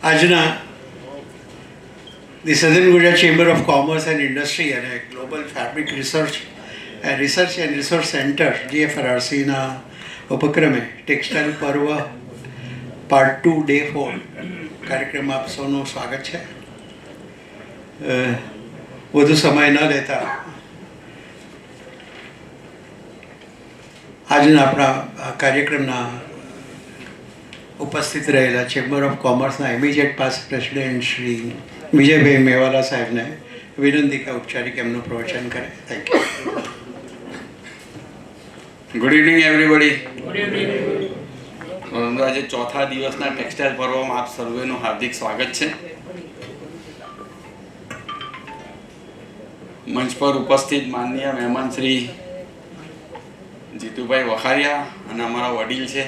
આજના the southern Gujarat chamber of commerce and industry અને global fabric research and resource centre GFRRCના ઉપક્રમે textile પર્વ પાર્ટ 2 ડે 4 કાર્યક્રમમાં આપ સૌનું સ્વાગત છે. વધુ સમય ન લેતા આજના આપણા કાર્યક્રમના ઉપસ્થિત રહેલા ચેમ્બર ઓફ કોમર્સના immediate past president Shri Vijaybhai Mewala સાહેબને વિનંતી કે ઔપચારિક એમનું પ્રવચન કરે. Thank you. Good evening everybody. આજે ચોથા દિવસના ટેક્સટાઇલ પર્વમાં આપ સર્વેનું હાર્દિક સ્વાગત છે. મંચ પર ઉપસ્થિત માનનીય મહેમાન શ્રી જીતુભાઈ વખારિયા અને અમારા વડીલ છે.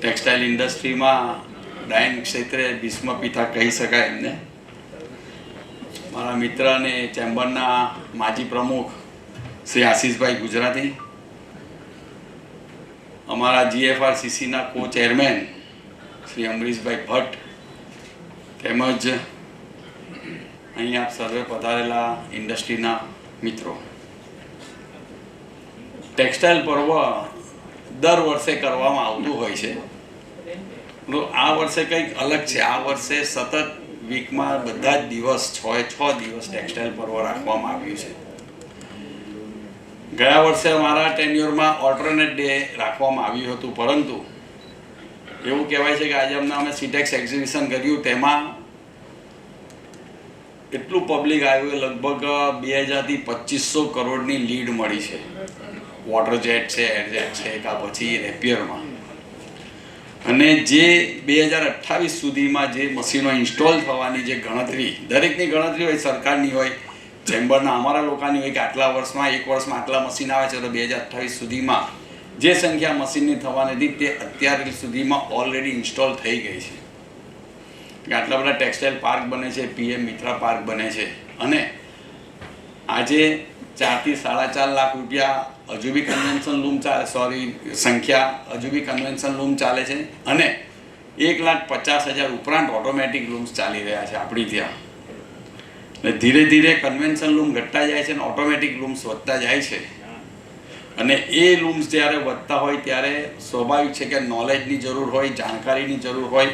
ટેક્સટાઇલ ઇન્ડસ્ટ્રીમાં ડાઇંગ ક્ષેત્રે ભીષ્મ પિતા કહી શકાય એમને. મારા મિત્ર અને ચેમ્બરના માજી પ્રમુખ શ્રી આશીષભાઈ ગુજરાતી, અમારા GFRCCના કો ચેરમેન શ્રી અમરીશભાઈ ભટ્ટ, તેમજ અહીં આપ સર્વે પધારેલા ઇન્ડસ્ટ્રીના મિત્રો. ટેક્સટાઇલ પર્વ દર વર્ષે કરવામાં આવતું હોય છે, તો આ વર્ષે કંઈક અલગ છે. આ વર્ષે સતત વીકમાં બધા જ દિવસ 6 દિવસ ટેક્સટાઇલ પર્વ રાખવામાં આવ્યું છે. ગયા વર્ષે અમારા ટેન્યુરમાં ઓલ્ટરનેટ ડે રાખવામાં આવ્યું હતું, પરંતુ એવું કહેવાય છે કે આજે અમે સીટેક્સ એક્ઝિબિશન કર્યું, તેમાં એટલું પબ્લિક આવ્યું, લગભગ 2000 થી 2500 કરોડની લીડ મળી છે. વોટર જેટ છે, એરજેટ છે, કા પછી રેપિયરમાં. અને જે 2028 સુધીમાં જે મશીનો ઇન્સ્ટોલ થવાની જે ગણતરી, દરેકની ગણતરી હોય, સરકારની હોય, ચેમ્બરના અમારા લોકોની હોય કે આટલા વર્ષમાં, એક વર્ષમાં આટલા મશીન આવે છે, તો 2028 સુધીમાં જે સંખ્યા મશીનની થવાની હતી તે અત્યાર સુધીમાં ઓલરેડી ઇન્સ્ટોલ થઈ ગઈ છે. આટલા બધા ટેક્સટાઇલ પાર્ક બને છે, PM મિત્રા પાર્ક બને છે, અને આજે 4 થી 4.5 લાખ રૂપિયા હજુ બી કન્વેન્શન લૂમ ચાલે, સંખ્યા હજુ બી કન્વેન્શન લૂમ ચાલે છે, અને 1,50,000 ઉપરાંત ઓટોમેટિક લૂમ્સ ચાલી રહ્યા છે આપણી ત્યાં. ધીરે ધીરે કન્વેન્શન લૂમ ઘટતા જાય છે અને ઓટોમેટિક લૂમ્સ વધતા જાય છે. અને એ લૂમ્સ જ્યારે વધતા હોય ત્યારે સ્વાભાવિક છે કે નોલેજની જરૂર હોય, જાણકારીની જરૂર હોય,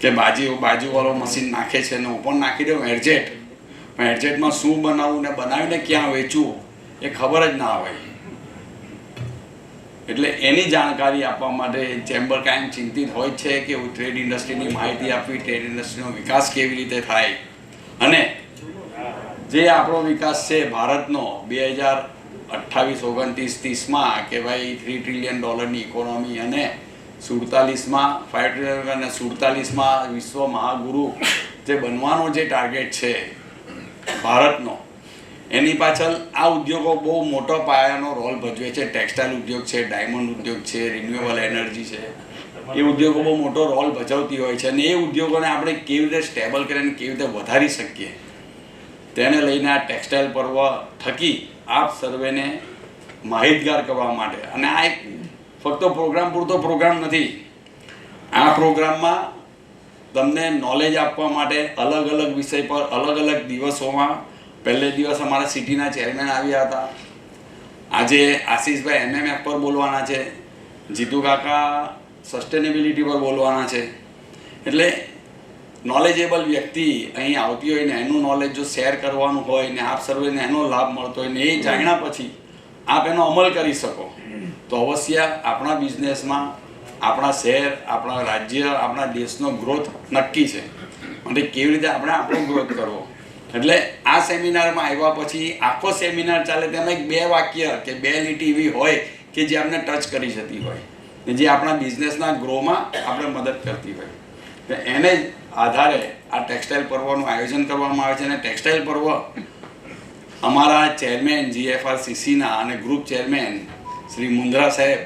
કે બાજુવાળો મશીન નાખે છે ને હું પણ નાખી દઉં એરજેટ, પણ એરજેટમાં શું બનાવવું ને બનાવીને ક્યાં વેચવું એ ખબર જ ના હોય. એટલે એની જાણકારી આપવા માટે ચેમ્બર કાયમ ચિંતિત હોય છે કે ટ્રેડ ઇન્ડસ્ટ્રીની માહિતી આપવી, ટ્રેડ ઇન્ડસ્ટ્રીનો વિકાસ કેવી રીતે થાય, અને જે આપણો વિકાસ છે ભારતનો 2028-29-30માં કે ભાઈ $3 ટ્રિલિયન ઇકોનોમી, અને 47માં 5 ટ્રિલિયન, અને 47માં વિશ્વ મહાગુરુ જે બનવાનો જે ટાર્ગેટ છે ભારતનો, એની પાછળ આ ઉદ્યોગો બહુ મોટો પાયાનો રોલ ભજવે છે. ટેક્સટાઇલ ઉદ્યોગ છે, ડાયમંડ ઉદ્યોગ છે, રિન્યુએબલ એનર્જી છે, એ ઉદ્યોગો બહુ મોટો રોલ ભજવતી હોય છે. અને એ ઉદ્યોગોને આપણે કેવી રીતે સ્ટેબલ કરીને કેવી રીતે વધારી શકીએ, તેને લઈને આ ટેક્સટાઇલ પર્વ થકી આપ સર્વેને માહિતગાર કરવા માટે. અને આ એક ફક્ત પ્રોગ્રામ પૂરતો પ્રોગ્રામ નથી. આ પ્રોગ્રામમાં તમને નોલેજ આપવા માટે અલગ અલગ વિષય પર અલગ અલગ દિવસોમાં, પહેલે દિવસ અમારા સિટીના ચેરમેન આવ્યા હતા, આજે આશીષભાઈ MMF પર બોલવાના છે, જીતુ કાકા સસ્ટેનેબિલિટી પર બોલવાના છે. એટલે નોલેજેબલ વ્યક્તિ અહીં આવતી હોય ને એનું નોલેજ જો શેર કરવાનું હોય ને આપ સર્વેને એનો લાભ મળતો હોય ને એ જાણ્યા પછી આપ એનો અમલ કરી શકો, તો અવશ્ય આપણા બિઝનેસમાં, આપણા શહેર, આપણા રાજ્ય, આપણા દેશનો ગ્રોથ નક્કી છે. અને કેવી રીતે આપણે આપણો ગ્રોથ કરવો. એટલે આ સેમિનારમાં આવ્યા પછી આખો સેમિનાર ચાલે તેમાં એક 2 વાક્ય કે 2 લીટી એવી હોય કે જે આપણે ટચ કરી જતી હોય ને જે આપણા બિઝનેસના ગ્રોમાં આપણે મદદ કરતી હોય. તો એને જ આધારે આ ટેક્સટાઇલ પર્વનું આયોજન કરવામાં આવે છે. અને ટેક્સટાઇલ પર્વ અમારા ચેરમેન GFRCCના અને ગ્રુપ ચેરમેન શ્રી મુંદ્રા સાહેબ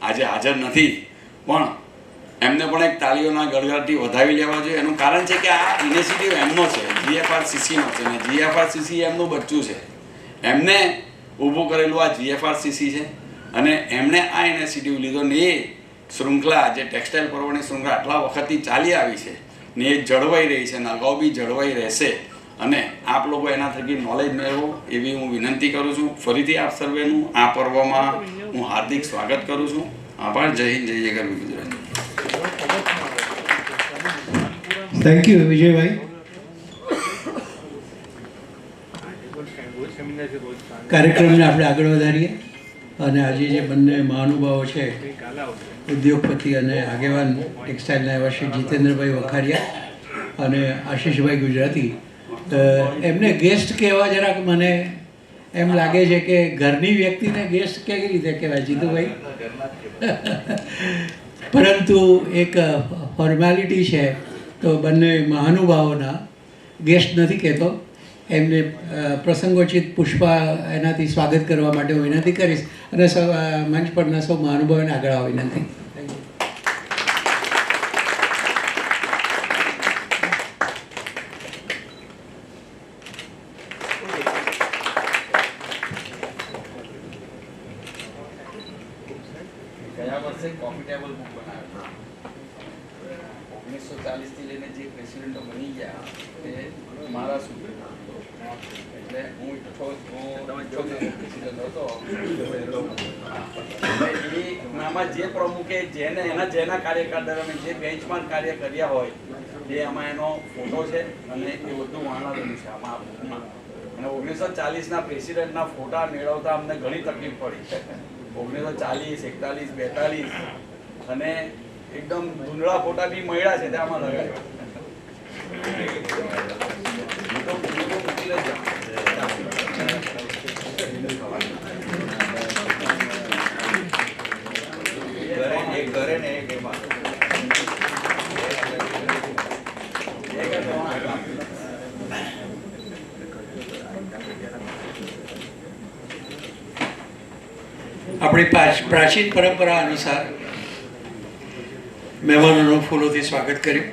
આજે હાજર નથી, પણ એમને પણ એક તાળીઓના ગડગડાટથી વધાવી લેવા જોઈએ. એનું કારણ છે કે આ ઇનિશિયેટિવ એમનો છે, GFRCCનો છે, અને GFRCC એમનું બચ્ચું છે. એમને ઊભું કરેલું આ GFRCC છે, અને એમણે આ ઇનિશિયેટિવ લીધો ને એ શૃંખલા, જે ટેક્સટાઇલ પર્વની શૃંખલા આટલા વખતથી ચાલી આવી છે ને એ જળવાઈ રહી છે, ને અગાઉ બી જળવાઈ રહેશે, અને આપ લોકો એના થકી નોલેજ મેળવો એવી હું વિનંતી કરું છું. ફરીથી આપ સર્વેનું આ પર્વમાં હું હાર્દિક સ્વાગત કરું છું. આભાર. જય હિન્દ, જય જય ગરવી ગુજરાત. Thank you Vijaybhai. કાર્યક્રમને આપણે આગળ વધારીએ અને આજે જે બંને મહાનુભાવો છે, ઉદ્યોગપતિ અને આગેવાન ટેક્સટાઇલના એવા શ્રી જીતેન્દ્રભાઈ વખારિયા અને આશીષભાઈ ગુજરાતી, એમને ગેસ્ટ કહેવા જરાક મને એમ લાગે છે કે ઘરની વ્યક્તિને ગેસ્ટ કેવી રીતે કહેવાય જીતુભાઈ? પરંતુ એક ફોર્માલિટી છે, તો બંને મહાનુભાવોના ગેસ્ટ નથી કહેતો, એમને પ્રસંગોચિત પુષ્પા એનાથી સ્વાગત કરવા માટે હું વિનંતી કરીશ, અને મંચ પરના સૌ મહાનુભાવોને આગળ આવવા વિનંતી. ગયા વર્ષે કોફી ટેબલ બુક બનાવ્યો. 1940 થી લઈને જે પ્રેસિડેન્ટો બની ગયા તે મારા સુધી, એટલે હું પ્રેસિડેન્ટ હતો. એમાં જે પ્રમુખે જેના કાર્યકાળ દરમિયાન જે બેન્ચમાર્ક કાર્ય કર્યા હોય એ આમાં એનો ફોટો છે, અને એ બધું વર્ણવેલું છે આમાં આ બુકમાં. અને 1940ના પ્રેસિડેન્ટના ફોટા મેળવતા અમને ઘણી તકલીફ પડી. 1940, 41, 42 અને એકદમ ધૂંધળા ફોટા બી મળ્યા છે ત્યાં આમાં લગાડ્યા. આપણી પ્રાચીન પરંપરા અનુસાર મહેમાનોનું ફૂલોથી સ્વાગત કર્યું.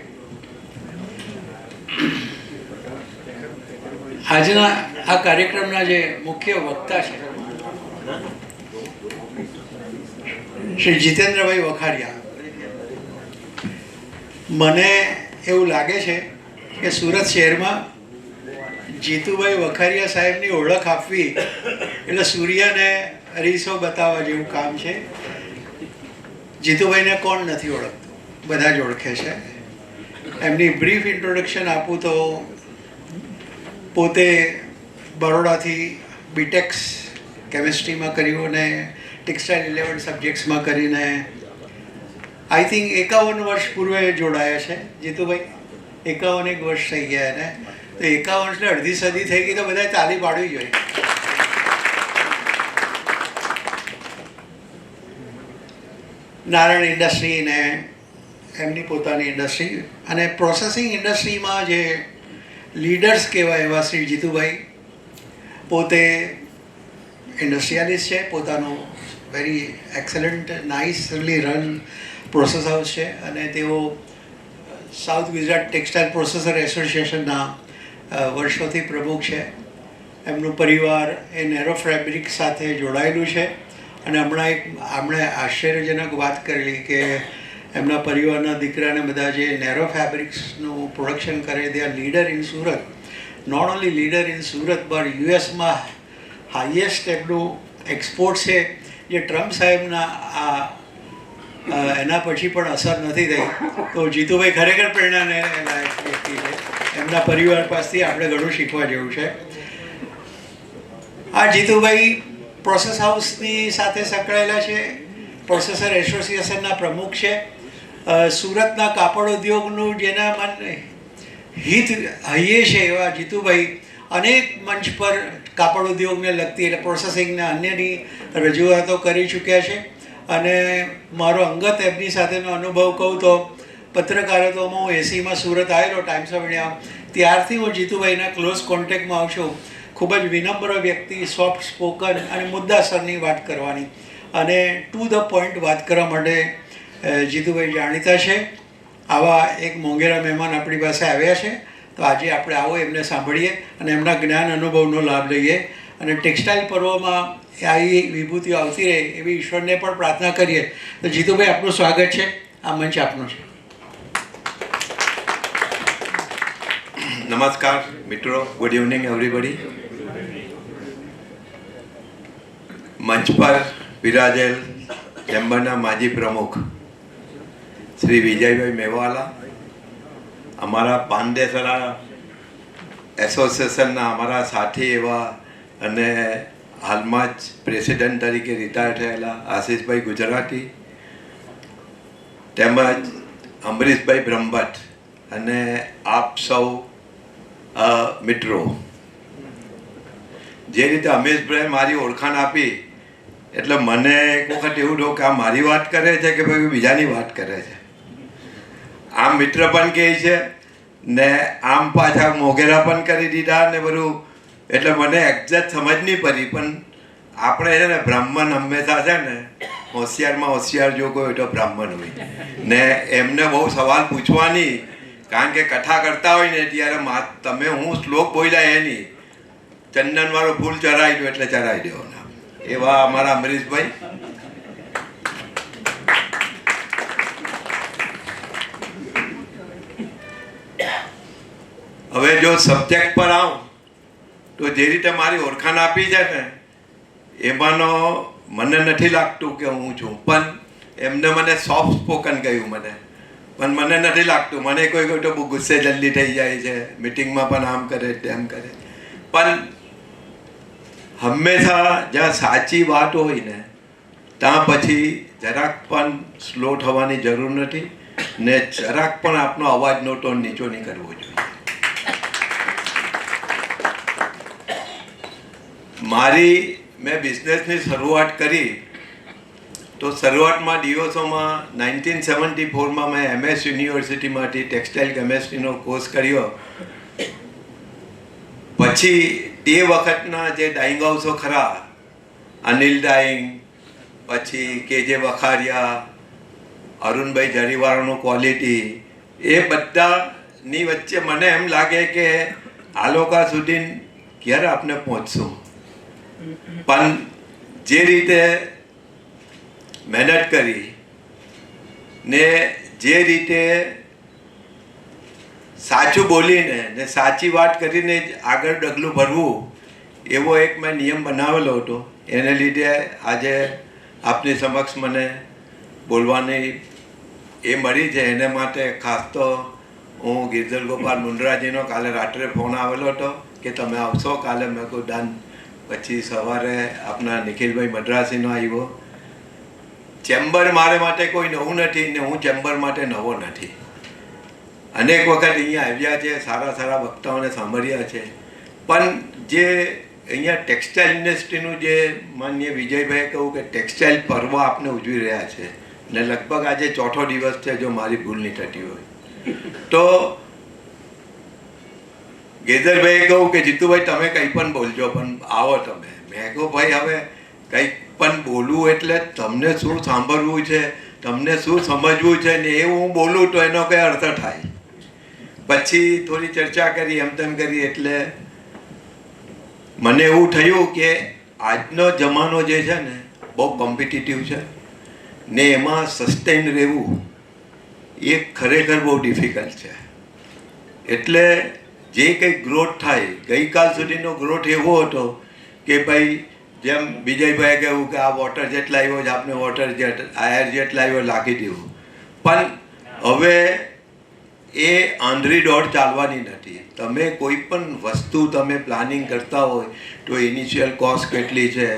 આજના આ કાર્યક્રમના જે મુખ્ય વક્તા છે શ્રી જીતેન્દ્રભાઈ વખારિયા, મને એવું લાગે છે કે સુરત શહેરમાં જીતુભાઈ વખારિયા સાહેબની ઓળખ આપવી એટલે સૂર્યને અરીસો બતાવવા જેવું કામ છે. જીતુભાઈને કોણ નથી ઓળખતું? બધા જ ઓળખે છે. એમની બ્રીફ ઇન્ટ્રોડક્શન આપું તો પોતે બરોડાથી બીટેક્સ કેમિસ્ટ્રીમાં કર્યું અને ટેક્સટાઇલ 11 સબ્જેક્ટ્સમાં કરીને આઈ થિંક 51 વર્ષ પૂર્વે જોડાયા છે જીતુભાઈ. 51 વર્ષ થઈ ગયા એને. તો 51 એટલે અડધી સદી થઈ ગઈ, તો બધાએ તાળી પાડવી જોઈએ. નારાયણ ઇન્ડસ્ટ્રી ને એમની પોતાની ઇન્ડસ્ટ્રી અને પ્રોસેસિંગ ઇન્ડસ્ટ્રીમાં જે લીડર્સ કહેવાય એવા શ્રી જીતુભાઈ પોતે ઇન્ડસ્ટ્રીયાલિસ્ટ છે. પોતાનું very excellent nicely run process house છે, અને તેઓ સાઉથ ગુજરાત ટેક્સટાઇલ પ્રોસેસર એસોસિએશનના વર્ષોથી પ્રમુખ છે. એમનું પરિવાર એ નેરો ફેબ્રિક સાથે જોડાયેલું છે. અને હમણાં આશ્ચર્યજનક વાત કરેલી કે એમના પરિવારના દીકરાને બધા જે નેરો ફેબ્રિક્સનું પ્રોડક્શન કરે, they are leader in Surat. Not only leader in Surat but યુએસમાં હાઈએસ્ટ એમનું એક્સપોર્ટ છે, જે ટ્રમ્પ સાહેબના એના પછી પણ અસર નથી થઈ. તો જીતુભાઈ ખરેખર પ્રેરણાને લાયક વ્યક્તિ છે. એમના પરિવાર પાસેથી આપણે ઘણું શીખવા જેવું છે. આ જીતુભાઈ પ્રોસેસ હાઉસની સાથે સંકળાયેલા છે, પ્રોસેસર એસોસિએશનના પ્રમુખ છે. સુરતના કાપડ ઉદ્યોગનું જેના મન હિત હૈયે છે એવા જીતુભાઈ અનેક મંચ પર કાપડ ઉદ્યોગને લગતી એટલે પ્રોસેસિંગના અન્યની રજૂઆતો કરી ચૂક્યા છે. અને મારો અંગત એમની સાથેનો અનુભવ કહું તો પત્રકારત્વમાં હું 80માં સુરત આવેલો ટાઈમ્સ ઓફ ઇન્ડિયા, ત્યારથી હું જીતુભાઈના ક્લોઝ કોન્ટેક્ટમાં આવું છું. ખૂબ જ વિનમ્ર વ્યક્તિ, સોફ્ટ સ્પોકન અને મુદ્દાસરની વાત કરવાની અને ટુ ધ પોઈન્ટ વાત કરવા માટે જીતુભાઈ જાણીતા છે. આવા એક મોંઘેરા મહેમાન આપણી પાસે આવ્યા છે, તો આજે આપણે આવો એમને સાંભળીએ અને એમના જ્ઞાન અનુભવનો લાભ લઈએ. અને ટેક્સટાઇલ પર્વમાં આવી વિભૂતિઓ આવતી રહે એવી ઈશ્વરને પણ પ્રાર્થના કરીએ. તો જીતુભાઈ, આપનું સ્વાગત છે. આ મંચ આપનો છે. નમસ્કાર મિત્રો, ગુડ ઇવનિંગ એવરીબડી. મંચ પર બિરાજેલ ચેમ્બરના માજી પ્રમુખ શ્રી વિજયભાઈ મેવાલા, અમારા પાંદેસરા એસોસિએશનના અમારા સાથી એવા અને હાલમાં જ પ્રેસિડેન્ટ તરીકે રિટાયર થયેલા આશીષભાઈ ગુજરાતી, તેમજ અમરીશભાઈ બ્રહ્મભટ્ટ અને આપ સૌ મિત્રો. જે રીતે અમીશભાઈ મારી ઓળખાણ આપી એટલે મને એક વખત એવું થયું કે આ મારી વાત કરે છે કે ભાઈ બીજાની વાત કરે છે. આમ મિત્ર પણ કહે છે ને આમ પાછા મોઘેરા પણ કરી દીધા ને બધું. એટલે મને એક્ઝેક્ટ સમજ નહીં પડી. પણ આપણે છે ને બ્રાહ્મણ હંમેશા છે ને હોશિયારમાં હોશિયાર જો કોઈ તો બ્રાહ્મણ હોય ને એમને બહુ સવાલ પૂછવાની. કારણ કે કથા કરતા હોય ને ત્યારે તમે હું શ્લોક બોલ્યા એ નહીં, ચંદનવાળું ફૂલ ચરાવી દો એટલે ચરાવી દેવાના. એવા અમારા અમરીશભાઈ. હવે જો સબ્જેક્ટ પર આવું તો જે રીતે મારી ઓળખાણ આપી છે ને એમાંનો મને નથી લાગતું કે હું છું. પણ એમને મને સોફ્ટ સ્પોકન કહ્યું મને, પણ મને નથી લાગતું. મને કોઈ કોઈ તો બહુ ગુસ્સે જલ્દી થઈ જાય છે, મિટિંગમાં પણ આમ કરે તેમ કરે. પણ હંમેશા જ્યાં સાચી વાત હોય ને ત્યાં પછી જરાક પણ સ્લો થવાની જરૂર નથી ને જરાક પણ આપનો અવાજનો ટોન નીચો નહીં કરવો જોઈએ. મેં બિઝનેસની શરૂઆત કરી તો શરૂઆતમાં દિવસોમાં 1974માં મેં MS યુનિવર્સિટીમાંથી ટેક્સટાઇલ કેમેસ્ટ્રીનો કોર્સ કર્યો. પછી તે વખતના જે ડાઇંગ હાઉસો ખરા, અનિલ ડાઇંગ, પછી KJ વખારિયા, અરુણભાઈ જરીવાળાનું ક્વોલિટી, એ બધાની વચ્ચે મને એમ લાગે કે આ લોકો સુધી ક્યારે આપણે પહોંચશું. પણ જે રીતે મહેનત કરી ને જે રીતે સાચું બોલીને ને સાચી વાત કરીને જ આગળ ડગલું ભરવું, એવો એક મેં નિયમ બનાવેલો હતો. એને લીધે આજે આપની સમક્ષ મને બોલવાની એ મળી છે. એને માટે ખાસ તો હું ગિરધર ગોપાલ મુંડરાજીનો કાલે રાત્રે ફોન આવેલો હતો કે તમે આવશો કાલે. મેં કહું ડન. પછી સવારે આપણા નિખિલભાઈ મદ્રાસીનો આવ્યો. ચેમ્બર મારે માટે કોઈ નવું નથી ને હું ચેમ્બર માટે નવો નથી. અનેક વખત અહીંયા આવ્યા છે, સારા સારા વક્તાઓને સાંભળ્યા છે. પણ જે અહીંયા ટેક્સટાઇલ ઇન્ડસ્ટ્રીનું જે માનનીય વિજયભાઈએ કહ્યું કે ટેક્સટાઇલ પર્વ આપણે ઉજવી રહ્યા છે ને લગભગ આજે 4થો દિવસ છે જો મારી ભૂલ નહીં થતી હોય તો. ગેઝરભાઈએ કહું કે જીતુભાઈ તમે કંઈ પણ બોલજો પણ આવો તમે. મેં કહું ભાઈ હવે કંઈક પણ બોલવું એટલે તમને શું સાંભળવું છે, તમને શું સમજવું છે ને એવું હું બોલું તો એનો કંઈ અર્થ થાય. પછી થોડી ચર્ચા કરી, એમ તેમ કરી, એટલે મને એવું થયું કે આજનો જમાનો જે છે ને બહુ કોમ્પિટિટિવ છે ને એમાં સસ્ટેન રહેવું એ ખરેખર બહુ ડિફિકલ્ટ છે. એટલે જે કંઈ ગ્રોથ થાય, ગઈકાલ સુધીનો ગ્રોથ એવો હતો કે ભાઈ જેમ વિજયભાઈએ કહ્યું કે આ વોટર જેટ લાવ્યો છે, આપણે વોટર જેટ, આયર જેટ લાવ્યો, લાગી દેવું. પણ હવે એ આંધળી દોડ ચાલવાની નથી. તમે કોઈ પણ વસ્તુ તમે પ્લાનિંગ કરતા હોય તો ઇનિશિયલ કોસ્ટ કેટલી છે,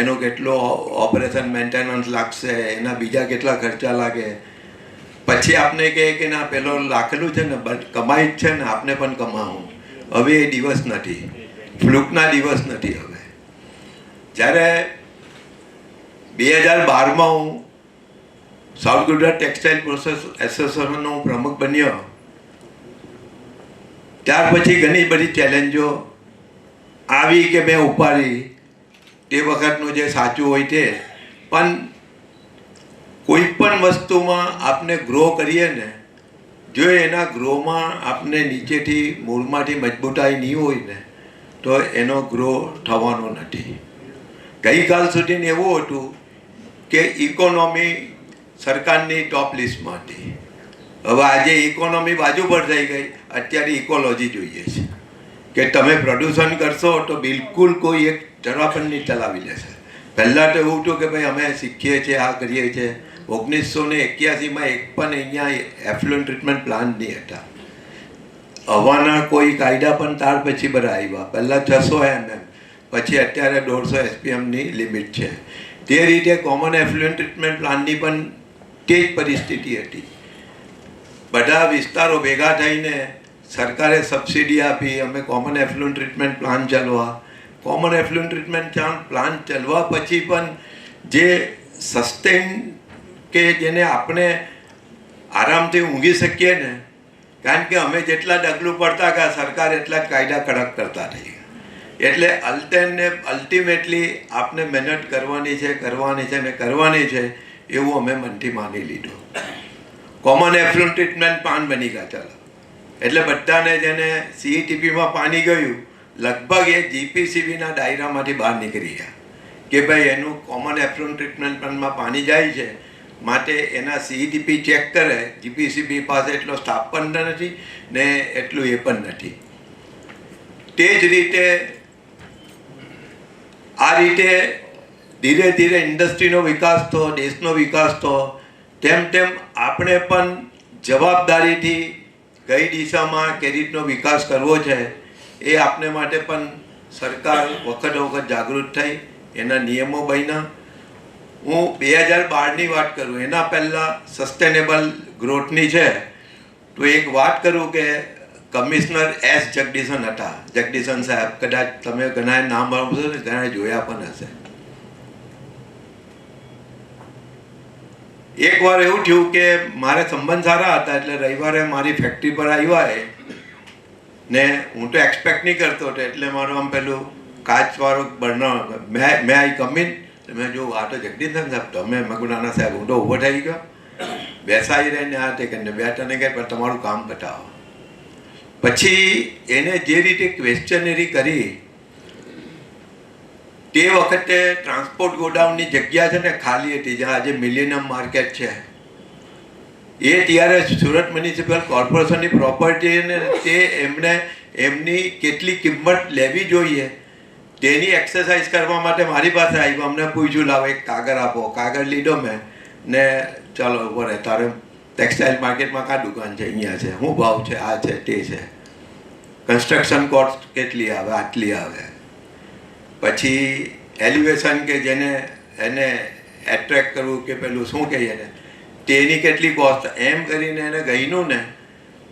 એનો કેટલો ઓપરેશન મેન્ટેનન્સ લાગશે, એના બીજા કેટલા ખર્ચા લાગે. પછી આપણે કહે કે ના પેલો લાખેલું છે ને કમાઈ જ છે ને આપણે પણ કમાવું. હવે એ દિવસ નથી, ફ્લુકના દિવસ નથી. હવે જ્યારે 2012માં હું સાઉથ ગુજરાત ટેક્સટાઇલ પ્રોસેસ એસોસિએશનનો હું પ્રમુખ બન્યો, ત્યાર પછી ઘણી બધી ચેલેન્જો આવી કે મેં ઉપાડી. તે વખતનું જે સાચું હોય તે. પણ કોઈ પણ વસ્તુમાં આપણે ગ્રો કરીએ ને, જો એના ગ્રોમાં આપણે નીચેથી મૂળમાંથી મજબૂતાઈ નહીં હોય ને તો એનો ગ્રો થવાનો નથી. ગઈકાલ સુધી એવું હતું કે ઇકોનોમી સરકારની ટોપ લિસ્ટમાં હતી. હવે આજે ઇકોનોમી બાજુ પર થઈ ગઈ, અત્યારે ઇકોલોજી જોઈએ છે કે તમે પ્રદૂષણ કરશો તો બિલકુલ કોઈ એક જરા પણ નહીં ચલાવી લેશે. પહેલાં તો એવું હતું કે ભાઈ અમે શીખીએ છીએ, આ કરીએ છીએ. 1981માં એક પણ અહીંયા એફ્લુએન્ટ ટ્રીટમેન્ટ પ્લાન્ટ નહીં હતા. હવાના કોઈ કાયદા પણ ત્યાર પછી બધા આવ્યા. પહેલાં 600 mm, પછી અત્યારે 150 SPMની લિમિટ છે. તે રીતે કોમન એફ્લુએન્ટ ટ્રીટમેન્ટ પ્લાન્ટની પણ તે જ પરિસ્થિતિ હતી. બધા વિસ્તારો ભેગા થઈને સરકારે સબસિડી આપી, અમે કોમન એફ્લુએન્ટ ટ્રીટમેન્ટ પ્લાન્ટ ચલાવવા. કોમન એફ્લુએન્ટ ટ્રીટમેન્ટ પ્લાન્ટ ચલાવવા પછી પણ જે સસ્ટેન કે જેને આપણે આરામથી ઊંઘી શકીએ ને, કારણ કે અમે જેટલા ડગલું પડતા ગયા સરકાર એટલા જ કાયદા કડક કરતા રહી. એટલે અલ્ટિમેટલી આપણે મહેનત કરવાની છે એવું અમે મનથી માની લીધું. કોમન એફ્લુએન્ટ ટ્રીટમેન્ટ પ્લાન્ટ બની ગયા. ચાલો, એટલે બધાને જેને CETPમાં પાણી ગયું લગભગ એ GPCBના દાયરામાંથી બહાર નીકળી ગયા કે ભાઈ એનું કોમન એફ્લુએન્ટ ટ્રીટમેન્ટ પ્લાન્ટમાં પાણી જાય છે, માટે એના CETP ચેક કરે. GPCB પાસે એટલો સ્ટાફ પણ નથી ને એટલું એ પણ નથી. તે જ રીતે આ રીતે ધીરે ધીરે ઇન્ડસ્ટ્રીનો વિકાસ થયો, દેશનો વિકાસ થયો, તેમ આપણે પણ જવાબદારીથી કઈ દિશામાં કે રીતનો વિકાસ કરવો છે એ આપણે માટે પણ સરકાર વખત જાગૃત થઈ, એના નિયમો બન્યા. હું 2012ની વાત કરું, એના પહેલાં સસ્ટેનેબલ ગ્રોથની છે તો એક વાત કરું કે કમિશનર S. જગદીશન હતા. જગદીશન સાહેબ, કદાચ તમે ઘણા નામ સાંભળશો ને, ઘણા જોયા પણ હશે. એકવાર એવું થયું કે મારે સંબંધ સારા હતા, એટલે રવિવારે મારી ફેક્ટરી પર આવ્યા એ ને હું તો એક્સપેક્ટ નહીં કરતો હતો. એટલે મારું આમ પેલું કાચવાળો બર્નર, મેં આઈ કમિન, મેં જો આ તો જગદીશન સાહેબ, તમે મગુનાના સાહેબ. હું તો ઊભો થઈ ગયો, બેસાઈ રહીને આ તે કરીને બેઠાને કહે પણ તમારું કામ બતાવો. પછી એને જે રીતે ક્વેશ્ચનરી કરી, તે વખતે ટ્રાન્સપોર્ટ ગોડાઉનની જગ્યા છે ને ખાલી હતી, જ્યાં આજે મિલેનિયમ માર્કેટ છે. એ ત્યારે સુરત મ્યુનિસિપલ કોર્પોરેશનની પ્રોપર્ટી ને તે એમની કેટલી કિંમત લેવી જોઈએ તેની એક્સરસાઇઝ કરવા માટે મારી પાસે આવ્યું. અમને પૂછ્યું, લાવો એક કાગળ આપો. કાગળ લીધો મેં ને ચાલો બોલે તારે ટેક્સટાઇલ માર્કેટમાં કા દુકાન છે, અહીંયા છે, શું ભાવ છે, આ છે, તે છે, કન્સ્ટ્રક્શન કોસ્ટ કેટલી આવે, આટલી આવે. પછી એલિવેશન કે જેને એને એટ્રેક્ટ કરવું કે પેલું શું કહીએ ને તેની કેટલી કોસ્ટ, એમ કરીને એને ગઈનું ને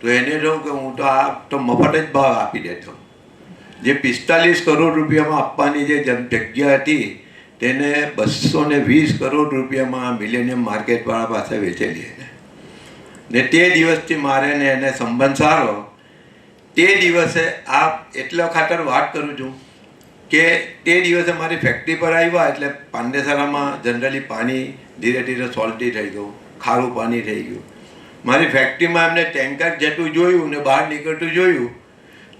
તો એને કહું કે હું તો આ તો મફત જ ભાવ આપી દેતો. જે 45 કરોડ રૂપિયામાં આપવાની જે જગ્યા હતી તેને 220 કરોડ રૂપિયામાં મિલેનિયમ માર્કેટવાળા પાસે વેચેલી એને. ને તે દિવસથી મારે ને એને સંબંધ સારો. તે દિવસે આ એટલો ખાતર વાત કરું છું કે તે દિવસે મારી ફેક્ટરી પર આવ્યા એટલે પાંડેસરામાં જનરલી પાણી ધીરે ધીરે સોલ્ટી થઈ ગયું, ખારું પાણી થઈ ગયું. મારી ફેક્ટરીમાં એમને ટેન્કર જતું જોયું ને બહાર નીકળતું જોયું.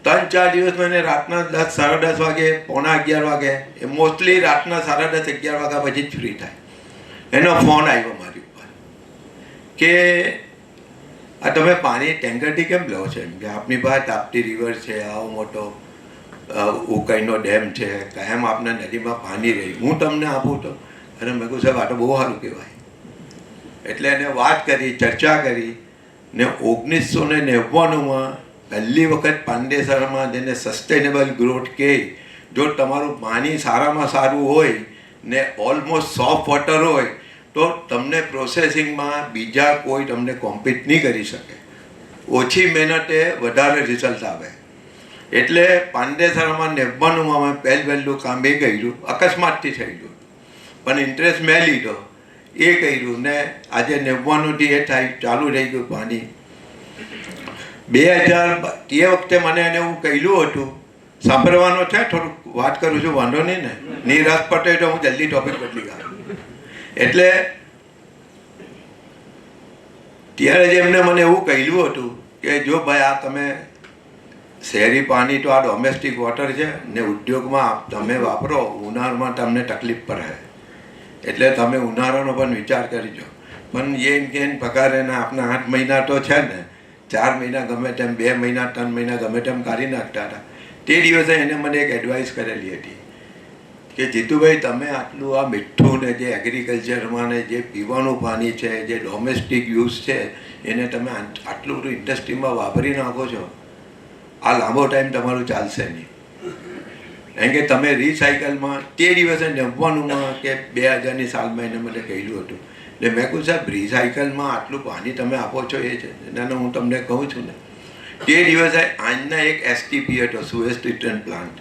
3-4 દિવસ મને રાતના 10, 10:30 વાગે, 11:45 વાગે, એ મોસ્ટલી રાતના 10:30, 11 વાગ્યા પછી જ ફ્રી થાય. એનો ફોન આવ્યો મારી ઉપર કે આ તમે પાણી ટેન્કરથી કેમ લો છો? એમ કે આપની પાસે તાપ્તી રિવર છે, આવો મોટો ઉકાઈનો ડેમ છે, કાયમ આપના નદીમાં પાણી રહી, હું તમને આપું તો. અને મેં કહ્યું સાહેબ આ તો બહુ સારું કહેવાય. એટલે એને વાત કરી, ચર્ચા કરી ને 1999માં પહેલી વખત પાંડેસરમાં જેને સસ્ટેનેબલ ગ્રોથ કહે, જો તમારું પાણી સારામાં સારું હોય ને ઓલમોસ્ટ સોફ્ટ વોટર હોય તો તમને પ્રોસેસિંગમાં બીજા કોઈ તમને કોમ્પિટ નહીં કરી શકે. ઓછી મહેનતે વધારે રિઝલ્ટ આવે. એટલે પાંડેસરામાં 99માં પહેલું કામ એ કર્યું, અકસ્માતથી થઈ ગયું પણ ઇન્ટરેસ્ટ મેં લીધો, એ કર્યું ને આજે 99થી એ થાય ચાલુ થઈ ગયું પાણી. 2000 તે વખતે મને એને એવું કહેલું હતું, સાંભળવાનો છે, થોડુંક વાત કરું છું, વાંધો નહીં ને, નિરાશ પટે તો હું જલ્દી ટોપિક બદલી ગયો. એટલે ત્યારે જ એમને મને એવું કહેલું હતું કે જો ભાઈ આ તમે શહેરી પાણી તો આ ડોમેસ્ટિક વોટર છે ને ઉદ્યોગમાં તમે વાપરો ઉનાળામાં તમને તકલીફ પડે, એટલે તમે ઉનાળાનો પણ વિચાર કરજો. પણ એમ કે પગાર એના આપણા 8 મહિના તો છે ને, 4 મહિના ગમે તેમ, 2 મહિના 3 મહિના ગમે તેમ કાઢી નાખતા હતા. તે દિવસે એને મને એક એડવાઇસ કરેલી હતી કે જીતુભાઈ, તમે આટલું આ મીઠું ને જે એગ્રીકલ્ચરમાં ને જે પીવાનું પાણી છે, જે ડોમેસ્ટિક યુઝ છે, એને તમે આટલું બધું ઇન્ડસ્ટ્રીમાં વાપરી નાખો છો, આ લાંબો ટાઈમ તમારું ચાલશે નહીં. કારણ કે તમે રિસાયકલમાં તે દિવસે 99માં કે 2000ની સાલમાં એને મને કહ્યું હતું. એટલે મેં કહ્યું સાહેબ, રિસાયકલમાં આટલું પાણી તમે આપો છો એ છે એના હું તમને કહું છું ને. તે દિવસે આજના એક STP હતો, સુએઝ ટ્રીટમેન્ટ પ્લાન્ટ,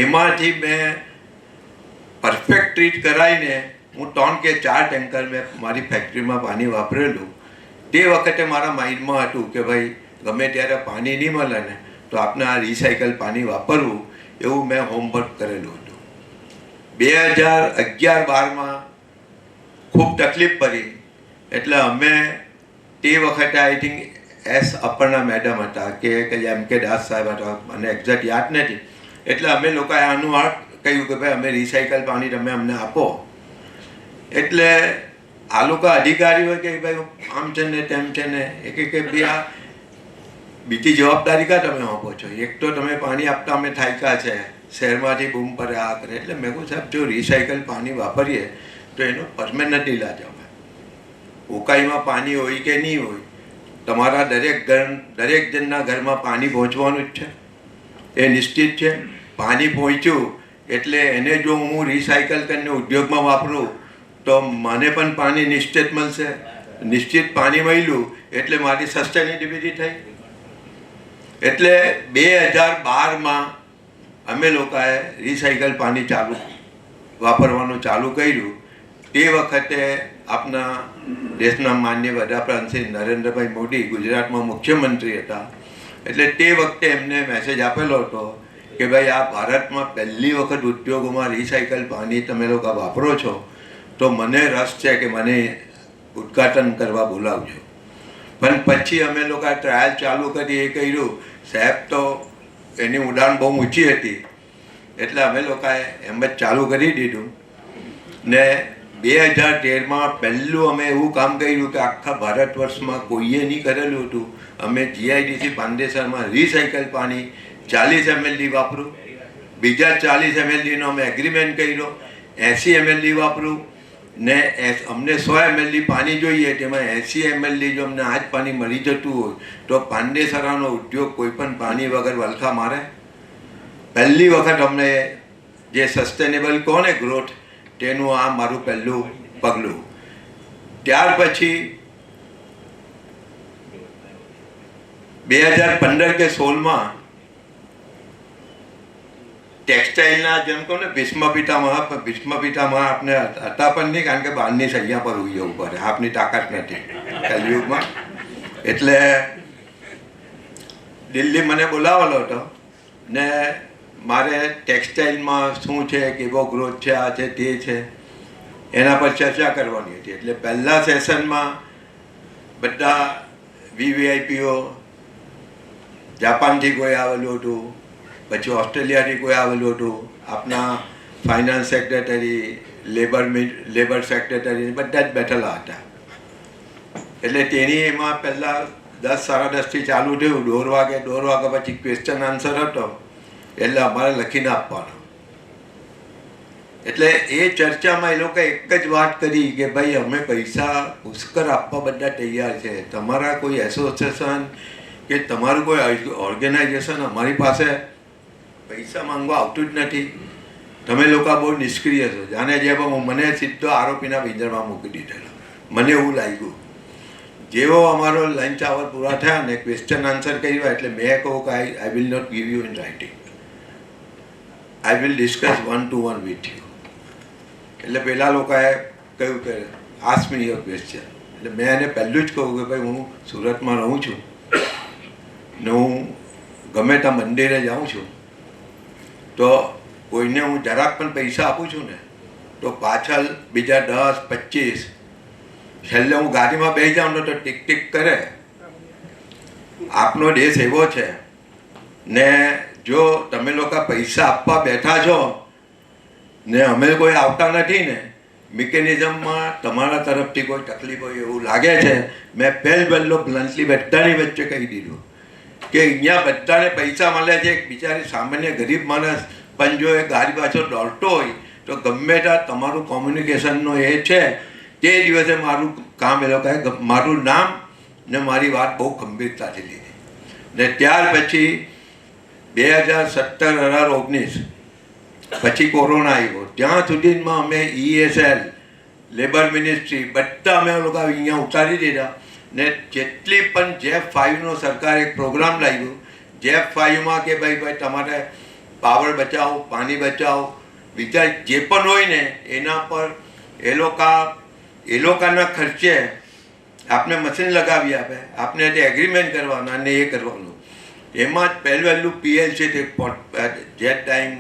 એમાંથી મેં પરફેક્ટ ટ્રીટ કરાવીને હું 3 કે 4 ટેન્કર મેં મારી ફેક્ટરીમાં પાણી વાપરેલું. તે વખતે મારા માઇન્ડમાં હતું કે ભાઈ ગમે ત્યારે પાણી નહીં મળે ને તો આપણે આ રિસાયકલ પાણી વાપરવું, એવું મેં હોમવર્ક કરેલું હતું. 2011-12માં ખૂબ તકલીફ પડી, એટલે અમે તે વખતે આઈ થિંક અપર્ણા મેડમ હતા કે MK દાસ સાહેબ હતા, મને એક્ઝેક્ટ યાદ નથી. એટલે અમે લોકોએ આનું કહ્યું કે ભાઈ અમે રિસાયકલ પાણી તમે અમને આપો. એટલે આ લોકો અધિકારીઓ કે ભાઈ આમ છે ને તેમ છે ને, કે ભાઈ આ બીજી જવાબદારી કા તમે આપો છો? એક તો તમે પાણી આપતા અમે થાક્યા છે, શહેરમાંથી બૂમ પડે આ કરે. એટલે મેં કહું સાહેબ, જો રિસાયકલ પાણી વાપરીએ તો એનો પરમેનન્ટ ઇલાજ આવે. ઉકાઈમાં પાણી હોય કે નહીં હોય, તમારા દરેક જણના ઘરમાં પાણી પહોંચવાનું જ છે, એ નિશ્ચિત છે. પાણી પહોંચ્યું એટલે એને જો હું રિસાયકલ કરીને ઉદ્યોગમાં વાપરું તો મને પણ પાણી નિશ્ચિત મળશે. નિશ્ચિત પાણી મળ્યું એટલે મારી સસ્ટેનેબિલિટી થઈ. એટલે 2012માં અમે લોકોએ રિસાયકલ પાણી વાપરવાનું ચાલુ કર્યું. તે વખતે આપણા દેશના માન્ય વડાપ્રધાન શ્રી નરેન્દ્રભાઈ મોદી ગુજરાતમાં મુખ્યમંત્રી હતા. એટલે તે વખતે એમને મેસેજ આપેલો હતો કે ભાઈ આ ભારતમાં પહેલી વખત ઉદ્યોગોમાં રિસાયકલ પાણી તમે લોકો વાપરો છો, તો મને રસ છે કે મને ઉદ્ઘાટન કરવા બોલાવજો. પણ પછી અમે લોકો ટ્રાયલ ચાલુ કરી, એ કર્યું સાહેબ, તો એની ઉડાન બહુ ઊંચી હતી, એટલે અમે લોકોએ એમ જ ચાલુ કરી દીધું. ને 2013માં પહેલું અમે એવું કામ કર્યું કે આખા ભારત વર્ષમાં કોઈએ નહીં કરેલું હતું. અમે GIDC પાંડેસરમાં રિસાયકલ પાણી 40 ml વાપરું, બીજા 40 ml અમે એગ્રીમેન્ટ કર્યો, 80 ml વાપરું ને અમને 100 ml પાણી જોઈએ, તેમાં 80 ml જો અમને આ જ પાણી મળી જતું હોય તો પાંડેસરાનો ઉદ્યોગ કોઈ પણ પાણી વગર વલખા મારે. પહેલી વખત અમને જે સસ્ટેનેબલ કોને ગ્રોથ, તેનું આ મારું પહેલું પગલું. ત્યાર પછી 2015 કે 16માં ટેક્સટાઇલના જેમ કહો ને ભીષ્મ પિતામહ આપણે હતા પણ નહીં, કારણ કે બહારની સૈયા પર ઉગવું પડે, આપની તાકાત નથી કલયુગમાં. એટલે દિલ્હી મને બોલાવેલો હતો ને મારે ટેક્સટાઇલમાં શું છે, કેવો ગ્રોથ છે, આ છે તે છે, એના પર ચર્ચા કરવાની હતી. એટલે પહેલા સેશનમાં બધા VVIPઓ, જાપાનથી કોઈ આવેલું હતું, પછી ઓસ્ટ્રેલિયાથી કોઈ આવેલું હતું, આપણા ફાઇનાન્સ સેક્રેટરી, લેબર સેક્રેટરી બધા જ બેઠેલા હતા. એટલે તેની એમાં પહેલાં 10-10:30થી ચાલુ થયું, 1:30 વાગે પછી ક્વેશ્ચન આન્સર હતો, એટલે અમારે લખીને આપવાનો. એટલે એ ચર્ચામાં એ લોકો એક જ વાત કરી કે ભાઈ અમે પૈસા પુષ્કળ આપવા બધા તૈયાર છે, તમારા કોઈ એસોસિએશન કે તમારું કોઈ ઓર્ગેનાઇઝેશન અમારી પાસે પૈસા માંગવા આવતું જ નથી. તમે લોકો બહુ નિષ્ક્રિય છો, જાણે જે મને સીધો આરોપીના પિંજરમાં મૂકી દીધેલો. મને એવું લાગ્યું. જેવો અમારો લંચ આવર પૂરા થયા ને ક્વેશ્ચન આન્સર કર્યા, એટલે મેં કહું કે I will not give you in writing, I will discuss 1-to-1 with you. એટલે પેલા લોકોએ કહ્યું કે આસ્ક મી યોર ક્વેશ્ચન. એટલે મેં એને પહેલું જ કહું કે ભાઈ હું સુરતમાં રહું છું ને હું ગમે ત્યાં મંદિરે જાઉં છું, તો કોઈને હું જરાક પણ પૈસા આપું છું ને તો પાછળ બીજા 10-25 છેલ્લે હું ગાડીમાં બેસી જાઉં તો ટીક ટીક કરે. આપનો દેશ એવો છે ને જો તમે લોકો પૈસા આપવા બેઠા છો ને અમે કોઈ આવતા નથી ને મિકેનિઝમમાં તમારા તરફથી કોઈ તકલીફ હોય એવું લાગે છે, મેં પહેલો બ્લન્ટલી બધાની વચ્ચે કહી દીધું કે અહીંયા બધાને પૈસા મળે છે. એક બિચારી સામાન્ય ગરીબ માણસ પણ જો એ ગાડી પાછળ દોડતો હોય તો ગમે ત્યાં તમારું કોમ્યુનિકેશનનો એ છે. તે દિવસે મારું કામ એ લોકોએ મારું નામ ને મારી વાત બહુ ગંભીરતાથી લીધી ને ત્યાર પછી 2017-18-19 પછી કોરોના આવ્યો. ત્યાં સુધીમાં અમે ESL લેબર મિનિસ્ટ્રી બધા અમે લોકો અહીંયા ઉતારી દીધા ને જેટલી પણ JEF5નો સરકાર એક પ્રોગ્રામ લાવ્યો. JEF5માં કે ભાઈ તમારે પાવર બચાવો, પાણી બચાવો, બીજા જે પણ હોય ને એના પર એ લોકોના ખર્ચે આપને મશીન લગાવી આપે, આપને તે એગ્રીમેન્ટ કરવાના અને એ કરવાનું. એમાં જ પહેલું PLC jet dying,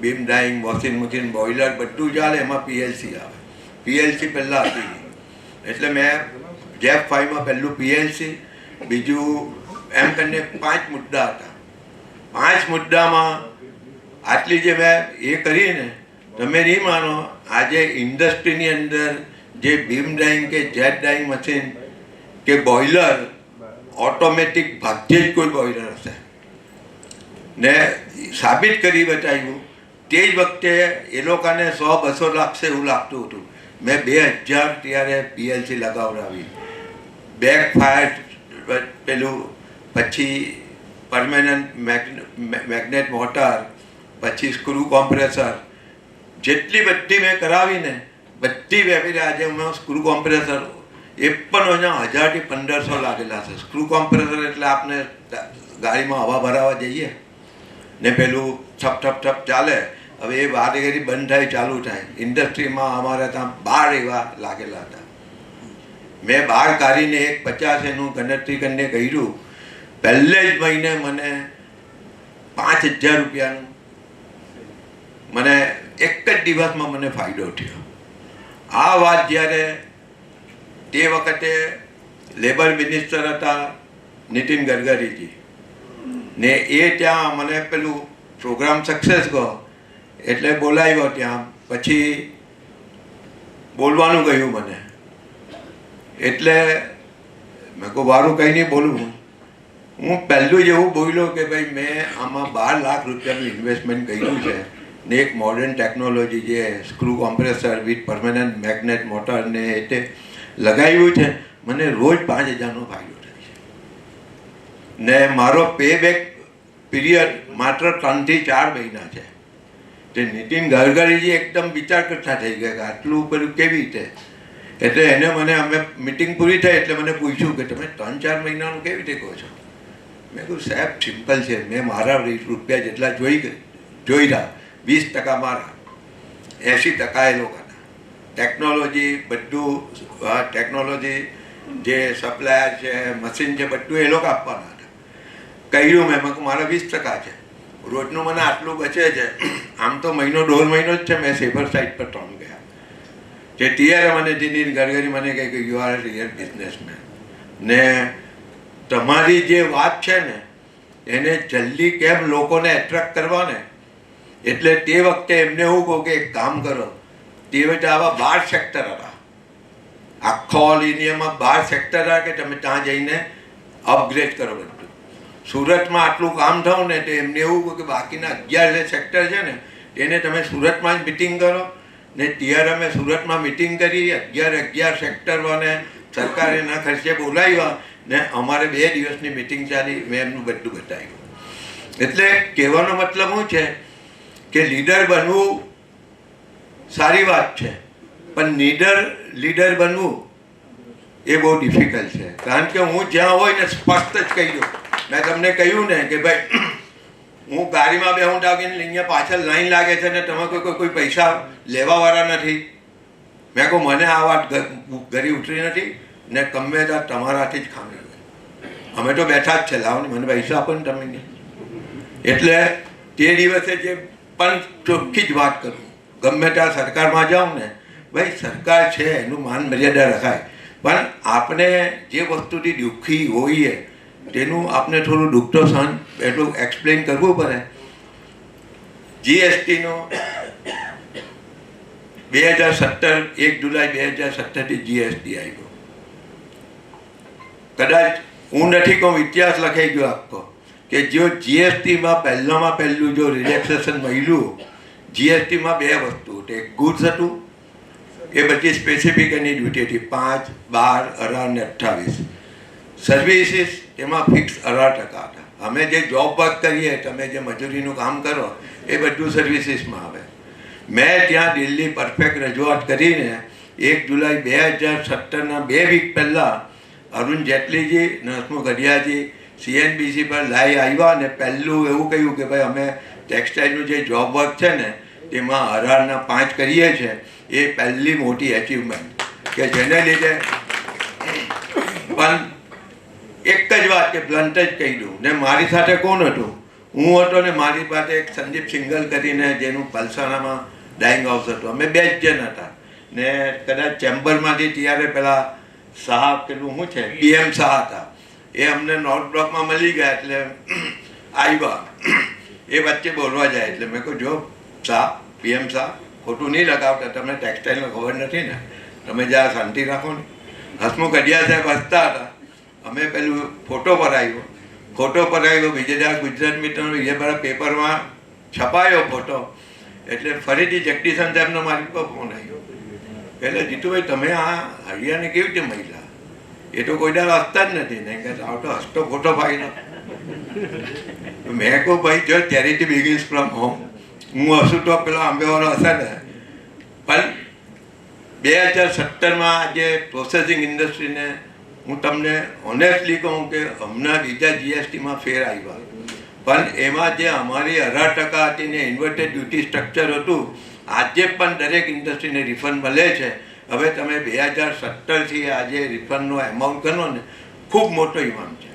beam dying, washing machine, boiler બધું ચાલે એમાં PLC આવે. PLC પહેલાં હતી એટલે મેં JEF5માં પહેલું PLC, બીજું એમ કરીને 5 મુદ્દા હતા. 5 મુદ્દામાં આટલી જે મેં એ કરીને તમે નહીં માનો, આજે ઇન્ડસ્ટ્રીની અંદર જે બીમ ડાઈંગ કે જેટ ડાઈંગ મશીન કે બોઇલર ઓટોમેટિક ભાગ્યે જ કોઈ બોઇલર હશે ને સાબિત કરી બતાવ્યું. તે જ વખતે એ લોકોને 100-200 લાગશે એવું લાગતું હતું. મેં 2000 ત્યારે PLC લગાવડાવી. બેક ફાયર પેલું, પછી પરમેનન્ટ મેગ્નેટ મોટર, પછી સ્ક્રૂ કોમ્પ્રેસર, જેટલી બધી મેં કરાવીને બધી વેપરી આજે હું સ્ક્રૂ કોમ્પ્રેસર એ પણ અહીંયા 1000 થી 1500 લાગેલા છે. સ્ક્રૂ કોમ્પ્રેસર એટલે આપણે ગાડીમાં હવા ભરાવા જઈએ ને પેલું ઠપ ઠપ ઠપ ચાલે. હવે એ વારેઘડી બંધ થાય ચાલુ થાય. ઇન્ડસ્ટ્રીમાં અમારે ત્યાં 12 એવા લાગેલા હતા. મેં 12 કાઢીને એક 50 એનું ગણતરી કરીને કર્યું. પહેલે જ મહિને મને 5000 રૂપિયાનું મને એક જ દિવસમાં મને ફાયદો થયો. આ વાત જ્યારે તે વખતે લેબર મિનિસ્ટર હતા નીતિન ગડકરીજી ને એ ત્યાં મને પેલું પ્રોગ્રામ સક્સેસ ગયો એટલે બોલાવ્યો ત્યાં. પછી બોલવાનું કહ્યું મને એટલે મેં કહું વારું કંઈ નહીં બોલું. હું પહેલું જ એવું બોલ્યો કે ભાઈ મેં આમાં 12 લાખ રૂપિયાનું ઇન્વેસ્ટમેન્ટ કર્યું છે ને એક મોડર્ન ટેકનોલોજી જે screw compressor with permanent magnet motor ને એ લગાવ્યું છે, મને રોજ 5000નો ફાયદો થાય છે ને મારો પે બેક પીરિયડ માત્ર 3 થી 4 મહિના છે. તે નીતિન ગડકરીજી એકદમ વિચાર કરતા થઈ ગયા કે આટલું બધું કેવી રીતે. એટલે એને મને અમે મિટિંગ પૂરી થઈ એટલે મને પૂછ્યું કે તમે 3-4 મહિનાનું કેવી રીતે કહો છો. મેં કહ્યું સાહેબ સિમ્પલ છે, મેં મારા રૂપિયા જેટલા જોઈતા 20% મારા, 80% એ લોકોના. ટેકનોલોજી બધું ટેકનોલોજી જે સપ્લાયર છે, મશીન છે, બધું એ લોકો આપવાના હતા. કહ્યું મેં મારા 20% છે. રોજનું મને આટલું બચે છે. આમ તો મહિનો 1.5 મહિનો જ છે મેં સેફર સાઇડ પર ટર્મ ગયા. જે ત્યારે મને નીતિન ગડકરી મને કહે કે યુ આર રિયલ બિઝનેસમેન ને તમારી જે વાત છે ને એને જલ્દી કેમ લોકોને એટ્રેક્ટ કરવા ને, એટલે તે વખતે એમને એવું કહું કે એક કામ કરો. તે વખતે આવા 12 સેક્ટર હતા. આખો ઓલ ઇન્ડિયામાં 12 સેક્ટર હતા કે તમે ત્યાં જઈને અપગ્રેડ કરો બધું. સુરતમાં આટલું કામ થયું ને તો એમને એવું કહું કે બાકીના 11 સેક્ટર છે ને એને તમે સુરતમાં જ મિટિંગ કરો ને. ત્યારે અમે સુરતમાં મિટિંગ કરી. 11 સેક્ટરોને સરકાર એના ખર્ચે બોલાવ્યા ને અમારે 2 દિવસની મિટિંગ ચાલી. મેં એમનું બધું બતાવ્યું. એટલે કહેવાનો મતલબ શું છે કે લીડર બનવું સારી વાત છે, પણ લીડર બનવું એ બહુ ડિફિકલ્ટ છે. કારણ કે હું જ્યાં હોય ને સ્પષ્ટ જ કહી દઉં. મેં તમને કહ્યું ને કે ભાઈ હું ગાડીમાં બેહું ડાકીને અહીંયા પાછળ લાઈન લાગે છે ને તમે કોઈ પૈસા લેવાવાળા નથી. મેં કહું મને આ વાત ઘરે ઉતરી નથી ને ગમે ત્યાં તમારાથી જ ખામી હોય. અમે તો બેઠા જ છે, લાવો ને મને પૈસા આપો ને તમે નહીં. એટલે તે દિવસે જે પણ ચોખ્ખી જ વાત કરું, ગમે ત્યાં સરકારમાં જાઉં ને ભાઈ સરકાર છે એનું માન મર્યાદા રખાય, પણ આપણે જે વસ્તુથી દુઃખી હોઈએ તેનું આપને થોડું દુઃખ તો સહન એટલું એક્સપ્લેન કરવું પડે. જીએસટીનો 2017 1 જુલાઈ 2017 જીએસટી આવ્યો. કદાચ હું નથી કહું, ઇતિહાસ લખાઈ ગયો આખો કે જો જીએસટીમાં પહેલું જો રિલેક્સેશન મળ્યું, જીએસટીમાં 2 વસ્તુ હતી. એક ગુડ્સ હતું, એ બધી સ્પેસિફિક એની ડ્યુટી હતી 5, 12, 18 ને 28. સર્વિસીસ એમાં ફિક્સ 18% હતા. અમે જે જોબ વર્ક કરીએ, તમે જે મજૂરીનું કામ કરો, એ બધું સર્વિસીસમાં આવે. મેં ત્યાં દિલ્હી પરફેક્ટ રજૂઆત કરીને 1 જુલાઈ 2017ના 2 વીક પહેલાં અરુણ જેટલીજી, હસમુખ અઢિયાજી CNBC પર લાઈ આવ્યા અને પહેલું એવું કહ્યું કે ભાઈ અમે ટેક્સટાઇલનું જે જોબ વર્ક છે ને તેમાં 18/5 કરીએ છીએ. એ પહેલી મોટી એચિવમેન્ટ કે જેને લીધે પણ એક જ વાત કે બ્લન્ટ જ કહી દઉં ને, મારી સાથે કોણ હતું? હું હતો ને મારી પાસે એક સંદીપ સિંગલ કરીને જેનું પલસાણામાં ડાઇંગ હાઉસ હતું. અમે 2 જ જણ હતા ને કદાચ ચેમ્બરમાંથી ત્યારે પેલા શાહ પેલું શું છે PM શાહ હતા, એ અમને નોર્થ બ્લોકમાં મળી ગયા એટલે આવ્યા. એ વચ્ચે બોલવા જાય એટલે મેં કહ્યું જો શાહ, PM શાહ ખોટું નહીં લગાવતા, તમને ટેક્સટાઇલનો ખબર નથી ને, તમે જ્યાં શાંતિ રાખો ને. હસમુખ અઢિયા સાહેબ હસતા હતા. અમે પેલું ફોટો પરાવ્યો વિજયદાસ ગુજરાત મિત્રનો, એ બધા પેપરમાં છપાયો ફોટો. એટલે ફરીથી જગદીશન સાહેબનો મારી પર ફોન આવ્યો. એટલે જીતુભાઈ તમે આ હરિયાને કેવી રીતે મહિલા? એ તો કોઈ દાળ હસતા જ નથી ને, કે આવ તો હસતો ફોટો પાડ્યો. મેં કહું ભાઈ જો ચેરિટી બિગિન્સ ફ્રોમ હોમ, હું હસું તો પેલો આંબેવાળો હશે ને. પણ 2017માં જે પ્રોસેસિંગ ઇન્ડસ્ટ્રીને હું તમને ઓનેસ્ટલી કહું કે હમણાં બીજા જીએસટીમાં ફેર આવ્યા, પણ એમાં જે અમારી 18% હતી ને ઇન્વર્ટેડ ડ્યુટી સ્ટ્રક્ચર હતું, આજે પણ દરેક ઇન્ડસ્ટ્રીને રિફંડ મળે છે. હવે તમે 2017થી આજે રિફંડનો એમાઉન્ટ ગણો ને, ખૂબ મોટો ઇમાઉન્ટ છે.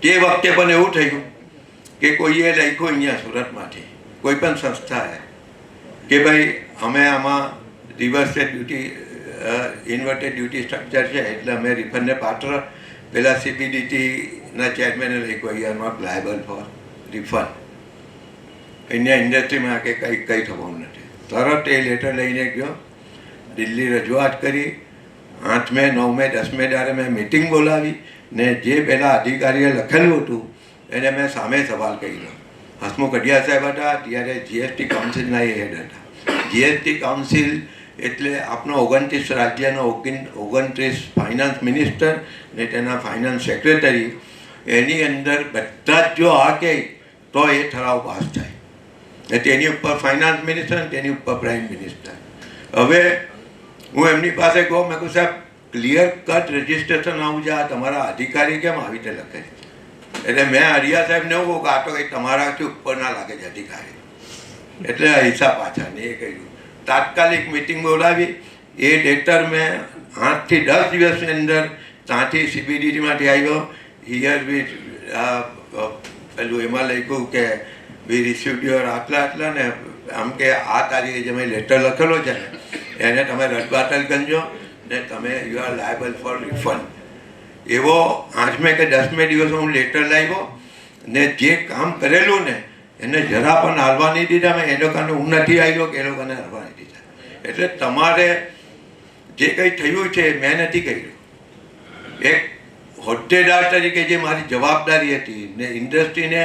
તે વખતે પણ એવું થયું કે કોઈએ લખ્યું અહીંયા સુરતમાંથી કોઈ પણ સંસ્થાએ કે ભાઈ અમે આમાં reversed duty inverted duty structure છે એટલે અમે રિફંડને પાત્ર. પેલા CBDTના ચેરમેને લખ્યું we are not liable for refund. અહીંયા ઇન્ડસ્ટ્રીમાં કે કંઈ થવાનું નથી. તરત એ લેટર લઈને ગયો, દિલ્હી રજૂઆત કરી. 8 મે, 9 મે, 10 મે ત્યારે મેં મિટિંગ બોલાવી ને જે પહેલાં અધિકારીએ લખેલું હતું એને મેં સામે સવાલ કર્યો. હસમુખ અઢિયા સાહેબ હતા ત્યારે GST કાઉન્સિલના એ હેડ હતા. GST કાઉન્સિલ એટલે આપનો 29 રાજ્યનો 29 ફાઇનાન્સ મિનિસ્ટર ને તેના ફાઇનાન્સ સેક્રેટરી, એની અંદર બધા જ જો આ કહે તો એ ઠરાવ પાસ થાય. તેની ઉપર ફાઇનાન્સ મિનિસ્ટર, તેની ઉપર પ્રાઇમ મિનિસ્ટર. હવે હું એમની પાસે કહું, મેં કહું સાહેબ ક્લિયર કટ રજિસ્ટ્રેશન આવું છે, આ તમારા અધિકારી કેમ આવી રીતે લખે? એટલે મેં હરિયા સાહેબને એવું કહું કે આ તો કંઈ તમારાથી ઉપર ના લાગે છે અધિકારી, એટલે હિસાબ પાછા ને એ કહ્યું. તાત્કાલિક મિટિંગ બોલાવી. એ લેટર મેં 8 થી 10 દિવસની અંદર ત્યાંથી CBDTમાંથી આવ્યો. હિયર વી પેલું એમાં લખ્યું કે વી રિસીવ્ડ યોર આટલા ને આમ કે આ તારીખે જે મેં લેટર લખેલો છે ને એને તમે રદબાતલ કરજો ને તમે you are liable for refund. એવો 8મે કે 10મે દિવસે હું લેટર લાવ્યો ને જે કામ કરેલું ને એને જરા પણ હાલવા નહીં દીધા. મેં એ લોકોને હું નથી આવ્યો કે એ લોકોને હાલવા નહીં દીધા. એટલે તમારે જે કંઈ થયું છે મેં નથી કર્યું. એક હોદ્દેદાર તરીકે જે મારી જવાબદારી હતી ને ઇન્ડસ્ટ્રીને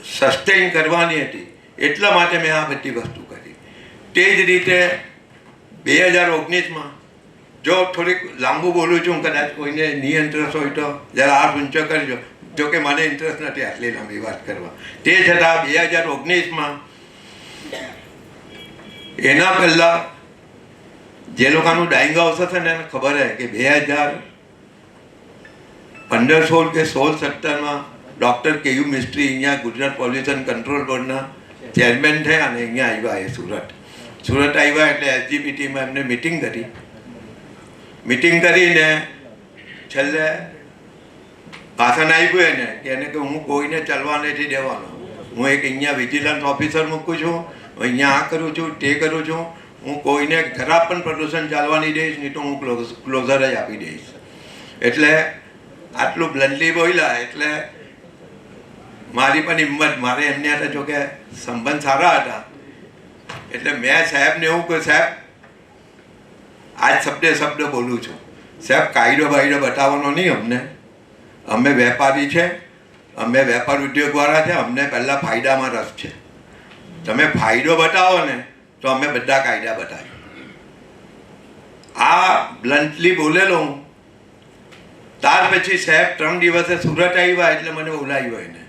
સસ્ટેન કરવાની હતી, એટલા માટે મેં આ બધી વસ્તુ કરી. તે જ રીતે 2019માં જો થોડીક લાંબુ બોલું છું, કદાચ કોઈને ની ઇન્ટરેસ્ટ હોય તો જરા હાથ ઊંચો કરજો. જો કે મને ઇન્ટરેસ્ટ નથી આટલી લાંબી વાત કરવા. તે છતાં 2019માં એના પહેલાં જે લોકોનું ડાઇંગ હાઉસ હશે ને એને ખબર છે કે 2015-16 કે 16-17માં ડૉક્ટર KU મિસ્ત્રી અહીંયા ગુજરાત પોલ્યુશન કંટ્રોલ બોર્ડના ચેરમેન થયા અને અહીંયા આવ્યા. એ સુરત આવ્યા એટલે SGPTમાં એમને મિટિંગ કરીને છેલ્લે ભાષણ આપ્યું એને કે એને કે હું કોઈને ચાલવા નથી દેવાનો. હું એક અહીંયા વિજિલન્સ ઓફિસર મૂકું છું, અહીંયા આ કરું છું, તે કરું છું. હું કોઈને ખરાબ પણ પ્રદૂષણ ચાલવા નહીં દઈશ, નહીં તો હું ક્લોઝર જ આપી દઈશ. એટલે આટલું બ્લન્ટલી બોલ્યા એટલે મારી પણ હિંમત, મારે એમને હતા જો કે સંબંધ સારા હતા એટલે મેં સાહેબને એવું કહ્યું, સાહેબ આજ શબ્દ બોલું છું, સાહેબ કાયદો બાયદો બતાવવાનો નહીં અમને, અમે વેપારી છે, અમે વેપાર ઉદ્યોગવાળા છે, અમને પહેલાં ફાયદામાં રસ છે. તમે ફાયદો બતાવો ને તો અમે બધા કાયદા બતાવીએ. આ બ્લન્ટલી બોલેલો હું. ત્યાર પછી સાહેબ 3 દિવસે સુરત આવ્યા એટલે મને બોલાવ્યો એને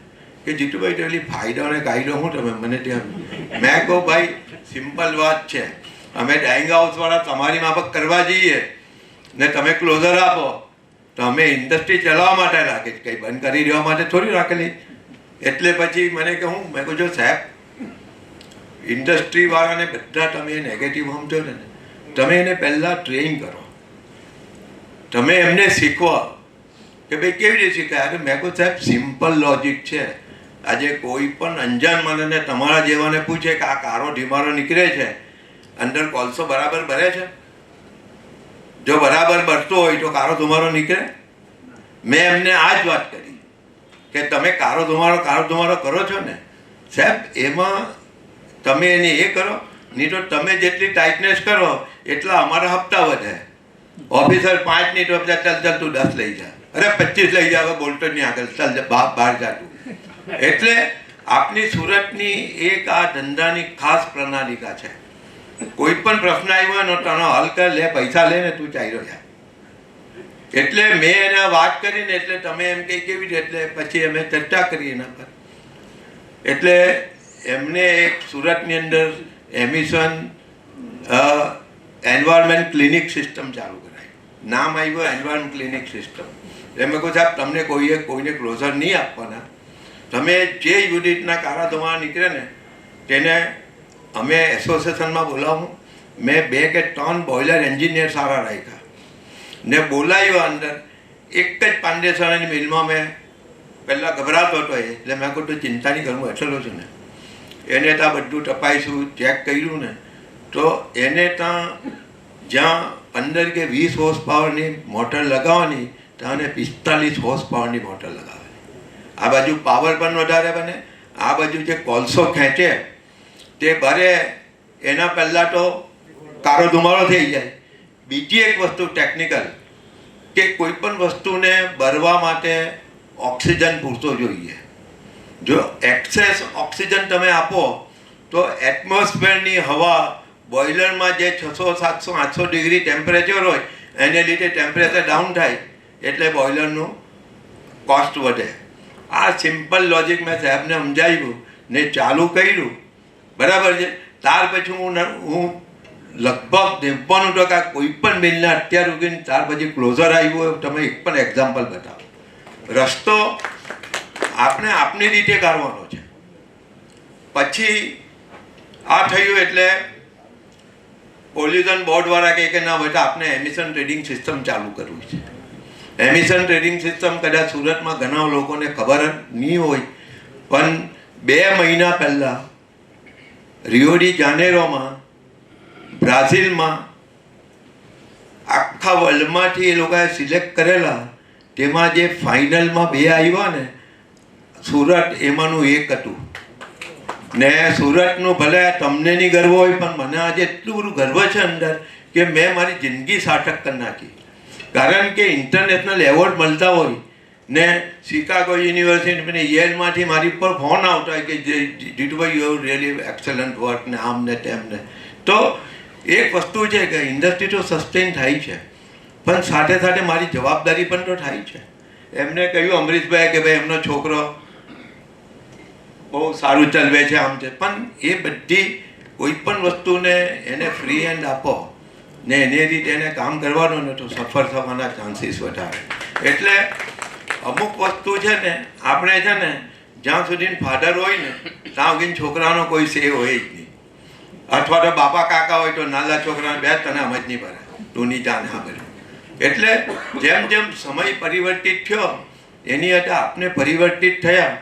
કે જીતુભાઈ તો એટલી ફાયદો અને કાયદો હું તમે મને ત્યાં. મેં કહું ભાઈ સિમ્પલ વાત છે, અમે ડાઇંગ હાઉસવાળા તમારી માફક કરવા જઈએ ને તમે ક્લોઝર આપો તો અમે ઇન્ડસ્ટ્રી ચલાવવા માટે રાખી, કંઈ બંધ કરી દેવા માટે થોડી રાખેલી. એટલે પછી મને કહું, મેં કહું જો સાહેબ ઇન્ડસ્ટ્રીવાળાને બધા તમે નેગેટિવ સમજો ને, તમે એને પહેલાં ટ્રેન કરો, તમે એમને શીખવો કે ભાઈ કેવી રીતે શીખાય. અરે મેં કહું સાહેબ સિમ્પલ લોજિક છે. આજે કોઈ પણ અંજાન મને તમારા જેવાને પૂછે કે આ કારો ધીમારો નીકળે છે, અંદર કોલસો બરાબર ભરે છે? જો બરાબર ભરતો હોય તો કારો ધુમારો નીકળે? મેં એમને આ જ વાત કરી કે તમે કારો ધુમારો કરો છો ને સાહેબ, એમાં તમે એને એ કરો, નહીં તો તમે જેટલી ટાઇટનેસ કરો એટલા અમારા હપ્તા વધે. ઓફિસર 5 ની તો ચાલ તું 10 લઈ જા, અરે 25 લઈ જા, બોલતો નહીં આગળ, ચાલ બહાર જા તું. એટલે આપની સુરતની એક આ ધંધાની ખાસ પ્રણાલિકા છે. કોઈ પણ પ્રશ્ન આવ્યો ને તને હલ કર, લે પૈસા લે ને તું ચાલ્યો જા. એટલે મેં એને વાત કરીને એટલે તમે એમ કંઈ કેવી રીતે, એટલે પછી અમે ચર્ચા કરી એના પર. એટલે એમને એક સુરતની અંદર એમિશન એન્વાયરમેન્ટ ક્લિનિક સિસ્ટમ ચાલુ કરાવી. નામ આવ્યું એન્વાયરમેન્ટ ક્લિનિક સિસ્ટમ. એમ કહું સાહેબ તમને કોઈને ક્લોઝર નહીં આપવાના, તમે જે યુનિટના કારા ધોવાણા નીકળે ને તેને અમે એસોસિએશનમાં બોલાવું. મેં 2 કે 3 બોઇલર એન્જિનિયર સારા રાખ્યા ને બોલાવ્યો અંદર. એક જ પાંડેસરાની મિલમાં મેં પહેલાં ગભરાતો હતો એટલે મેં કહું તું ચિંતા નહીં કરું, હું એટલો છું ને. એને ત્યાં બધું ટપાઈશું, ચેક કર્યું ને તો એને ત્યાં જ્યાં 15 કે 20 હોર્સ પાવરની મોટર લગાવવાની ત્યાં એને 45 હોર્સ પાવરની મોટર લગાવે. આ બાજુ પાવર પણ વધારે બને, આ બાજુ જે કોલસો ખેંચે તે ભરે એના પહેલાં તો કારો ધુમાડો થઈ જાય. બીજી એક વસ્તુ ટેકનિકલ કે કોઈ પણ વસ્તુને ભરવા માટે ઓક્સિજન પૂરતો જોઈએ. જો એક્સેસ ઓક્સિજન તમે આપો તો એટમોસ્ફિયરની હવા બોઇલરમાં જે 600, 700, 800 ડિગ્રી ટેમ્પરેચર હોય એને લીધે ટેમ્પરેચર ડાઉન થાય એટલે બોઇલરનું કોસ્ટ વધે. આ સિમ્પલ લોજિક મેં સાહેબને સમજાવ્યું ને ચાલુ કર્યું, બરાબર છે. ત્યાર પછી હું લગભગ 93% કોઈ પણ બિલને અત્યાર સુધી ત્યાર પછી ક્લોઝર આવ્યું તમે એક પણ એક્ઝામ્પલ બતાવો. રસ્તો આપણે આપની રીતે કાઢવાનો છે. પછી આ થયું એટલે પોલ્યુશન બોર્ડવાળા કહે કે ના બેટા આપણે એમિશન ટ્રેડિંગ સિસ્ટમ ચાલુ કરવું છે. એમિશન ટ્રેડિંગ સિસ્ટમ કદાચ સુરતમાં ઘણા લોકોને ખબર નહીં હોય, પણ 2 મહિના પહેલાં રિયો ડી જાનેરોમાં બ્રાઝિલમાં આખા વર્લ્ડમાંથી એ લોકોએ સિલેક્ટ કરેલા, તેમાં જે ફાઇનલમાં 2 આવ્યા ને સુરત એમાંનું એક હતું. ને સુરતનું ભલે તમને નહીં ગર્વ હોય પણ મને આજે એટલું બધું ગર્વ છે અંદર કે મેં મારી જિંદગી સાર્થક કરી નાખી. કારણ કે ઇન્ટરનેશનલ એવોર્ડ મળતા હોય ને શિકાગો યુનિવર્સિટી યેલમાંથી મારી પર ફોન આવતા હોય કે Jitubhai you really excellent work ને આમ ને તેમ ને. તો એક વસ્તુ છે કે ઇન્ડસ્ટ્રી તો સસ્ટેન થાય છે પણ સાથે સાથે મારી જવાબદારી પણ તો થાય છે. એમને કહ્યું અમરીશભાઈ કે ભાઈ એમનો છોકરો બહુ સારું ચલાવે છે આમ છે, પણ એ બધી કોઈ પણ વસ્તુને એને ફ્રી હેન્ડ આપો ને એને રીતે એને કામ કરવાનું ને તો સફળ થવાના ચાન્સીસ વધારે. એટલે અમુક વસ્તુ છે ને આપણે છે ને જ્યાં સુધી ફાધર હોય ને ત્યાં સુધી છોકરાનો કોઈ સે હોય જ નહીં. અથવા તો બાપા કાકા હોય તો નાના છોકરાને બે તને સમજ નહીં પડે, તું ની જાણ હા કરે. એટલે જેમ જેમ સમય પરિવર્તિત થયો એની અંદર આપણે પરિવર્તિત થયા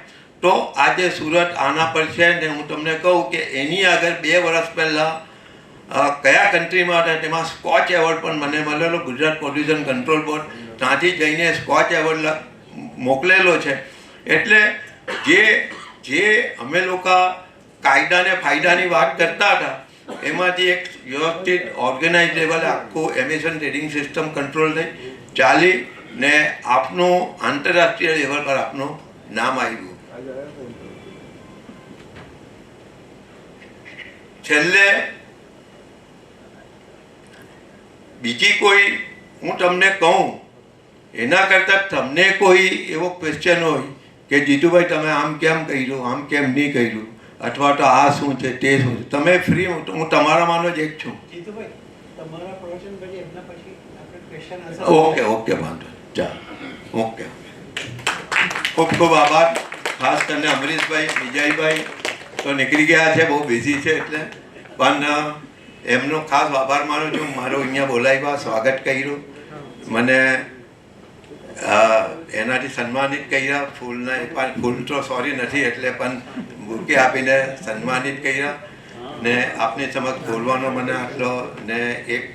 તો આજે સુરત આના પર છે ને હું તમને કહું કે એની આગળ 2 વર્ષ પહેલાં કયા કન્ટ્રીમાં હતા તેમાં સ્કોચ એવોર્ડ પણ મને મળેલો. ગુજરાત પોલ્યુશન કંટ્રોલ બોર્ડ ત્યાંથી જઈને સ્કોચ એવોર્ડ મોકલેલો છે. એટલે જે અમે લોકો કાયદાને ફાયદાની વાત કરતા હતા એમાંથી એક વ્યવસ્થિત ઓર્ગેનાઇઝ લેવલે આખું એમિશન ટ્રેડિંગ સિસ્ટમ કંટ્રોલ થઈ ચાલી ને આપનું આંતરરાષ્ટ્રીય લેવલ પર આપનું નામ આવ્યું. છેલ્લે બીજી કોઈ હું તમને કહું એના કરતાં તમને કોઈ એવો ક્વેશ્ચન હોય કે જીતુભાઈ તમે આમ કેમ કર્યું, આમ કેમ નહીં કર્યું, અથવા તો આ શું છે તે શું છે, તમે ફ્રી, હું તમારામાંનો જ એક છું. ઓકે વાંધો ચાલો. ઓકે ખૂબ ખૂબ આભાર. ખાસ કરીને અમરીશભાઈ, વિજયભાઈ તો નીકળી ગયા છે, બહુ બિઝી છે એટલે, પણ એમનો ખાસ આભાર માનું છું. મારો અહીંયા બોલાવ્યા, સ્વાગત કર્યું, મને એનાથી સન્માનિત કર્યા. ફૂલ તો સોરી નથી એટલે પણ બુકે આપીને સન્માનિત કર્યા ને આપની સમક્ષ બોલવાનો મને આટલો ને એક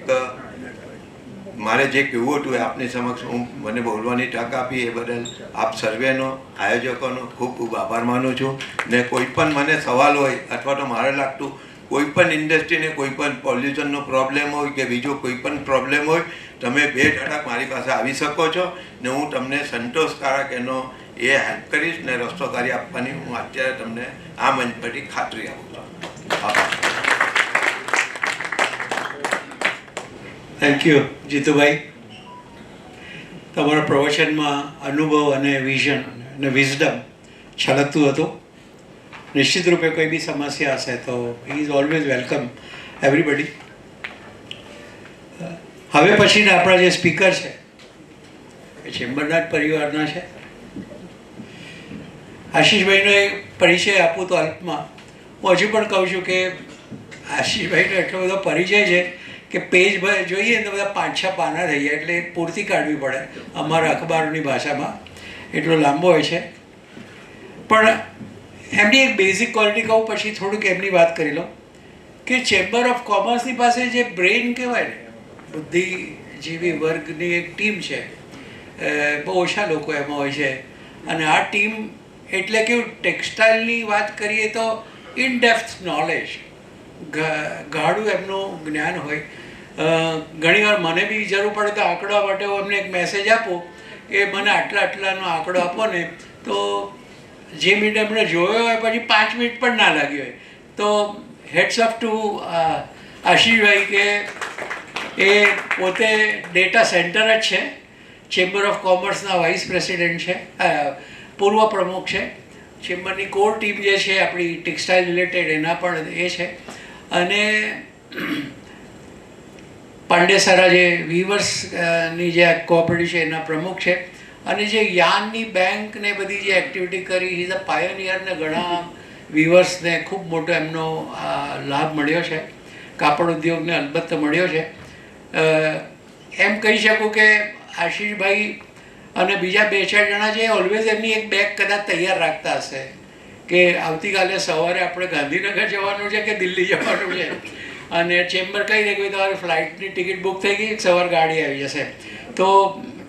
મારે જે કહેવું હતું એ આપની સમક્ષ હું મને બોલવાની તક આપી એ બદલ આપ સર્વેનો, આયોજકોનો ખૂબ ખૂબ આભાર માનું છું. ને કોઈ પણ મને સવાલ હોય અથવા તો મારે લાગતું કોઈ પણ ઇન્ડસ્ટ્રીને કોઈ પણ પોલ્યુશનનો પ્રોબ્લેમ હોય કે બીજો કોઈ પણ પ્રોબ્લેમ હોય તમે 2 ટકા મારી પાસે આવી શકો છો ને હું તમને સંતોષકારક એનો એ હેલ્પ કરીશ ને રસ્તો કરી આપવાની હું અત્યારે તમને આ મંચ પરથી ખાતરી આપું છું. આભાર. Thank you Jitubhai. તમારા પ્રવચનમાં અનુભવ અને વિઝન અને વિઝડમ છલકતું હતું. નિશ્ચિત રૂપે કોઈ બી સમસ્યા હશે તો he is always welcome everybody. હવે પછીના આપણા જે સ્પીકર છે એ ચેમ્બરના જ પરિવારના છે. આશીષભાઈનો એક પરિચય આપું તો અલ્પમાં હું હજુ પણ કહું છું કે આશીષભાઈનો એટલો બધો પરિચય છે કે પેજ જોઈએ ને તો બધા 5-6 પાના થઈ જાય એટલે પૂરતી કાઢવી પડે અમારા અખબારોની ભાષામાં, એટલો લાંબો હોય છે. પણ એમની એક બેઝિક ક્વોલિટી કહું પછી થોડુંક એમની વાત કરી લો કે ચેમ્બર ઓફ કોમર્સની પાસે જે બ્રેઇન કહેવાય ને, બુદ્ધિજીવી વર્ગની એક ટીમ છે, બહુ ઓછા લોકો એમાં હોય છે. અને આ ટીમ એટલે કેવું, ટેક્સટાઇલની વાત કરીએ તો ઇન ડેપ્થ નોલેજ, ગાઢું એમનું જ્ઞાન હોય. ઘણીવાર મને બી જરૂર પડે તો આંકડા માટે હું એમને એક મેસેજ આપું કે મને આટલાનો આંકડો આપો ને, તો જે મિનિટ એમણે જોયો હોય પછી 5 મિનિટ પણ ના લાગી હોય. તો હેડ્સ ઓફ ટુ આશીષભાઈ કે એ પોતે ડેટા સેન્ટર જ છે, ચેમ્બર ઓફ કોમર્સના વાઇસ પ્રેસિડેન્ટ છે, પૂર્વ પ્રમુખ છે. ચેમ્બરની કોર ટીમ જે છે આપણી ટેક્સટાઇલ રિલેટેડ એના પણ એ છે. અને પાંડેસરા જે વીવર્સની જે કોઓપરેટિવ છે એના પ્રમુખ છે. અને જે યાનની બેંક ને બધી જે એક્ટિવિટી કરી, ઇઝ અ પાયોનિયર ને ઘણા વીવર્સને ખૂબ મોટો એમનો લાભ મળ્યો છે, કાપડ ઉદ્યોગને અલબત્ત મળ્યો છે. એમ કહી શકું કે આશીષભાઈ અને બીજા 2-4 જણા છે ઓલવેઝ એમની એક બેગ કદાચ તૈયાર રાખતા હશે કે આવતીકાલે સવારે આપણે ગાંધીનગર જવાનું છે કે દિલ્હી જવાનું છે, અને ચેમ્બર કહી દે કે તમારી ફ્લાઇટની ટિકિટ બુક થઈ ગઈ, સવાર ગાડી આવી જશે. તો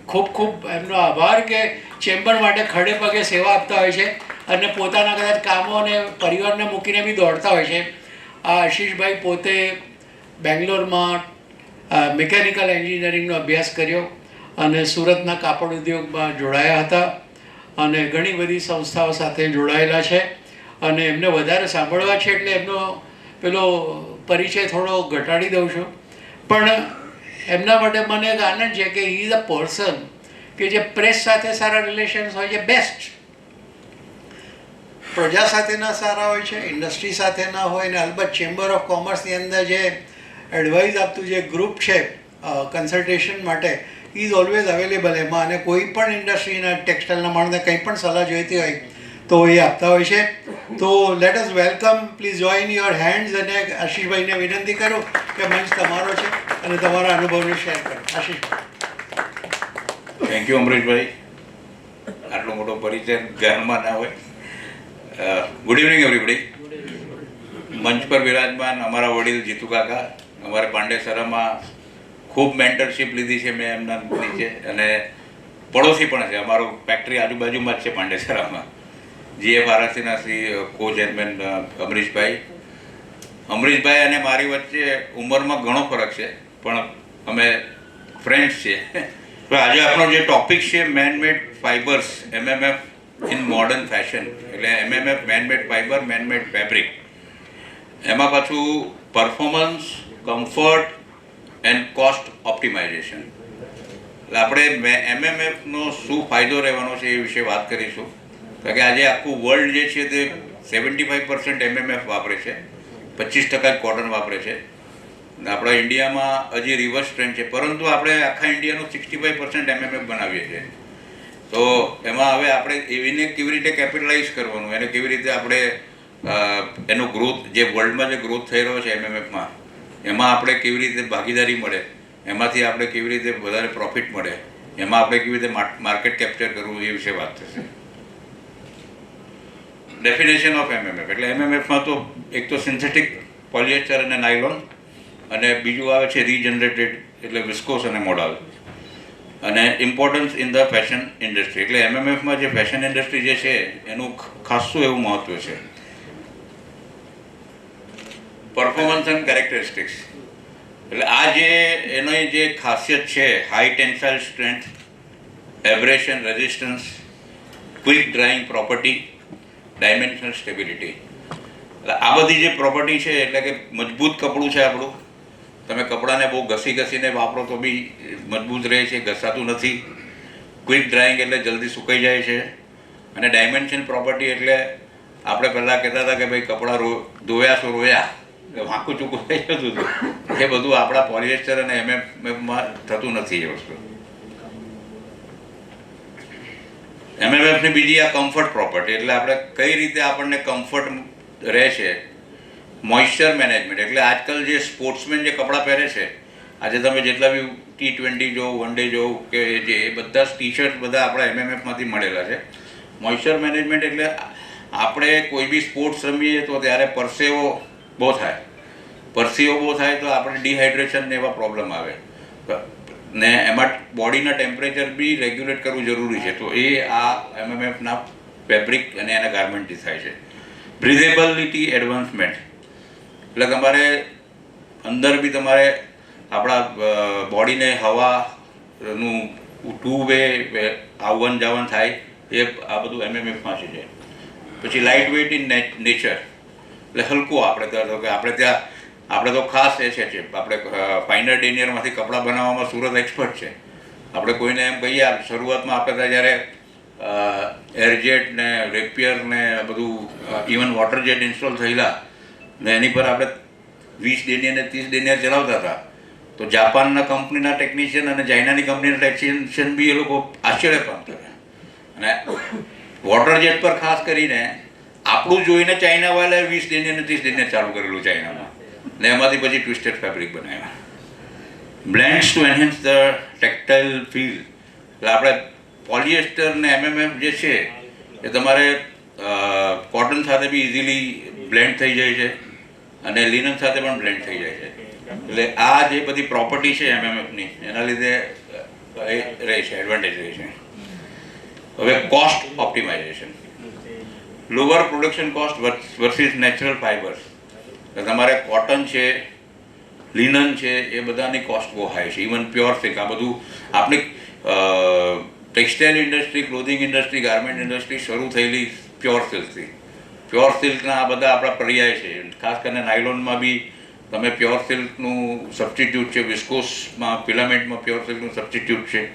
ખૂબ ખૂબ એમનો આભાર કે ચેમ્બર માટે ખડે પગે સેવા આપતા હોય છે અને પોતાના કદાચ કામો અને પરિવારને મૂકીને બી દોડતા હોય છે. આ આશીષભાઈ પોતે બેંગ્લોરમાં મિકેનિકલ એન્જિનિયરિંગનો અભ્યાસ કર્યો અને સુરતના કાપડ ઉદ્યોગમાં જોડાયા હતા અને ઘણી બધી સંસ્થાઓ સાથે જોડાયેલા છે. અને એમને વધારે સાંભળવા છે એટલે એમનો પેલો પરિચય થોડો ઘટાડી દઉં છું. પણ એમના માટે મને એક આનંદ છે કે હી ઇઝ અ પર્સન કે જે પ્રેસ સાથે સારા રિલેશન્સ હોય છે, બેસ્ટ, પ્રજા સાથેના સારા હોય છે, ઇન્ડસ્ટ્રી સાથેના હોય. ને અલબત્ત ચેમ્બર ઓફ કોમર્સની અંદર જે એડવાઇસ આપતું જે ગ્રુપ છે કન્સલ્ટેશન માટે, ઇઝ ઓલવેઝ અવેલેબલ એમાં. અને કોઈ પણ ઇન્ડસ્ટ્રીના ટેક્સટાઇલના માણસને કંઈ પણ સલાહ જોઈતી હોય તો એ આપતા હોય છે. તો let us welcome, please join your hands. અને આશીષભાઈને વિનંતી કરું કે મંચ તમારો છે અને તમારા અનુભવને શેર કરો. આશીષભાઈ. Thank you અમરીશભાઈ. આટલો મોટો પરિચય ઘરમાં ના હોય. Good evening everybody. મંચ પર બિરાજમાન અમારા વડીલ જીતુ કાકા, અમારે પાંડેસરામાં ખૂબ મેન્ટરશીપ લીધી છે મેં એમના નીચે, અને પડોશી પણ છે. અમારું ફેક્ટરી આજુબાજુમાં જ છે પાંડેસરામાં. GFRCના શ્રી કો ચેરમેન અમરીશભાઈ અને મારી વચ્ચે ઉંમરમાં ઘણો ફરક છે, પણ અમે ફ્રેન્ડ્સ છીએ. તો આજે આપણો જે ટોપિક છે manmade fibres, MMF in modern fashion, એટલે MMF manmade fibre, manmade fabric. એમાં પાછું performance, comfort and cost optimisation. એટલે આપણે MMFનો શું ફાયદો રહેવાનો છે એ વિશે વાત કરીશું. કારણ કે આજે આખું વર્લ્ડ જે છે તે 75% MMF વાપરે છે, 25% કોટન વાપરે છે. આપણા ઇન્ડિયામાં હજી રિવર્સ ટ્રેન્ડ છે, પરંતુ આપણે આખા ઇન્ડિયાનું 65% MMF બનાવીએ છીએ. તો એમાં હવે આપણે એને કેવી રીતે કેપિટલાઇઝ કરવાનું, એને કેવી રીતે આપણે એનો ગ્રોથ, જે વર્લ્ડમાં જે ગ્રોથ થઈ રહ્યો છે MMFમાં, એમાં આપણે કેવી રીતે ભાગીદારી મળે, એમાંથી આપણે કેવી રીતે વધારે પ્રોફિટ મળે, એમાં આપણે કેવી રીતે માર્કેટ કેપ્ચર કરવું, એ વિશે વાત થશે. ડેફિનેશન ઓફ MMF એટલે MMFમાં તો એક તો સિન્થેટિક પોલિએસ્ટર અને નાયલોન, અને બીજું આવે છે રીજનરેટેડ એટલે વિસ્કોસ અને મોડાલ. અને importance in the fashion industry એટલે MMFમાં જે ફેશન ઇન્ડસ્ટ્રી જે છે એનું ખાસું એવું મહત્વ છે. પરફોર્મન્સ એન્ડ કેરેક્ટરિસ્ટિક્સ એટલે આ જે એની જે ખાસિયત છે, high tensile strength, abrasion resistance, quick drawing property, dimensional stability. એટલે આ બધી જે પ્રોપર્ટી છે એટલે કે મજબૂત કપડું છે આપણું. તમે કપડાને બહુ ઘસીને વાપરો તો બી મજબૂત રહે છે, ઘસાતું નથી. ક્વિક ડ્રાઇંગ એટલે જલ્દી સુકાઈ જાય છે. અને ડાયમેન્શન પ્રોપર્ટી એટલે આપણે પહેલાં કહેતા હતા કે ભાઈ કપડાં ધોયા છો રોયા, વાંકું ચૂકું થઈ જતું હતું. એ બધું આપણા પોલિએસ્ટર અને MMFમાં થતું નથી. એ વસ્તુ MMFની બીજી આ કમ્ફર્ટ પ્રોપર્ટી એટલે આપણે કઈ રીતે આપણને કમ્ફર્ટ રહે છે. મોઇશ્ચર મેનેજમેન્ટ એટલે આજકાલ જે સ્પોર્ટ્સમેન જે કપડાં પહેરે છે, આજે તમે જેટલા બી T20 જોવો, વન ડે જોવો કે જે એ બધા ટી-શર્ટ બધા આપણા MMFમાંથી મળેલા છે. મોઇશ્ચર મેનેજમેન્ટ એટલે આપણે કોઈ બી સ્પોર્ટ્સ રમીએ તો ત્યારે પરસેવો બહુ થાય તો આપણે ડિહાઇડ્રેશન ને એવા પ્રોબ્લેમ આવે, ને એમાં બોડીના ટેમ્પરેચર બી રેગ્યુલેટ કરવું જરૂરી છે. તો એ આ MMFના ફેબ્રિક અને એના ગાર્મેન્ટથી થાય છે. બ્રીધેબિલિટી એડવાન્સમેન્ટ એટલે તમારે અંદર બી તમારે આપણા બોડીને હવાનું ટુ વે આવન જાવન થાય, એ આ બધું MMFમાં છે. પછી લાઇટ વેઇટ ઇન નેચર એટલે હલકું. આપણે તો ખાસ એ છે આપણે ફાઇનર ડેનિયરમાંથી કપડાં બનાવવામાં સુરત એક્સપર્ટ છે. આપણે કોઈને એમ કહીએ શરૂઆતમાં આપણે ત્યાં જ્યારે એરજેટ ને રેપિયર ને બધું ઇવન વોટર જેટ ઇન્સ્ટોલ થયેલા ને એની પર આપણે 20 ડેનિયર ને 30 ડેનિયર ચલાવતા હતા, તો જાપાનના કંપનીના ટેકનિશિયન અને ચાઇનાની કંપનીના ટેકનિશિયન બી એ લોકો આશ્ચર્ય પામતા. અને વોટર જેટ પર ખાસ કરીને આપણું જોઈને ચાઇનાવાળાએ 20 ડેનિયર ને 30 ડેનિયર ચાલુ કરેલું ચાઇનામાં, ને એમાંથી પછી ટ્વિસ્ટેડ ફેબ્રિક બનાવ્યા. બ્લેન્ડ્સ ટુ એન્હેન્સ ધ ટેક્ટાઇલ ફીલ એટલે આપણે પોલિએસ્ટર ને MMF જે છે એ તમારે કોટન સાથે બી ઇઝીલી બ્લેન્ડ થઈ જાય છે, અને લિનન સાથે પણ બ્લેન્ડ થઈ જાય છે. એટલે આ જે બધી પ્રોપર્ટી છે MMFની એના લીધે રહે છે, એડવાન્ટેજ રહે છે. હવે cost optimisation, lower production cost versus natural fibres. તમારે કોટન છે, લિનન છે, એ બધાની કોસ્ટ બહુ હાઈ છે. ઇવન પ્યોર સિલ્ક, આ બધું આપણી textile industry, clothing industry, garment industry શરૂ થયેલી પ્યોર સિલ્કથી. પ્યોર સિલ્કના આ બધા આપણા પર્યાય છે. ખાસ કરીને નાયલોનમાં બી તમે પ્યોર સિલ્કનું સબસ્ટિટ્યૂટ છે, વિસ્કોસમાં ફિલામેન્ટમાં પ્યોર સિલ્કનું સબસ્ટિટ્યૂટ છે.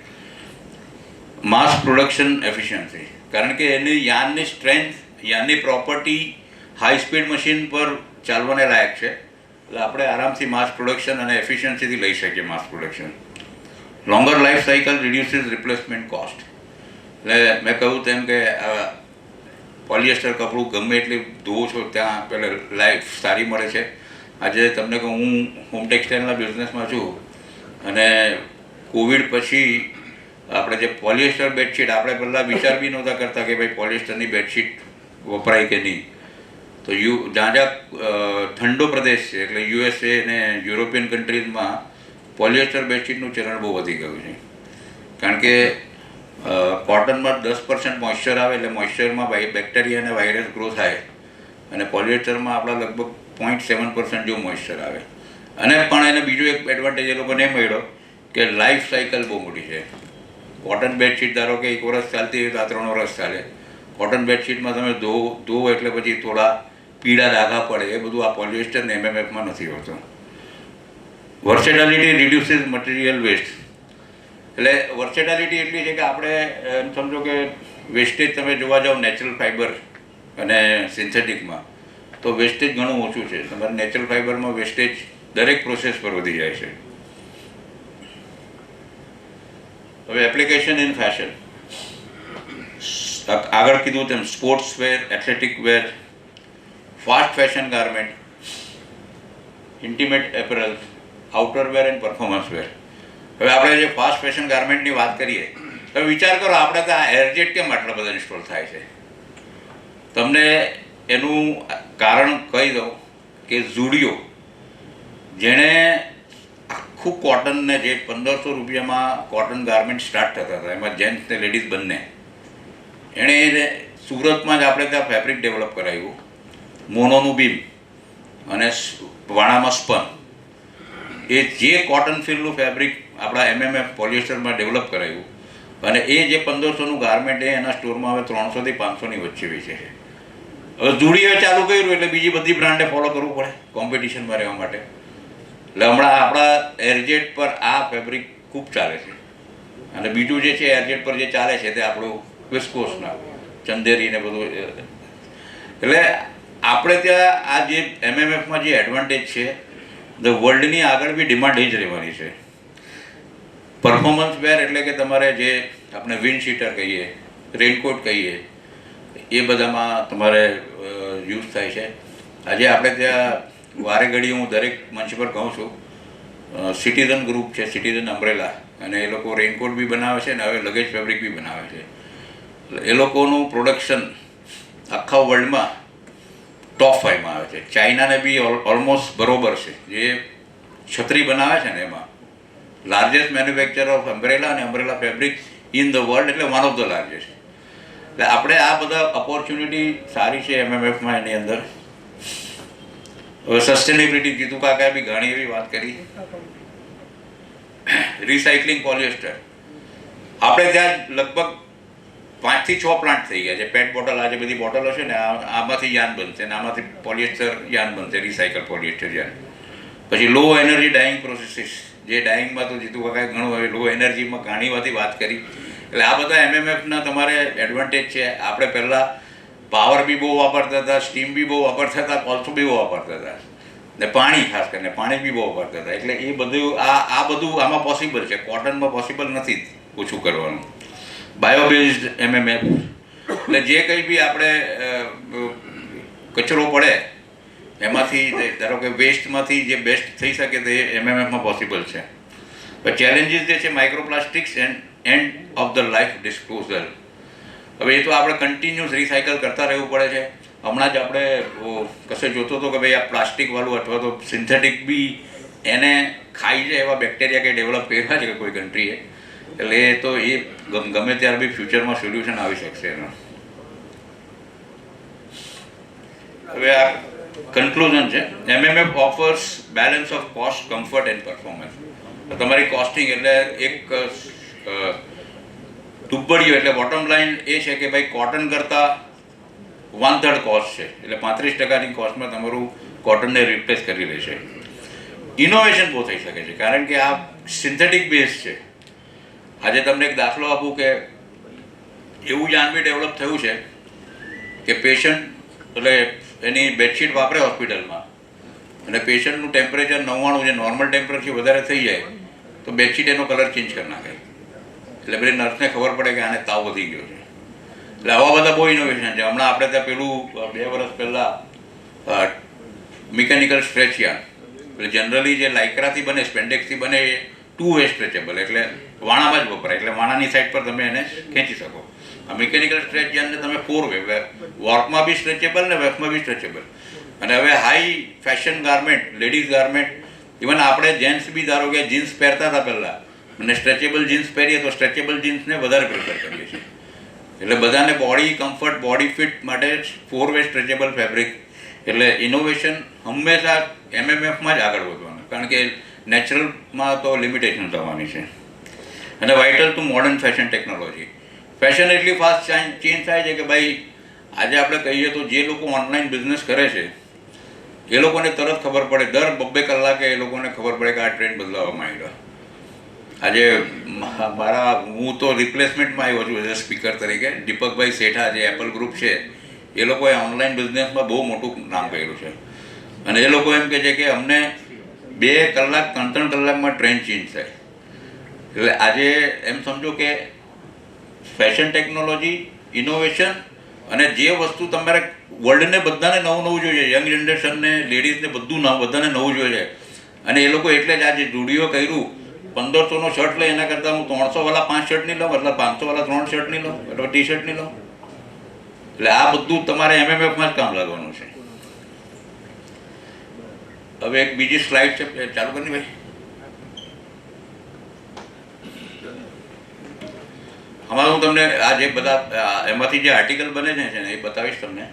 માસ પ્રોડક્શન એફિશિયન્સી કારણ કે એની યાર્નની સ્ટ્રેન્થ, યાર્નની પ્રોપર્ટી હાઈ સ્પીડ મશીન પર ચાલવાને લાયક છે. એટલે આપણે આરામથી માસ પ્રોડક્શન અને એફિશિયન્સીથી લઈ શકીએ mass production. Longer life cycle reduces replacement cost. એટલે મેં કહ્યું તેમ કે પોલિએસ્ટર કપડું ગમે એટલી ધોવો છો ત્યાં પહેલાં લાઈફ સારી મળે છે. આજે તમને કહું, હું હોમ ટેક્સટાઇલના બિઝનેસમાં છું, અને કોવિડ પછી આપણે જે પોલિએસ્ટર બેડશીટ, આપણે પહેલાં વિચાર બી નહોતા કરતા કે ભાઈ પોલિએસ્ટરની બેડશીટ વપરાય કે નહીં. તો જ્યાં જ્યાં ઠંડો પ્રદેશ છે એટલે USA અને યુરોપિયન કન્ટ્રીઝમાં પોલિએસ્ટર બેડશીટનું ચલણ બહુ વધી ગયું છે. કારણ કે કોટનમાં 10% મોઇશ્ચર આવે એટલે મોઇશ્ચરમાં બેક્ટેરિયા અને વાયરસ ગ્રો થાય, અને પોલિએસ્ટરમાં આપણા લગભગ 0.7% જેવું મોઇશ્ચર આવે. અને પણ એને બીજો એક એડવાન્ટેજ એ લોકોને મળ્યો કે લાઈફ સાયકલ બહુ મોટી છે. કોટન બેડશીટ ધારો કે 1 વર્ષ ચાલતી હોય તો આ 3 વર્ષ ચાલે. કોટન બેડશીટમાં તમે ધોવો એટલે પછી થોડા પીળા ડાઘા પડે, એ બધું આ પોલિએસ્ટર ને MMFમાં નથી હોતું. વર્સેટાલિટી રિડ્યુસીસ મટીરિયલ વેસ્ટ. એટલે વર્સેટાલિટી એટલી છે કે આપણે સમજો કે વેસ્ટેજ તમે જોવા જાઓ નેચરલ ફાઇબર અને સિન્થેટિકમાં તો વેસ્ટેજ ઘણું ઓછું છે. તમારે નેચરલ ફાઇબરમાં વેસ્ટેજ દરેક પ્રોસેસ પર વધી જાય છે. હવે એપ્લિકેશન ઇન ફેશન, આગળ કીધું તેમ sports wear, athletic wear, fast fashion garment, intimate apparel, outerwear and performance wear. હવે આપણે જે ફાસ્ટ ફેશન ગાર્મેન્ટની વાત કરીએ તો વિચાર કરો આપણે તો આ એરજેટ કેમ આટલા બધા ઇન્સ્ટોલ થાય છે. તમને એનું કારણ કહી દઉં કે ઝુડિયો, જેણે આખું કોટનને જે 1500 રૂપિયામાં કોટન ગાર્મેન્ટ સ્ટાર્ટ થતા હતા, એમાં જેન્ટ્સ ને લેડીઝ બંને, એણે સુરતમાં જ આપણે ત્યાં ફેબ્રિક ડેવલપ કરાવ્યું, મોનોનું બીમ અને વાણામાં સ્પન. એ જે કોટન ફિલ્ડનું ફેબ્રિક આપણા MMF પોલિએસ્ટરમાં ડેવલપ કરાવ્યું, અને એ જે 1500નું ગાર્મેન્ટ એના સ્ટોરમાં હવે 300 થી 500ની વચ્ચે વેચે છે. હવે ઝુડિયોએ ચાલુ કર્યું એટલે બીજી બધી બ્રાન્ડે ફોલો કરવું પડે કોમ્પિટિશનમાં રહેવા માટે. એટલે હમણાં આપણા એરજેટ પર આ ફેબ્રિક ખૂબ ચાલે છે. અને બીજું જે છે એરજેટ પર જે ચાલે છે તે આપણું વિસ્કોસના ચંદેરી ને બધું. એટલે આપણે ત્યાં આ જે MMFમાં જે એડવાન્ટેજ છે, ધ વર્લ્ડની આગળ બી ડિમાન્ડ એ જ રહેવાની છે. પરફોર્મન્સ વેર એટલે કે તમારે જે આપણે વિન્ડ શીટર કહીએ, રેનકોટ કહીએ, એ બધામાં તમારે યુઝ થાય છે. આજે આપણે ત્યાં વારે ઘડી હું દરેક મંચ પર કહું છું, સિટીઝન ગ્રુપ છે, સિટીઝન અમ્બ્રેલા, અને એ લોકો રેનકોટ બી બનાવે છે અને હવે લગેજ ફેબ્રિક બી બનાવે છે. એ લોકોનું પ્રોડક્શન આખા વર્લ્ડમાં ટોપ 5માં આવે છે. ચાઇનાને બી ઓલમોસ્ટ બરોબર છે. જે છત્રી બનાવે છે ને એમાં લાર્જેસ્ટ મેન્યુફેક્ચર ઓફ અમ્બ્રેલા અને umbrella fabric in the world, એટલે વન ઓફ ધ લાર્જેસ્ટ. એટલે આપણે આ બધા ઓપોર્ચ્યુનિટી સારી છે MMFમાં. એની અંદર સસ્ટેનેબિલિટી, જીતુ કાકાએ બી ઘણી એવી વાત કરી. રિસાયકલિંગ પોલિએસ્ટર, આપણે ત્યાં લગભગ 5 થી 6 પ્લાન્ટ થઈ ગયા છે. પેટ બોટલ, આજે બધી બોટલો છે ને, આમાંથી યાન બનશે ને આમાંથી પોલિએસ્ટર યાન બનશે, રિસાયકલ પોલિએસ્ટર યાન. પછી લો એનર્જી ડાઇંગ પ્રોસેસીસ, જે ડાઇંગમાં તો જીતુ કાકાએ ઘણું હવે લો એનર્જીમાં ઘણી બધી વાત કરી. એટલે આ બધા MMFના તમારે એડવાન્ટેજ છે. આપણે પહેલાં પાવર બી બહુ વાપરતા હતા, સ્ટીમ બી બહુ વાપરતા હતા, કોલસો બી બહુ વાપરતા હતા, ને પાણી, ખાસ કરીને પાણી બી બહુ વાપરતા હતા. એટલે એ બધું આ બધું આમાં પોસિબલ છે. કોટનમાં પોસિબલ નથી ઓછું કરવાનું. બાયોબેઝડ MMF, એટલે જે કંઈ બી આપણે કચરો પડે એમાંથી, ધારો કે વેસ્ટમાંથી જે બેસ્ટ થઈ શકે તે MMFમાં પોસિબલ છે. પણ ચેલેન્જીસ જે છે microplastics end of the life disposal. હવે એ તો આપણે કન્ટિન્યુઅસ રિસાયકલ કરતા રહેવું પડે છે. હમણાં જ આપણે કશે જોતો હતો કે ભાઈ આ પ્લાસ્ટિકવાળું અથવા તો સિન્થેટિક બી એને ખાઈ જાય એવા બેક્ટેરિયા કંઈ ડેવલપ કર્યા છે કે કોઈ કન્ટ્રીએ. એટલે એ તો એ ગમે ત્યારે બી ફ્યુચરમાં સોલ્યુશન આવી શકશે એનો. હવે આ કન્ક્લુઝન છે. MMF offers balance of cost, comfort and performance. તમારી કોસ્ટિંગ એટલે એક ટુબ્બડીઓ, એટલે બોટમ લાઈન એ છે કે ભાઈ કોટન કરતાં 1/3 કોસ્ટ છે, એટલે 35%ની કોસ્ટમાં તમારું કોટનને રિપ્લેસ કરી લેશે. ઇનોવેશન બહુ થઈ શકે છે કારણ કે આ સિન્થેટિક બેઝ છે. આજે તમને એક દાખલો આપું કે એવું યાન બી ડેવલપ થયું છે કે પેશન્ટ એટલે એની બેડશીટ વાપરે હોસ્પિટલમાં અને પેશન્ટનું ટેમ્પરેચર 99, જે નોર્મલ ટેમ્પરેચર વધારે થઈ જાય તો બેડશીટ એનો કલર ચેન્જ કરી નાખે. એટલે પેલી નર્સને ખબર પડે કે આને તાવ વધી ગયો છે. એટલે આવા બધા બહુ ઇનોવેશન છે. હમણાં આપણે ત્યાં પેલું 2 વર્ષ પહેલાં મિકેનિકલ સ્ટ્રેચ યાન, એટલે જનરલી જે લાઇક્રાથી બને, સ્પેન્ડેક્સથી બને, એ 2 વે સ્ટ્રેચેબલ, એટલે વાણામાં જ વપરાય, એટલે વાણાની સાઈડ પર તમે એને ખેંચી શકો. આ મિકેનિકલ સ્ટ્રેચ યાનને તમે 4 વે, વર્કમાં બી સ્ટ્રેચેબલ ને વેફમાં બી સ્ટ્રેચેબલ. અને હવે high fashion garment, ladies garment, even આપણે જેન્ટ્સ બી ધારો કે જીન્સ પહેરતા હતા પહેલાં, અને સ્ટ્રેચેબલ જીન્સ પહેરીએ તો સ્ટ્રેચેબલ જીન્સને વધારે પ્રિફર કરીએ છીએ. એટલે બધાને બોડી કમ્ફર્ટ, બોડી ફિટ માટે 4 વે સ્ટ્રેચેબલ ફેબ્રિક. એટલે ઇનોવેશન હંમેશા MMFમાં જ આગળ વધવાનું, કારણ કે નેચરલમાં તો લિમિટેશન થવાની છે. અને vital to modern fashion technology. Fashion એટલી ફાસ્ટ ચેન્જ થાય છે કે ભાઈ આજે આપણે કહીએ તો જે લોકો ઓનલાઈન બિઝનેસ કરે છે એ લોકોને તરત ખબર પડે, દર 2 કલાકે એ લોકોને ખબર પડે કે આ ટ્રેન્ડ બદલાવવામાં આવ્યો. આજે હું તો રિપ્લેસમેન્ટમાં આવ્યો છું એઝ અ સ્પીકર તરીકે. દીપકભાઈ શેઠા જે એપલ ગ્રુપ છે એ લોકોએ ઓનલાઈન બિઝનેસમાં બહુ મોટું નામ કર્યું છે. અને એ લોકો એમ કહે છે કે અમને 2 કલાક 3 કલાકમાં ટ્રેન્ડ ચેન્જ થાય. એટલે આજે એમ સમજો કે ફેશન ટેકનોલોજી, ઇનોવેશન અને જે વસ્તુ તમારે વર્લ્ડને બધાને નવું જોઈએ, યંગ જનરેશનને, લેડીઝને બધાને નવું જોઈએ. અને એ લોકો એટલે જ આજે જુડિયો કર્યું 1500નો શર્ટ લઈ એના કરતાં હું 300 5 શર્ટ નહીં લઉં, એટલે 500 3 શર્ટ નહીં લઉં, અથવા ટી શર્ટ નહીં લઉં. એટલે આ બધું તમારે MMFમાં જ કામ લાગવાનું છે. હવે એક બીજી સ્લાઇડ છે, ચાલુ કરી ભાઈ. આમાં હું તમને આ જે બધા એમાંથી જે આર્ટિકલ બને છે ને એ બતાવીશ તમને.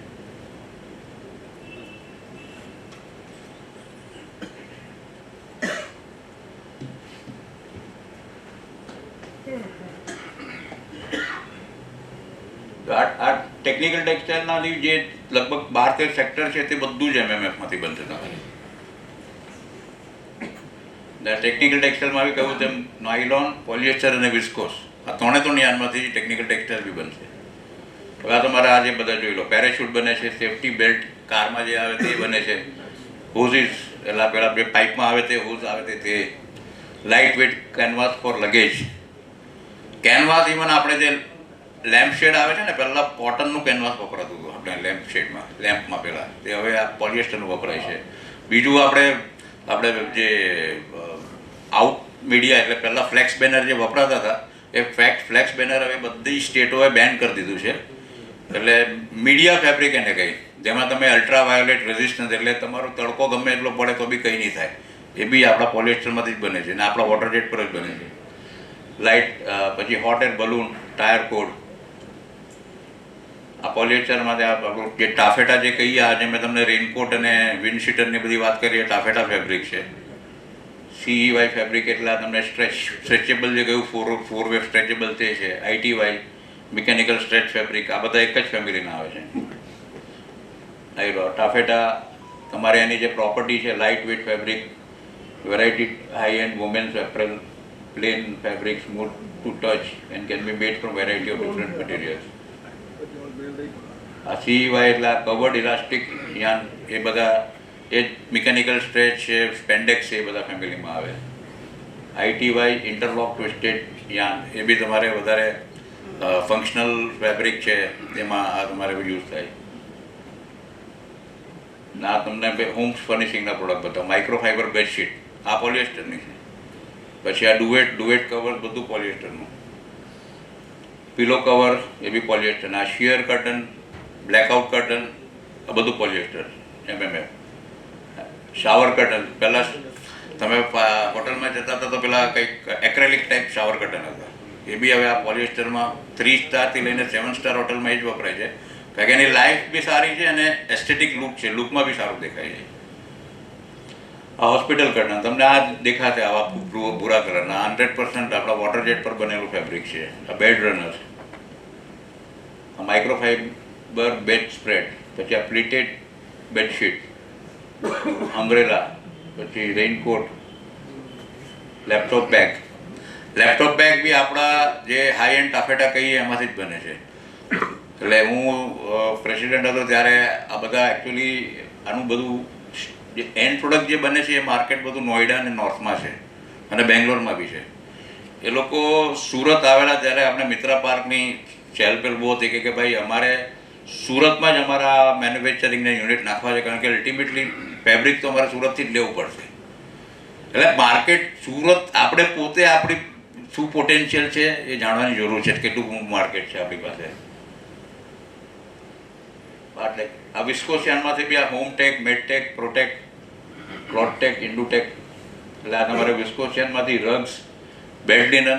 આ ટેકનિકલ ટેક્સટાઇલના જે લગભગ 12-13 સેક્ટર છે તે બધું જ MMFમાંથી બનશે. ટેકનિકલ ટેક્સટાઇલમાં બી કહ્યું તેમ નાયલોન, પોલિએસ્ટર અને વિસ્કોસ, આ 3 યાનમાંથી ટેકનિકલ ટેક્સટાઇલ બી બનશે. હવે આ તમારે આ જે બધા જોઈ લો, પેરાશૂટ બને છે, સેફ્ટી બેલ્ટ કારમાં જે આવે તે બને છે, હોઝીસ એટલે પેલા જે પાઇપમાં આવે તે હોઝ આવે તે, light weight canvas for luggage. Canvas even આપણે જે લેમ્પ શેડ આવે છે ને, પહેલાં કોટનનું કેનવાસ વપરાતું હતું આપણે લેમ્પમાં પહેલાં, તે હવે આ પોલિએસ્ટરનું વપરાય છે. બીજું આપણે જે આઉટ મીડિયા એટલે પહેલાં ફ્લેક્સ બેનર જે વપરાતા હતા એ ફ્લેક્સ બેનર હવે બધી સ્ટેટોએ બેન કરી દીધું છે. એટલે મીડિયા ફેબ્રિક એને કહી, જેમાં તમે અલ્ટ્રાવાયોલેટ રેઝિસ્ટન્સ, એટલે તમારો તડકો ગમે એટલો પડે તો બી કંઈ નહીં થાય, એ બી આપણા પોલિએસ્ટરમાંથી જ બને છે અને આપણા વોટર જેટ પર જ બને છે. લાઇટ પછી hot air balloon, tyre cord, આ પોલિએસ્ટરમાંથી આપણું જે ટાફેટા જે કહીએ, આજે મેં તમને રેઇનકોટ અને વિન્ડશીટરની બધી વાત કરીએ, ટાફેટા ફેબ્રિક છે. CEY ફેબ્રિક એટલે તમને સ્ટ્રેચેબલ જે કહ્યું 4 વે સ્ટ્રેચેબલ તે છે. ITY મિકેનિકલ સ્ટ્રેચ ફેબ્રિક, આ બધા એક જ ફેમિલીના આવે છે. ટાફેટા તમારે એની જે પ્રોપર્ટી છે, light wet fabric, variety high and women's apparel, plane fabric, smooth two touch and can be made from variety of different materials. આ CEY એટલે કવર્ડ ઇલાસ્ટિક યાન, એ બધા એ જ મિકેનિકલ સ્ટ્રેચ છે, સ્પેન્ડેક્સ છે, એ બધા ફેમિલીમાં આવે. ITY ઇન્ટરલોક ટ્વિસ્ટેડ યાન, એ બી તમારે વધારે ફંક્શનલ ફેબ્રિક છે, એમાં આ તમારે યુઝ થાય. આ તમને હોમ ફર્નિશિંગના પ્રોડક્ટ બતાવો. માઇક્રોફાઈબર બેડશીટ, આ પોલિએસ્ટરની છે. પછી આ ડુવેટ કવર, બધું પોલિએસ્ટરનું. પિલો કવર, એ બી પોલિએસ્ટર. આ શિયર કર્ટન, બ્લેકઆઉટ કર્ટન, આ બધું પોલિએસ્ટર MMF. શાવર કર્ટન, પહેલાં તમે હોટલમાં જતા હતા તો પેલા કંઈક એક્રેલિક ટાઈપ શાવર કર્ટન હતા, એ બી હવે આ પોલિએસ્ટરમાં 3 સ્ટારથી લઈને 7 સ્ટાર હોટલમાં એ જ વપરાય છે. કારણ કે એની લાઈફ બી સારી છે અને એસ્થેટિક લુક છે, લુકમાં બી સારું દેખાય છે. આ હોસ્પિટલ કર્ટન તમને આ દેખાશે, આવા ભૂરા કલરના, 100% આપણા વોટર જેટ પર બનેલું ફેબ્રિક છે. આ બેડ રનર, આ માઇક્રોફાઈબર બેડ સ્પ્રેડ, પછી આ પ્લીટેડ બેડશીટ, અમ્બ્રેલા, પછી raincoat, laptop bag. Laptop bag બી આપણા જે હાઈ એન્ડ ટાફેટા કહીએ એમાંથી જ બને છે. એટલે હું પ્રેસિડેન્ટ હતો ત્યારે આ બધા એકચ્યુઅલી આનું બધું જે એન્ડ પ્રોડક્ટ જે બને છે એ માર્કેટ બધું નોઈડા અને નોર્થમાં છે અને બેંગ્લોરમાં બી છે. એ લોકો સુરત આવેલા ત્યારે આપણે મિત્રા પાર્કની ચહેલપહેલ બહુ હતી કે ભાઈ અમારે સુરતમાં જ અમારા મેન્યુફેક્ચરિંગના યુનિટ નાખવા છે, કારણ કે અલ્ટિમેટલી ફેબ્રિક તો અમારે સુરતથી જ લેવું પડશે. એટલે માર્કેટ સુરત, આપણે પોતે આપણી શું પોટેન્શિયલ છે એ જાણવાની જરૂર છે, કેટલું માર્કેટ છે આપણી પાસે. એટલે આ વિસ્કોસ યાર્નમાંથી બી આ હોમટેક, મેડટેક, પ્રોટેક, ક્લોથટેક, ઇન્ડુટેક, એટલે આ તમારે વિસ્કોસ યાર્નમાંથી રગ્સ, બેડ લિનન,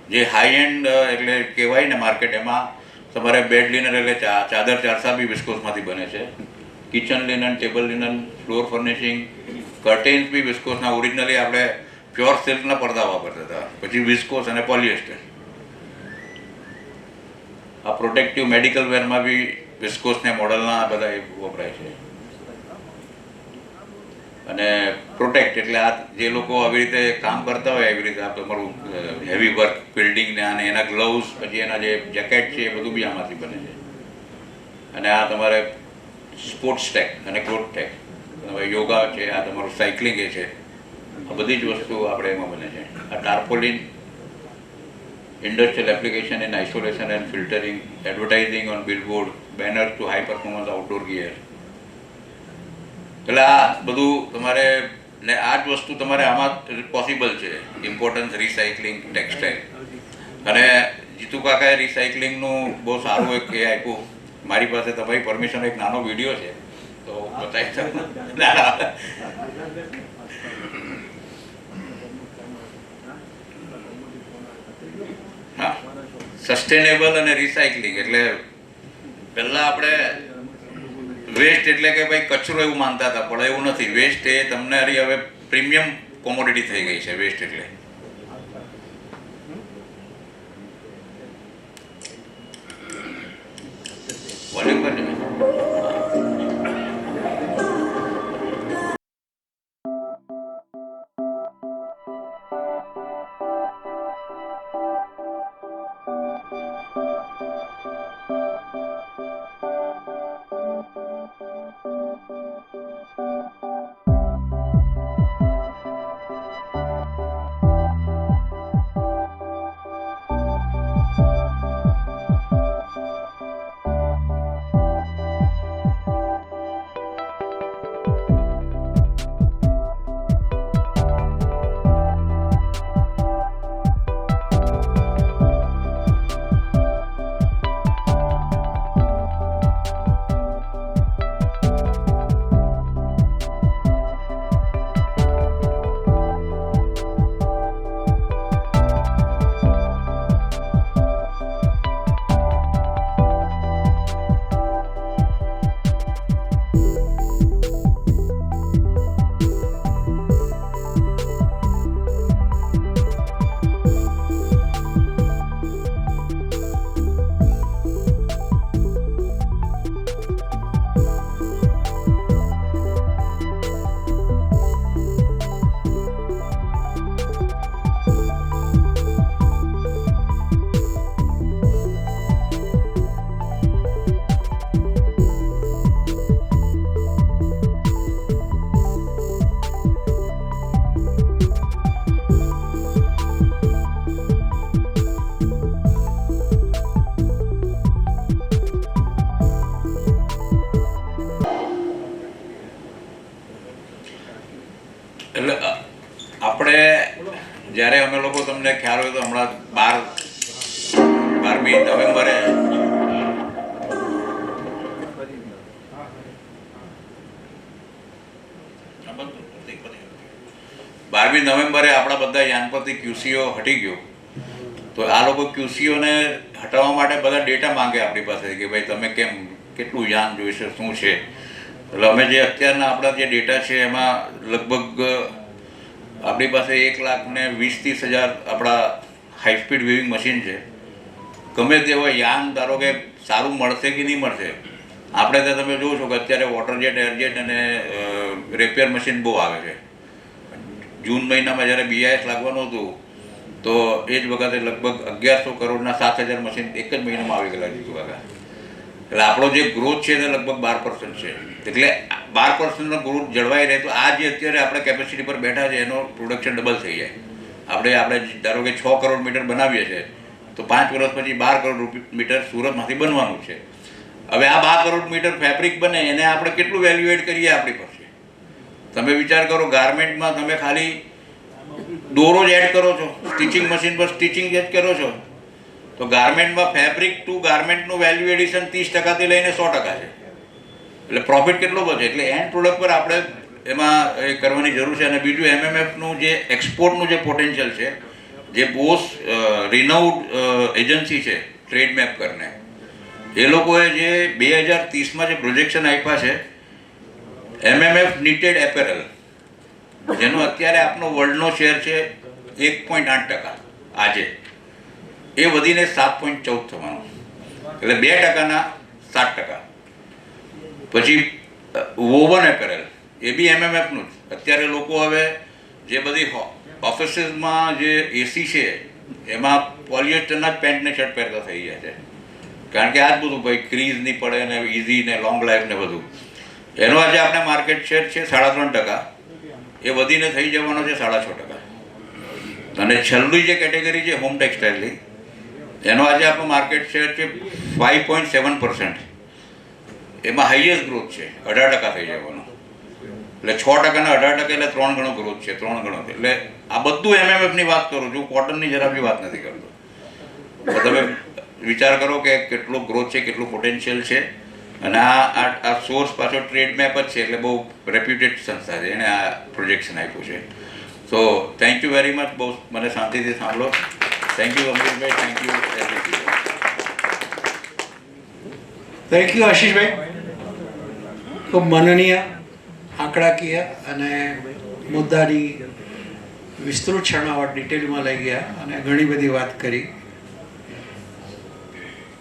જે હાઈ એન્ડ એટલે કહેવાય ને માર્કેટ, એમાં તમારે બેડ લિનન એટલે ચાદર ચારસા બી વિસ્કોસમાંથી બને છે. Kitchen linen, table linen, floor furnishing, curtains બી વિસ્કોસના. ઓરિજિનલી આપણે પ્યોર સિલ્કના પડદા વાપરતા હતા, પછી વિસ્કોસ અને પોલિએસ્ટર. આ પ્રોટેક્ટિવ મેડિકલ વેરમાં બી વિસ્કોસને મોડલના બધા એ વપરાય છે. અને પ્રોટેક્ટ એટલે આ જે લોકો આવી રીતે કામ કરતા હોય, એવી રીતે આ તમારું હેવી વર્ક, બિલ્ડિંગને અને એના ગ્લવ્સ, પછી એના જે જેકેટ છે એ બધું બી આમાંથી બને છે. અને આ તમારે સ્પોર્ટ્સ ટેક અને ક્લોથ ટેક, યોગા છે, આ તમારું સાયકલિંગ એ છે, આ બધી જ વસ્તુ આપણે એમાં બને છે. આ tarpaulin, industrial application in isolation and filtering, advertising on billboard, banner to high performance outdoor gear. એટલે આ બધું તમારે, ને આ જ વસ્તુ તમારે આમાં પોસિબલ છે. Importance recycling textile. અને જીતુ કાકાએ રિસાયકલિંગનું બહુ સારું એક એ આપ્યું. મારી પાસે તમારી પરમિશન એક નાનો વિડીયો છે, તો બતાવી શકું? હા, સસ્ટેનેબલ અને રિસાયકલિંગ એટલે પહેલાં આપણે વેસ્ટ એટલે કે ભાઈ કચરો એવું માનતા હતા, પણ એવું નથી. વેસ્ટ એ તમને હવે પ્રીમિયમ કોમોડિટી થઈ ગઈ છે વેસ્ટ એટલે. વોલ્યુમ કરજો. એટલે આપણે જ્યારે અમે લોકો, તમને ખ્યાલ હોય તો હમણાં 12મી નવેમ્બરે આપણા બધા યાન પરથી QCO હટી ગયો. તો આ લોકો QCOને હટાવવા માટે બધા ડેટા માંગે આપણી પાસે કે ભાઈ તમે કેમ, કેટલું યાન જોઈશે, શું છે. એટલે અમે જે અત્યારના આપણા જે ડેટા છે એમાં લગભગ આપણી પાસે 1,20,30,000 આપણા હાઈ સ્પીડ વેવિંગ મશીન છે. ગમે તે હોય યાન, ધારો કે સારું મળશે કે નહીં મળશે. આપણે ત્યાં તમે જોવો છો કે અત્યારે વોટર જેટ, એરજેટ અને રેપિયર મશીન બહુ આવે છે. જૂન મહિનામાં જ્યારે BIS લાગવાનું હતું તો એ જ વખતે લગભગ 1100 કરોડના 7,000 મશીન એક જ મહિનામાં આવી ગયેલા જીતુ કાકા. એટલે આપણો જે ગ્રોથ છે તે લગભગ 12% છે. એટલે 12%નો ગ્રોથ જળવાઈ રહે તો આ જે અત્યારે આપણે કેપેસિટી પર બેઠા છે એનો પ્રોડક્શન ડબલ થઈ જાય. આપણે ધારો કે 6 કરોડ મીટર બનાવીએ છીએ તો 5 વર્ષ પછી 12 કરોડ મીટર સુરતમાંથી બનવાનું છે. હવે આ 12 કરોડ મીટર ફેબ્રિક બને એને આપણે કેટલું વેલ્યુ એડ કરીએ આપણી પાસે. તમે વિચાર કરો, ગાર્મેન્ટમાં તમે ખાલી દોરો જ એડ કરો છો, સ્ટિચિંગ મશીન પર સ્ટિચિંગ જ કરો છો, તો ગાર્મેન્ટમાં ફેબ્રિક ટુ ગાર્મેન્ટનું વેલ્યુ એડિશન 30%થી લઈને 100% છે. એટલે પ્રોફિટ કેટલો બચે? એટલે એન્ડ પ્રોડક્ટ પર આપણે એમાં એ કરવાની જરૂર છે. અને બીજું MMFનું જે એક્સપોર્ટનું જે પોટેન્શિયલ છે, જે બોસ રિનાઉડ એજન્સી છે ટ્રેડ મેપ કરીને, એ લોકોએ જે 2030માં જે પ્રોજેક્શન આપ્યા છે MMF નીટેડ એપેરલ, જેનો અત્યારે આપનો વર્લ્ડનો શેર છે 1.8% આજે, એ વધીને 7.14 થવાનો, એટલે 2%ના 7%. પછી વોવન એપેરલ, એ બી MMFનું જ. અત્યારે લોકો હવે જે બધી ઓફિસીસમાં જે એસી છે એમાં પોલિએસ્ટરના જ પેન્ટ ને શર્ટ પહેરતા થઈ ગયા છે, કારણ કે આ જ બધું ભાઈ ક્રીઝ નહીં પડે ને ઇઝી ને લોંગ લાઈફ ને બધું. એનો આજે આપણે માર્કેટ શેર છે 3.5%, એ વધીને થઈ જવાનો છે 6.5%. અને છેલ્લી જે કેટેગરી છે હોમ ટેક્સટાઇલની, એનો આજે આપણો માર્કેટ શેર છે 5.7%, એમાં હાઈએસ્ટ ગ્રોથ છે, 18% થઈ જવાનો. એટલે 6%ના 18% એટલે 3 ગણો ગ્રોથ છે, 3 ગણો. એટલે આ બધું MMFની વાત કરું છું, કોટનની જરા બી વાત નથી કરતો. તો તમે વિચાર કરો કે કેટલો ગ્રોથ છે, કેટલું પોટેન્શિયલ છે. અને આ સોર્સ પાછો ટ્રેડ મેપ જ છે, એટલે બહુ રેપ્યુટેડ સંસ્થા છે, એને આ પ્રોજેક્શન આપ્યું છે. So thank you very much. બહુ મને શાંતિથી સાંભળો. Thank you Amrishbhai, thank you everything. Thank you Ashishbhai. ખૂબ માનનીય, આંકડાકીય અને મુદ્દાની વિસ્તૃત ક્ષણાવટ ડિટેલમાં લઈ ગયા અને ઘણી બધી વાત કરી.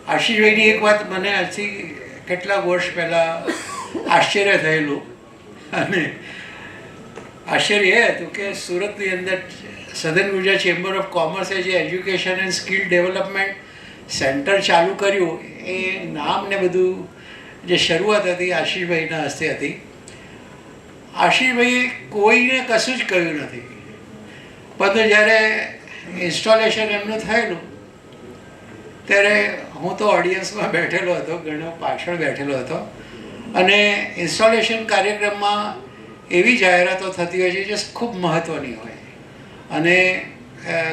આશીષભાઈની એક વાત મને આજથી કેટલાક વર્ષ પહેલાં આશ્ચર્ય થયેલું, અને આશ્ચર્ય એ હતું કે સુરતની અંદર સધન ગુજરાત ચેમ્બર ઓફ કોમર્સે જે education and skill development centre ચાલુ કર્યું, એ નામ ને બધું જે શરૂઆત હતી આશીષભાઈના હસ્તે હતી. આશીષભાઈએ કોઈને કશું જ કહ્યું નથી, પણ જ્યારે ઇન્સ્ટોલેશન એમનું થયેલું ત્યારે હું તો ઓડિયન્સમાં બેઠેલો હતો, ઘણો પાછળ બેઠેલો હતો, અને ઇન્સ્ટોલેશન કાર્યક્રમમાં એવી જાહેરાતો થતી હોય છે જે ખૂબ મહત્ત્વની હોય, અને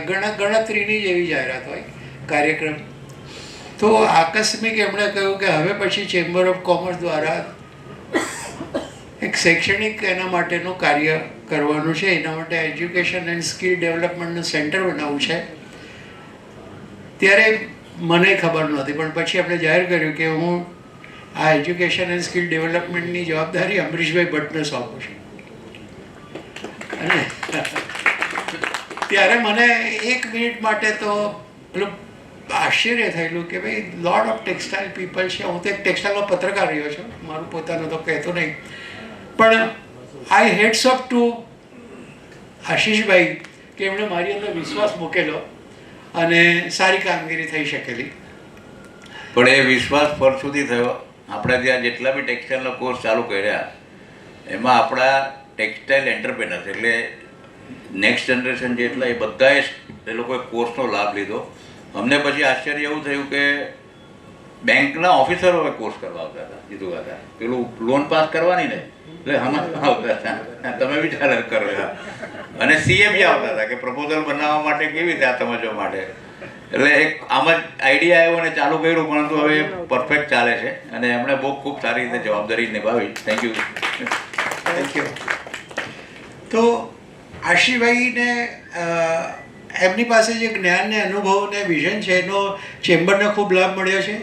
ગણતરીની જ એવી જાહેરાત હોય કાર્યક્રમ. તો આકસ્મિક એમણે કહ્યું કે હવે પછી ચેમ્બર ઓફ કોમર્સ દ્વારા એક શૈક્ષણિક એના માટેનું કાર્ય કરવાનું છે, એના માટે એજ્યુકેશન એન્ડ સ્કિલ ડેવલપમેન્ટનું સેન્ટર બનાવવું છે. ત્યારે મને ખબર નહોતી, પણ પછી આપણે જાહેર કર્યું કે હું આ એજ્યુકેશન એન્ડ સ્કિલ ડેવલપમેન્ટની જવાબદારી અમરીશભાઈ ભટ્ટને સોંપું છું. અને ત્યારે મને 1 મિનિટ માટે તો પેલું આશ્ચર્ય થયેલું કે ભાઈ લોટ ઓફ ટેક્સટાઇલ પીપલ છે. હું તો એક ટેક્સટાઇલનો પત્રકાર રહ્યો છું, મારું પોતાનું તો કહેતો નહીં, પણ આઈ હેડ્સ ઓફ ટુ આશીષભાઈ કે એમણે મારી અંદર વિશ્વાસ મૂકેલો અને સારી કામગીરી થઈ શકેલી. પણ એ વિશ્વાસ પર સુધી થયો. આપણે ત્યાં જેટલા બી ટેક્સટાઇલના કોર્સ ચાલુ કર્યા, એમાં આપણા ટેક્સટાઇલ એન્ટરપ્રેનર્સ એટલે નેક્સ્ટ જનરેશન જેટલા, એ બધાએ એ લોકોએ કોર્સનો લાભ લીધો. અમને પછી આશ્ચર્ય એવું થયું કે બેંકના ઓફિસરો હવે કોર્સ કરવા આવતા હતા, કીધું હતા પેલું લોન પાસ કરવાની ને, એટલે આમાં આવતા હતા, તમે વિચાર કરો. અને CM બી આવતા હતા કે પ્રપોઝલ બનાવવા માટે કેવી રીતે આ સમજવા માટે. એટલે એક આમ જ આઈડિયા આવ્યો અને ચાલુ કર્યું, પરંતુ હવે પરફેક્ટ ચાલે છે અને એમણે બહુ ખૂબ સારી રીતે જવાબદારી નિભાવી. Thank you. Thank you. તો આશીષભાઈને એમની પાસે જે જ્ઞાન ને અનુભવ ને વિઝન છે એનો ચેમ્બરને ખૂબ લાભ મળ્યો છે,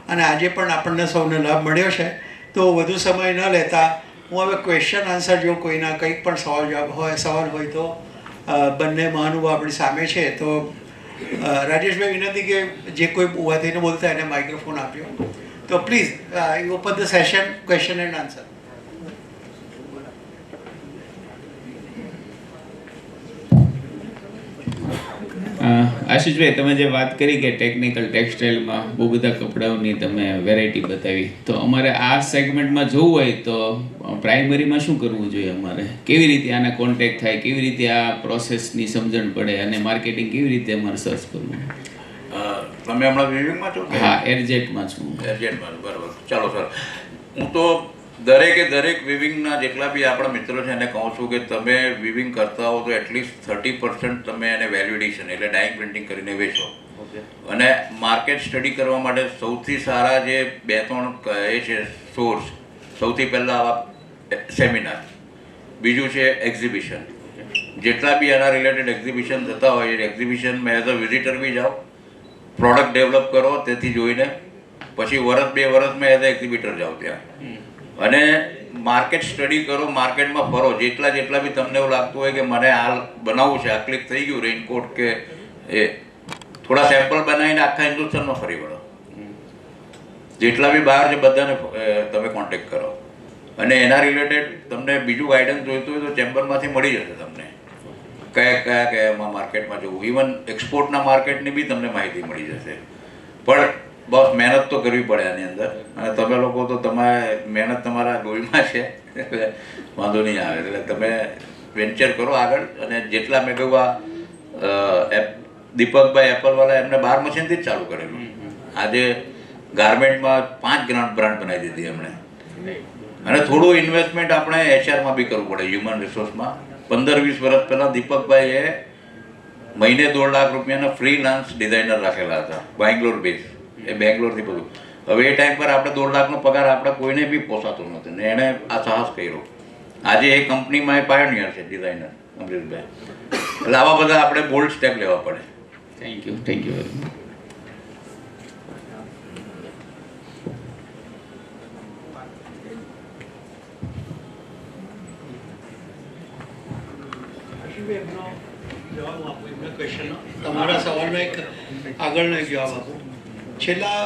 અને આજે પણ આપણને સૌને લાભ મળ્યો છે. તો વધુ સમય ન લેતા હું હવે ક્વેશ્ચન આન્સર, જો કોઈના કંઈક પણ સવાલ હોય તો બંને મહાનુભાવ આપણી સામે છે. તો રાજેશભાઈ વિનંતી કે જે કોઈ ઊભા થઈને બોલતા એને માઇક્રોફોન આપ્યો. તો please you open the session, question and answer. Ashishbhai, તમે જે વાત કરી કે ટેકનિકલ ટેક્સટાઇલમાં બહુ બધા કપડાઓની તમે વેરાયટી બતાવી, તો અમારે આ સેગમેન્ટમાં જોવું હોય તો પ્રાઇમરીમાં શું કરવું જોઈએ? અમારે કેવી રીતે આને કોન્ટેક્ટ થાય, કેવી રીતે આ પ્રોસેસની સમજણ પડે, અને માર્કેટિંગ કેવી રીતે અમારે સર્ચ કરવું? તમે હમણાં વિવિંગમાં છો? હા, એરજેટમાં છું. એરજેટમાં, બરાબર. ચાલો સર, હું તો દરેક વિવિંગના જેટલા બી આપણા મિત્રો છે એને કહું છું કે તમે વિવિંગ કરતા હો તો એટલીસ્ટ 30% તમે એને વેલ્યુએડિશન એટલે ડાઇંગ પ્રિન્ટિંગ કરીને વેચો. અને માર્કેટ સ્ટડી કરવા માટે સૌથી સારા જે 2-3 એ છે સોર્સ, સૌથી પહેલાં આવા સેમિનાર, બીજું છે એક્ઝિબિશન. જેટલા બી એના રિલેટેડ એક્ઝિબિશન થતા હોય એ એક્ઝિબિશનમાં એઝ અ વિઝિટર બી જાઓ, પ્રોડક્ટ ડેવલપ કરો તેથી જોઈને, પછી 1-2 વર્ષમાં એઝ અ એક્ઝિબિટર જાઓ ત્યાં, અને માર્કેટ સ્ટડી કરો, માર્કેટમાં ફરો. જેટલા બી તમને એવું લાગતું હોય કે મને હાલ બનાવવું છે, આ ક્લિક થઈ ગયું રેઇનકોટ કે એ, થોડા સેમ્પલ બનાવીને આખા હિન્દુસ્તાનમાં ફરી વળો. જેટલા બી બહાર છે બધાને તમે કોન્ટેક્ટ કરો, અને એના રિલેટેડ તમને બીજું ગાઈડન્સ જોઈતું હોય તો ચેમ્બરમાંથી મળી જશે તમને કયા માર્કેટમાં જવું. ઇવન એક્સપોર્ટના માર્કેટની બી તમને માહિતી મળી જશે. પણ બસ મહેનત તો કરવી પડે આની અંદર, અને તમે લોકો તો મહેનત તમારા લોહીમાં છે એટલે વાંધો નહીં આવે. એટલે તમે વેન્ચર કરો આગળ. અને જેટલા મેં કહ્યું દીપકભાઈ એપલવાળા એમને 12 મશીનથી જ ચાલુ કરેલું. આજે ગાર્મેન્ટમાં 5 બ્રાન્ડ બનાવી દીધી એમણે. અને થોડું ઇન્વેસ્ટમેન્ટ આપણે એચઆરમાં બી કરવું પડે, હ્યુમન રિસોર્સમાં. 15-20 વર્ષ પહેલાં દીપકભાઈએ મહિને 2 લાખ રૂપિયાના ફ્રીલાન્સ ડિઝાઇનર રાખેલા હતા, બેંગ્લોર બેઝ. એ બેંગ્લોરથી બધું. હવે એ ટાઈમ પર આપણે 2 લાખનો પગાર આપણે કોઈને બી પોસાતો નથી, ને એણે આ સાહસ કર્યો. આજે એ કંપનીમાં એ પાયોનિયર છે ડિઝાઇનર અમરીશભાઈ. એટલે આવા બધા આપણે બોલ્ડ સ્ટેપ લેવા પડે. Thank you very much. જવાબ આપો એમના ક્વેશ્ચનનો. તમારા સવાલનો એક આગળનો એક જવાબ આપો. છેલ્લા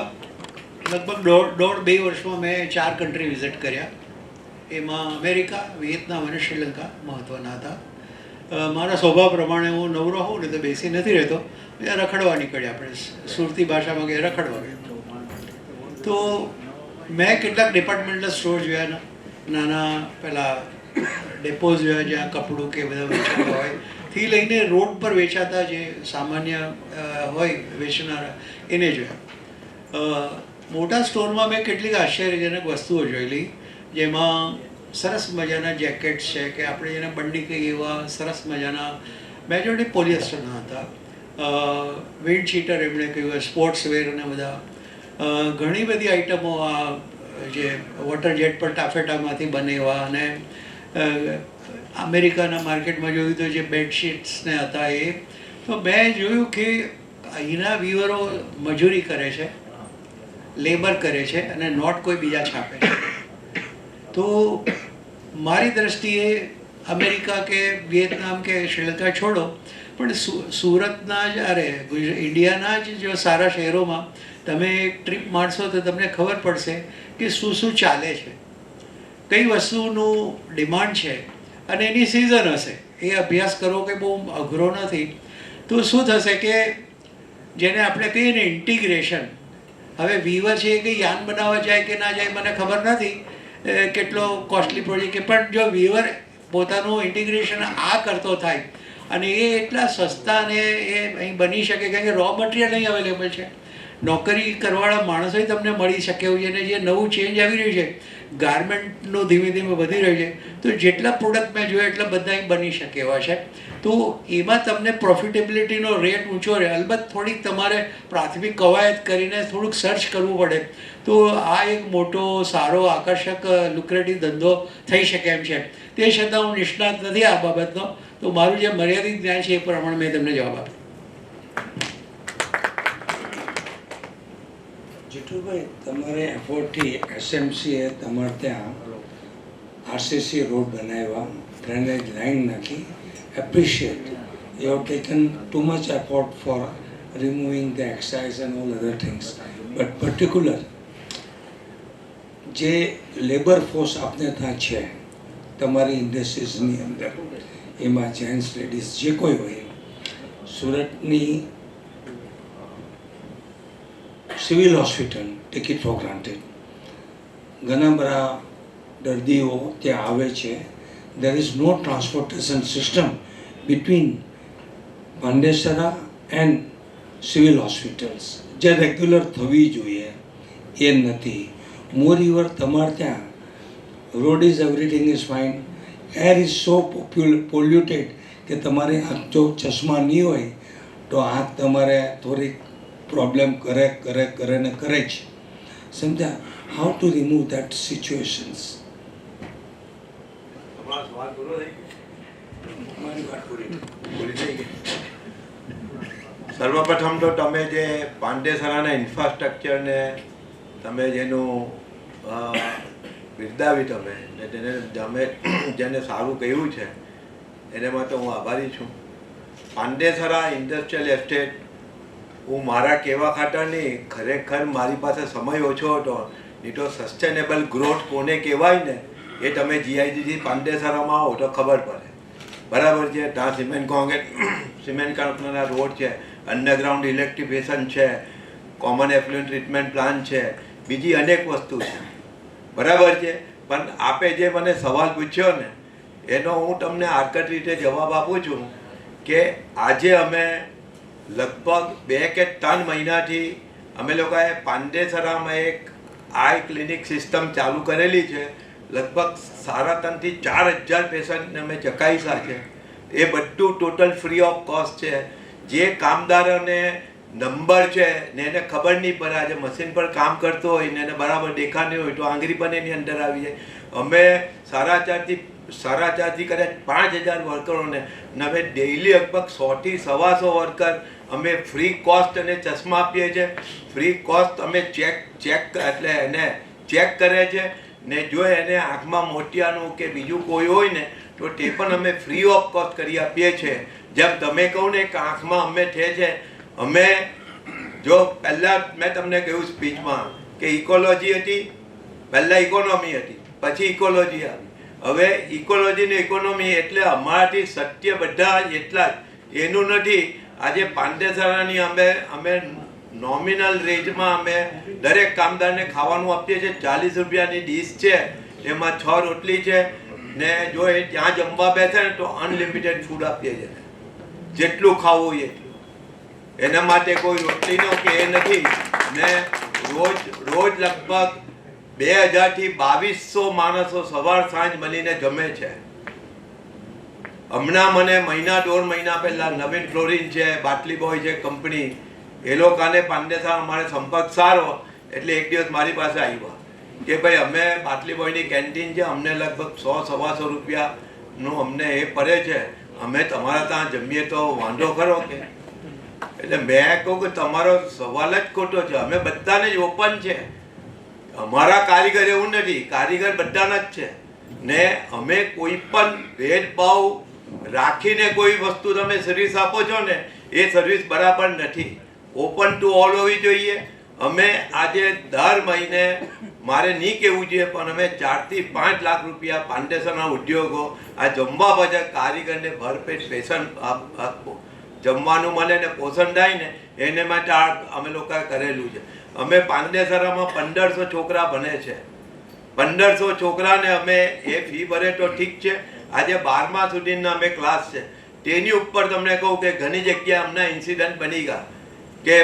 લગભગ 1.5-2 વર્ષમાં મેં 4 કન્ટ્રી વિઝિટ કર્યા. એમાં અમેરિકા, વિયેતનામ અને શ્રીલંકા મહત્ત્વના હતા. મારા સ્વભાવ પ્રમાણે હું નવરો હોઉં ને તો બેસી નથી રહેતો, રખડવા નીકળ્યા. આપણે સુરતી ભાષામાં કે રખડવા ગયો. તો મેં કેટલાક ડિપાર્ટમેન્ટલ સ્ટોર જોયા, નાના પેલા ડેપોઝ જોયા જ્યાં કપડું કે બધા વેચાતા હોય, થી લઈને રોડ પર વેચાતા જે સામાન્ય હોય વેચનારા એને જોયા. મોટા સ્ટોરમાં મેં કેટલીક આશ્ચર્યજનક વસ્તુઓ જોયેલી, જેમાં સરસ મજાના જેકેટ્સ છે કે આપણે જેને બંડી કહીએ એવા સરસ મજાના મેજોરિટી પોલિએસ્ટરના હતા. વિન્ડ ચીટર એમણે કહ્યું, સ્પોર્ટ્સ વેર અને બધા ઘણી બધી આઇટમો આ જે વોટર જેટ પર ટાફેટામાંથી બને એવા. અને અમેરિકાના માર્કેટમાં જોયું તો જે બેડશીટ્સને હતા એ. તો મેં જોયું કે અહીંના વીવરો મજૂરી કરે છે, લેબર કરે છે, અને નોટ કોઈ બીજા છાપે છે. તો મારી દ્રષ્ટિએ અમેરિકા કે વિયેતનામ કે શ્રીલંકા છોડો, પણ સુરતના જ ઇન્ડિયાના જ જો સારા શહેરોમાં તમે એક ટ્રીપ મારશો તો તમને ખબર પડશે કે શું ચાલે છે, કઈ વસ્તુનું ડિમાન્ડ છે, અને એની સિઝન હશે. એ અભ્યાસ કરો કે બહુ અઘરો નથી. તો શું થશે કે જેને આપણે કહીએ ને ઇન્ટિગ્રેશન, હવે વીવર છે કે યાન બનાવવા જાય કે ના જાય મને ખબર નથી, કેટલો કોસ્ટલી પ્રોજેક્ટ, પણ જો વીવર પોતાનું ઇન્ટિગ્રેશન આ કરતો થાય અને એ એટલા સસ્તા ને એ અહીં બની શકે, કારણ કે રો મટીરિયલ અહીં અવેલેબલ છે, નોકરી કરવાવાળા માણસો તમને મળી શકે એવું છે. અને જે નવું ચેન્જ આવી રહ્યું છે, ગાર્મેન્ટનું ધીમે ધીમે વધી રહ્યું છે, તો જેટલા પ્રોડક્ટ મેં જોયા એટલા બધા અહીં બની શકે એવા છે. તો એમાં તમને પ્રોફિટેબિલિટીનો રેટ ઊંચો રહે. અલબત્ત થોડીક તમારે પ્રાથમિક કવાયત કરીને થોડુંક સર્ચ કરવું પડે. તો આ એક મોટો સારો આકર્ષક લુક્રેટિવ ધંધો થઈ શકે એમ છે. તે છતાં હું નિષ્ણાત નથી આ બાબતનો, તો મારું જે મર્યાદિત જ્ઞાન છે એ પ્રમાણે મેં તમને જવાબ આપ્યો. જીતુભાઈ, તમારે એફોર્ટથી એસએમસીએ તમારે ત્યાં આરસીસી રોડ બનાવ્યા, ડ્રેનેજ લાઇન નાખી, appreciate. You have taken too much effort for removing the excise and all other things, but particular જે લેબર ફોર્સ આપને ત્યાં છે તમારી ઇન્ડસ્ટ્રીઝની અંદર, એમાં જેન્ટ્સ લેડીઝ જે કોઈ હોય, સુરતની civil hospital taken for granted, ઘણા બધા દર્દીઓ ત્યાં આવે છે. There is no transportation system between Pandesara and civil hospitals, જે રેગ્યુલર થવી જોઈએ એ નથી. મોર ઇવર તમારે ત્યાં road is everything is fine, air is so polluted કે તમારે આંખ જો ચશ્મા નહીં હોય તો આંખ તમારે થોડીક પ્રોબ્લેમ કરે જ. સમજ્યા? How to remove that situations. સર્વપ્રથમ તો તમે જે પાંડેસરાના ઇન્ફ્રાસ્ટ્રક્ચરને તમે જેનું બિરદાવી તમે ને તમે જેને સારું કહ્યું છે એને માટે હું આભારી છું. પાંડેસરા ઇન્ડસ્ટ્રીયલ એસ્ટેટ હું મારા કહેવા ખાતર નહીં, ખરેખર મારી પાસે સમય ઓછો હતો નહીં તો સસ્ટેનેબલ ગ્રોથ કોને કહેવાય ને એ તમે જીઆઈડીસી પાંડેસરામાં આવો તો ખબર પડે. બરાબર છે? ત્યાં સિમેન્ટ કંપનીના રોડ છે, અંડરગ્રાઉન્ડ ઇલેક્ટ્રિફિકેશન છે, કોમન એફ્લુએન્ટ ટ્રીટમેન્ટ પ્લાન્ટ છે, બીજી અનેક વસ્તુ છે. બરાબર છે? પણ આપે જે મને સવાલ પૂછ્યો ને એનો હું તમને આર્કટ રીતે જવાબ આપું છું કે આજે અમે લગભગ 2 કે 3 મહિનાથી અમે લોકોએ પાંડેસરામાં એક આઈ ક્લિનિક સિસ્ટમ ચાલુ કરેલી છે. લગભગ 3,500 થી 4,000 પેશન્ટને અમે ચકાસ્યા છે. એ બધું ટોટલ ફ્રી ઓફ કોસ્ટ છે. જે કામદારોને નંબર છે ને એને ખબર નહીં પડે, આજે મશીન પર કામ કરતો હોય ને એને બરાબર દેખા નહીં હોય તો આંગળી પણ એની અંદર આવી જાય. અમે 4,500 થી કદાચ 5,000 વર્કરોને અમે ડેઇલી લગભગ 100 થી 125 વર્કર અમે ફ્રી કોસ્ટ અને ચશ્મા આપીએ છીએ. ફ્રી કોસ્ટ અમે ચેક એટલે એને ચેક કરે છે ને જો એને આંખમાં મોતિયાનું કે બીજું કોઈ હોય ને તો તે પણ અમે ફ્રી ઓફ કોસ્ટ કરી આપીએ છીએ. જેમ તમે કહું ને કે આંખમાં અમે છે અમે જો પહેલાં મેં તમને કહ્યું સ્પીચમાં કે ઇકોલોજી હતી, પહેલાં ઇકોનોમી હતી, પછી ઇકોલોજી આવી. હવે ઇકોલોજી ને ઇકોનોમી એટલે અમારાથી સત્ય બધા એટલા જ એનું નથી. આજે પાંડેસરાની અમે નોમિનલ રેન્જમાં અમે દરેક કામદારને ખાવાનું આપીએ છીએ. 40 રૂપિયાની ડીશ છે, એમાં 6 રોટલી છે ને જો એ ત્યાં જમવા બેસે ને તો અનલિમિટેડ ફૂડ આપીએ છીએ, જેટલું ખાવું હોય એટલું. એના માટે કોઈ રોટલીનો કે એ નથી ને રોજ લગભગ 2,000 થી 2,200 માણસો સવાર સાંજ મળીને જમે છે. હમણાં મને મહિના 1.5 મહિના પહેલા નવીન ફ્લોરિન છે, બાટલી બોય છે કંપની, એ લોકોને પાંડેસરા અમારે સંપર્ક સારો એટલે એક દિવસ મારી પાસે આવ્યા કે ભાઈ અમે બાટલી બોયની કેન્ટીન છે, અમને લગભગ 100-125 રૂપિયાનું અમને એ પડે છે, અમે તમારા ત્યાં જમીએ તો વાંધો ખરો કે? એટલે મેં કહું કે તમારો સવાલ જ ખોટો છે. અમે બધાને જ ઓપન છે. અમારા કારીગર એવું નથી, કારીગર બધાના જ છે ને અમે કોઈ પણ ભેદભાવ રાખીને કોઈ વસ્તુ તમે સર્વિસ આપો છો ને એ સર્વિસ બરાબર નથી. ઓપન ટુ ઓલ હોવી જોઈએ. અમે આજે દર મહિને, મારે નહીં કહેવું જોઈએ પણ અમે 4 થી 5 લાખ રૂપિયા પાંડેસરના ઉદ્યોગો આ જમવા બજાર કારીગરને ભરપેટ પેશન્ટ જમવાનું મળે ને પોષણ થાય ને એને માટે અમે લોકોએ કરેલું છે. અમે પાંડેસરામાં 1,500 છોકરા ભણે છે. 1,500 છોકરાને અમે એ ફી ભરે તો ઠીક છે. આજે 12મા સુધીના અમે ક્લાસ છે. તેની ઉપર તમને કહું કે ઘણી જગ્યાએ અમને ઇન્સિડન્ટ બની ગયા કે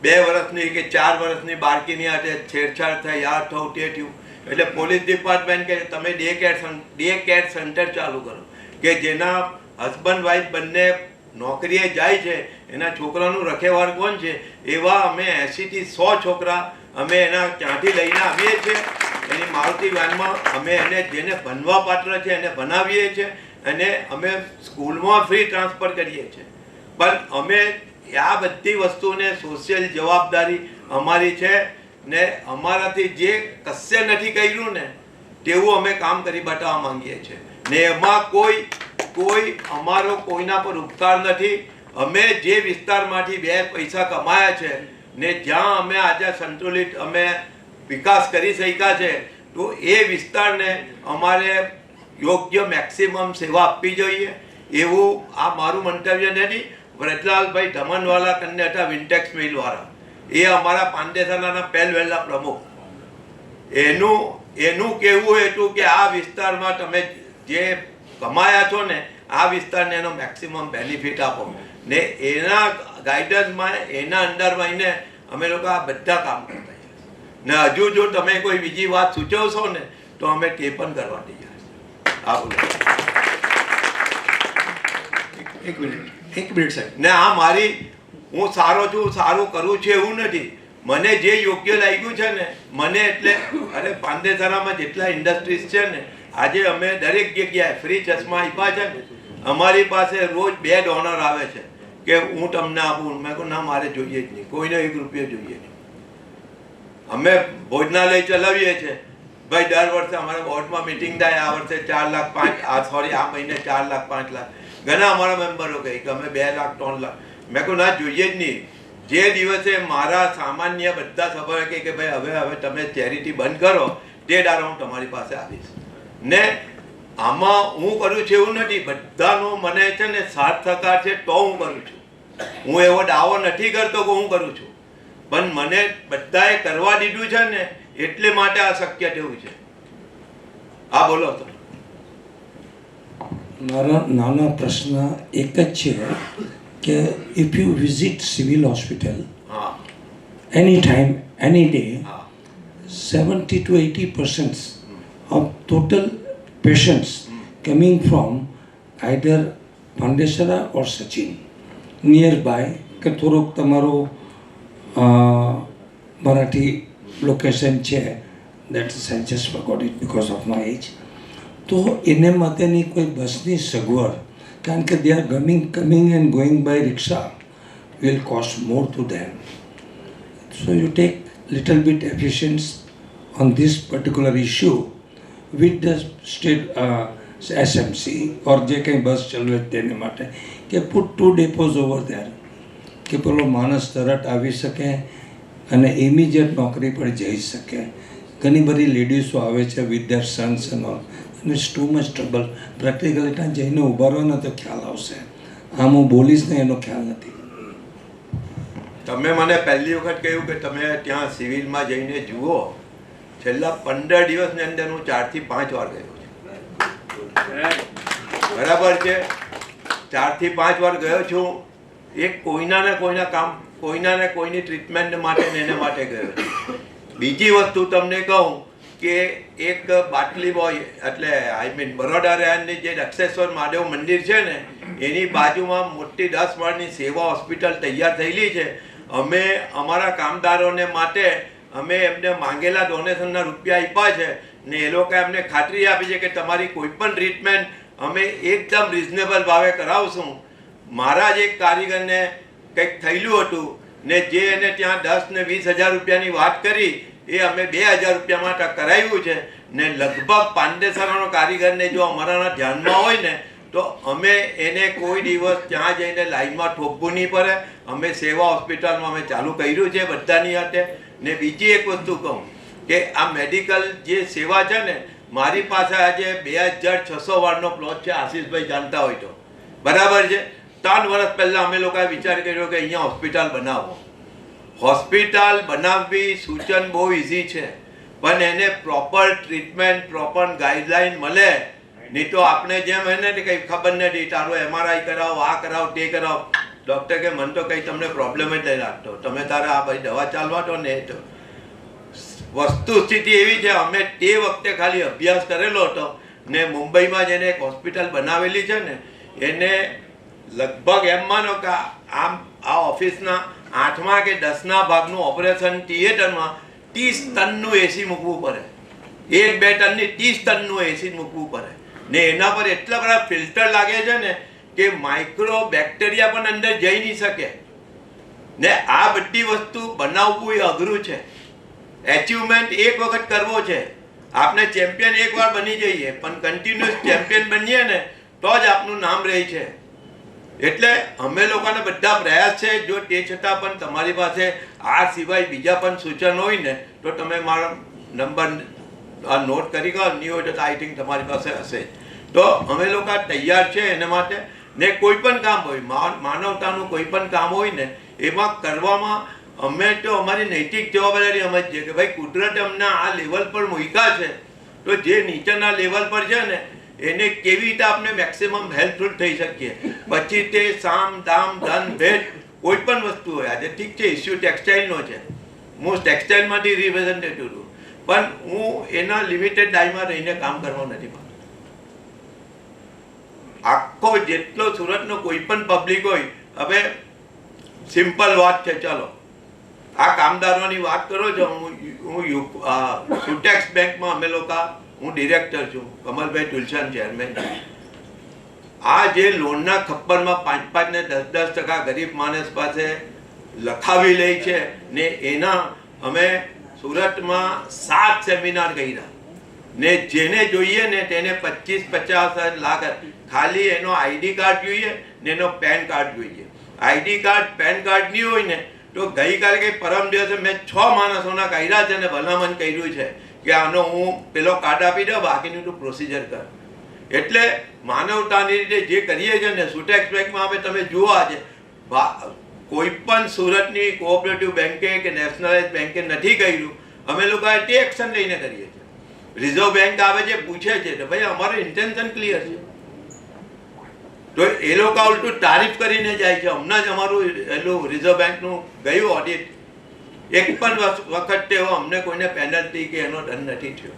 2 વર્ષની કે 4 વર્ષની બાળકીની હાથે છેડછાડ થઈ, આ થયું તે થયું. એટલે પોલીસ ડિપાર્ટમેન્ટ કે તમે ડે કેર સેન્ટર ચાલુ કરો કે જેના હસબન્ડ વાઈફ બંને નોકરીએ જાય છે, એના છોકરાનું રખેવાર કોણ છે, એવા અમે 80 થી 100 છોકરા અમે એના ત્યાંથી લઈને આવીએ છીએ. એની મારુતિ વાનમાં અમે એને જેને ભણવા પાત્ર છે એને ભણાવીએ છીએ અને અમે સ્કૂલમાં ફ્રી ટ્રાન્સફર કરીએ છીએ. પણ અમે આ બધી વસ્તુને સોશિયલ જવાબદારી અમારી છે ને અમારાથી જે કશે નથી કર્યું ને તેવું અમે કામ કરી બતાવવા માંગીએ છીએ ને એમાં કોઈ અમારો કોઈના પર ઉપકાર નથી. અમે જે વિસ્તારમાંથી 2 પૈસા કમાયા છે ને જ્યાં અમે આજે સંતુલિત અમે વિકાસ કરી શક્યા છે તો એ વિસ્તારને અમારે યોગ્ય મેક્સિમમ સેવા આપવી જોઈએ એવું આ મારું મંતવ્ય નથી. વ્રજલાલભાઈ ધમનવાલા કન્ને હતા વિન્ટેક્સ મિલવાળા, એ અમારા પાંડેસરાના પહેલવહેલા પ્રમુખ. એનું કહેવું હતું કે આ વિસ્તારમાં તમે જે કમાયા છો ને આ વિસ્તારને એનો મેક્સિમમ બેનિફિટ આપો ને એના ગાઈડન્સમાં એના અંડરમાં એને અમે લોકો આ બધા કામ કરતા ને હજુ જો તમે કોઈ બીજી વાત સૂચવશો ને તો અમે તે પણ કરવા તૈયાર છે. હા બોલો. એક મિનિટ સાહેબ. ને આ મારી હું સારો છું, સારું કરું છું એવું નથી. મને જે યોગ્ય લાગ્યું છે ને મને, એટલે અરે પાંડેસરામાં જેટલા ઇન્ડસ્ટ્રીઝ છે ને, આજે અમે દરેક જગ્યાએ ફ્રી ચશ્મા આપ્યા છે ને. અમારી પાસે રોજ 2 ડોનર આવે છે કે હું તમને આપું. મેં કહું ના, મારે જોઈએ જ નહીં, કોઈને 1 રૂપિયો જોઈએ નહીં. અમે ભોજનાલય ચલાવીએ છીએ ભાઈ. દર વર્ષે અમારા બોર્ડમાં મિટિંગ થાય. આ વર્ષે 4 લાખ 5 આ મહિને 4 લાખ 5 લાખ. ઘણા અમારા મેમ્બરો કહે કે અમે 2 લાખ 3 લાખ. મેં કહું ના, જોઈએ જ નહીં. જે દિવસે મારા સામાન્ય બધા સભ્યો કહે કે ભાઈ હવે તમે ચેરિટી બંધ કરો, તે દાડે હું તમારી પાસે આવીશ. ને આમાં હું કરું છું એવું નથી, બધાનો મને છે ને સાથ સહકાર છે તો હું કરું છું. હું એવો દાવો નથી કરતો કે હું કરું છું, પણ મને બધાએ કરવા દીધું છે ને એટલે માટે આ શક્ય થયું છે. હા બોલો. તો મારો નાનો પ્રશ્ન એક જ છે કે if you visit civil hospital હા એની ટાઈમ એની ડે, હા 70 to 80% of total patients coming from either Pandesara or Sachin nearby, કે થોડુંક તમારું મરાઠી લોકેશન છે, that is I just forgot it because of my age. તો એને માટેની કોઈ બસની સગવડ, કારણ કે they are coming and going by rickshaw will cost more to them. So you take little bit efficiency on this particular issue with the state SMC or જે કંઈ બસ ચલવે તેને માટે, કે put 2 depots over there, કે પેલો માણસ તરત આવી શકે અને ઇમિડિયેટ નોકરી પર જઈ શકે. ઘણી બધી લેડીઝો આવે છે with their sons and all, અને it's too much trouble. Practically ત્યાં જઈને ઊભા રહો તો ખ્યાલ આવશે. આમ હું બોલીશ ને એનો ખ્યાલ નથી. તમે મને પહેલી વખત કહ્યું કે તમે ત્યાં સિવિલમાં જઈને જુઓ. છેલ્લા 15 દિવસની અંદર હું 4 થી 5 વાર ગયો છું. બરાબર છે, 4 થી 5 વાર ગયો છું. એક કોઈના ને કોઈની ટ્રીટમેન્ટ માટે ને એના માટે ગયો છું. બીજી વસ્તુ તમને કહું કે એક બાટલી બોય, એટલે આઈ મીન બરોડા રેન્જની જે દક્ષેશ્વર મહાદેવ મંદિર છે ને એની બાજુમાં મોટી 10 માળની સેવા હોસ્પિટલ તૈયાર થયેલી છે. અમે અમારા કામદારોને માટે અમે એમને માંગેલા ડોનેશનના રૂપિયા આપ્યા છે ને એ લોકોએ અમને ખાતરી આપી છે કે તમારી કોઈ પણ ટ્રીટમેન્ટ અમે એકદમ રિઝનેબલ ભાવે કરાવશું. મારા જ એક કારીગરને કંઈક થયેલું હતું ને જે એને ત્યાં 10 ને 20 હજાર રૂપિયાની વાત કરી, એ અમે 2000 રૂપિયામાં કરાવ્યું છે. ને લગભગ પાંડેસરાનો કારીગરને જો અમારાના ધ્યાનમાં હોય ને તો અમે એને કોઈ દિવસ ત્યાં જઈને લાઈનમાં ઠોકવું નહીં પડે. અમે સેવા હોસ્પિટલમાં અમે ચાલુ કર્યું છે બધાની હાથે. ને બીજી એક વસ્તુ કહું કે આ મેડિકલ જે સેવા છે ને, મારી પાસે આજે 2600 વારનો પ્લોટ છે, આશીષભાઈ જાણતા હોય તો. બરાબર છે. 3 વર્ષ પહેલાં અમે લોકોએ વિચાર કર્યો કે અહીંયા હોસ્પિટલ બનાવો. હોસ્પિટલ બનાવવી સૂચન બહુ ઇઝી છે, પણ એને પ્રોપર ટ્રીટમેન્ટ, પ્રોપર ગાઈડલાઈન મળે. નહીં તો આપણે જેમ એને કંઈ ખબર નથી, તારો MRI કરાવો, આ કરાવો, તે કરાવો. ડૉક્ટર કે મને તો કંઈ તમને પ્રોબ્લેમ જ નહીં લાગતો, તમે તારે આ ભાઈ દવા ચાલવા દો ને. તો વસ્તુ સ્થિતિ એવી છે, અમે તે વખતે ખાલી અભ્યાસ કરેલો હતો ને મુંબઈમાં જેને એક હોસ્પિટલ બનાવેલી છે ને એને લગભગ એમ માનો કે આમ આ ઓફિસના 8મા કે 10ના ભાગનું ઓપરેશન થિયેટરમાં 30 ટનનું એસી મૂકવું પડે. 1-2 ટનની 30 ટનનું એસી મૂકવું પડે ને એના પર એટલા બધા ફિલ્ટર લાગે છે ને કે માઇક્રો બેક્ટેરિયા પણ અંદર જઈ નહીં શકે. ને આ બધી વસ્તુ બનાવવું એ અઘરું છે. એચિવમેન્ટ એક વખત કરવો છે. આપણે ચેમ્પિયન એકવાર બની જઈએ, પણ કન્ટિન્યુઅસ ચેમ્પિયન બનીએ ને તો જ આપનું નામ રહે છે. એટલે અમે લોકોને બધા પ્રયાસ છે. જો તે છતાં પણ તમારી પાસે આ સિવાય બીજા પણ સૂચન હોય ને તો તમે મારો નંબર નોટ કરી ગયો. નહીં હોય તો આઈ થિંક તમારી પાસે હશે. તો અમે લોકો તૈયાર છે એના માટે. ને કોઈ પણ કામ હોય, માનવતાનું કોઈ પણ કામ હોય ને એમાં કરવામાં અમે તો અમારી નૈતિક જવાબદારી સમજીએ કે ભાઈ કુદરતે અમને આ લેવલ પર મૂક્યા છે, તો જે નીચેના લેવલ પર છે ને એને કેવી રીતે આપણે મેક્સિમમ હેલ્પફુલ થઈ શકીએ. પછી તે સામ દામ ધન ભેટ કોઈ પણ વસ્તુ હોય. આજે ઠીક છે ઇસ્યુ ટેક્સટાઇલનો છે, હું ટેક્સટાઇલમાંથી રિપ્રેઝેન્ટેટિવ છું, પણ હું એના લિમિટેડ ડાયમાં રહીને કામ કરવા નથી માંગતો. આખો જેટલો સુરતનો કોઈ પણ પબ્લિક હોય, હવે સિમ્પલ વાત છે, ચલો આ કામદારોની વાત કરો છો. હું સુટેક્સ બેંકમાં અમે લોકો, હું ડિરેક્ટર છું, કમલભાઈ તુલસાન ચેરમેન. આ જે લોનના ખપ્પરમાં 5-5 ને 10% ગરીબ માણસ પાસે લખાવી લે છે ને, એના અમે સુરતમાં 7 સેમિનાર કર્યા ને જેને જોઈએ ને તેને 25-50 લાખ ખાલી એનો આઈડી કાર્ડ જોઈએ ને એનો પેન કાર્ડ જોઈએ. આઈડી કાર્ડ પેન કાર્ડ નહીં હોય ને તો ગઈકાલે કે પરમ દિવસે મેં 6 માણસોના કર્યા છે ને ભલામણ કર્યું છે કે આનો હું પેલો કાર્ડ આપી દઉં, બાકીનું તું પ્રોસિજર કર. એટલે માનવતાની રીતે જે કરીએ છીએ ને, સુટેક્સ બેંકમાં હવે તમે જુઓ, આજે કોઈ પણ સુરતની કોઓપરેટિવ બેંકે કે નેશનલાઇઝ બેંકે નથી કર્યું. અમે લોકો તે એક્શન લઈને કરીએ છીએ. રિઝર્વ બેંક આવે છે, પૂછે છે તો ભાઈ અમારું ઇન્ટેન્શન ક્લિયર છે, તો એ લોકો ઉલટું તારીફ કરીને જાય છે. હમણાં જ અમારું એલું રિઝર્વ બેંકનું ગયું ઓડિટ, એક પણ વખત તેઓ અમને કોઈને પેનલ્ટી કે એનો દંડ નથી થયો.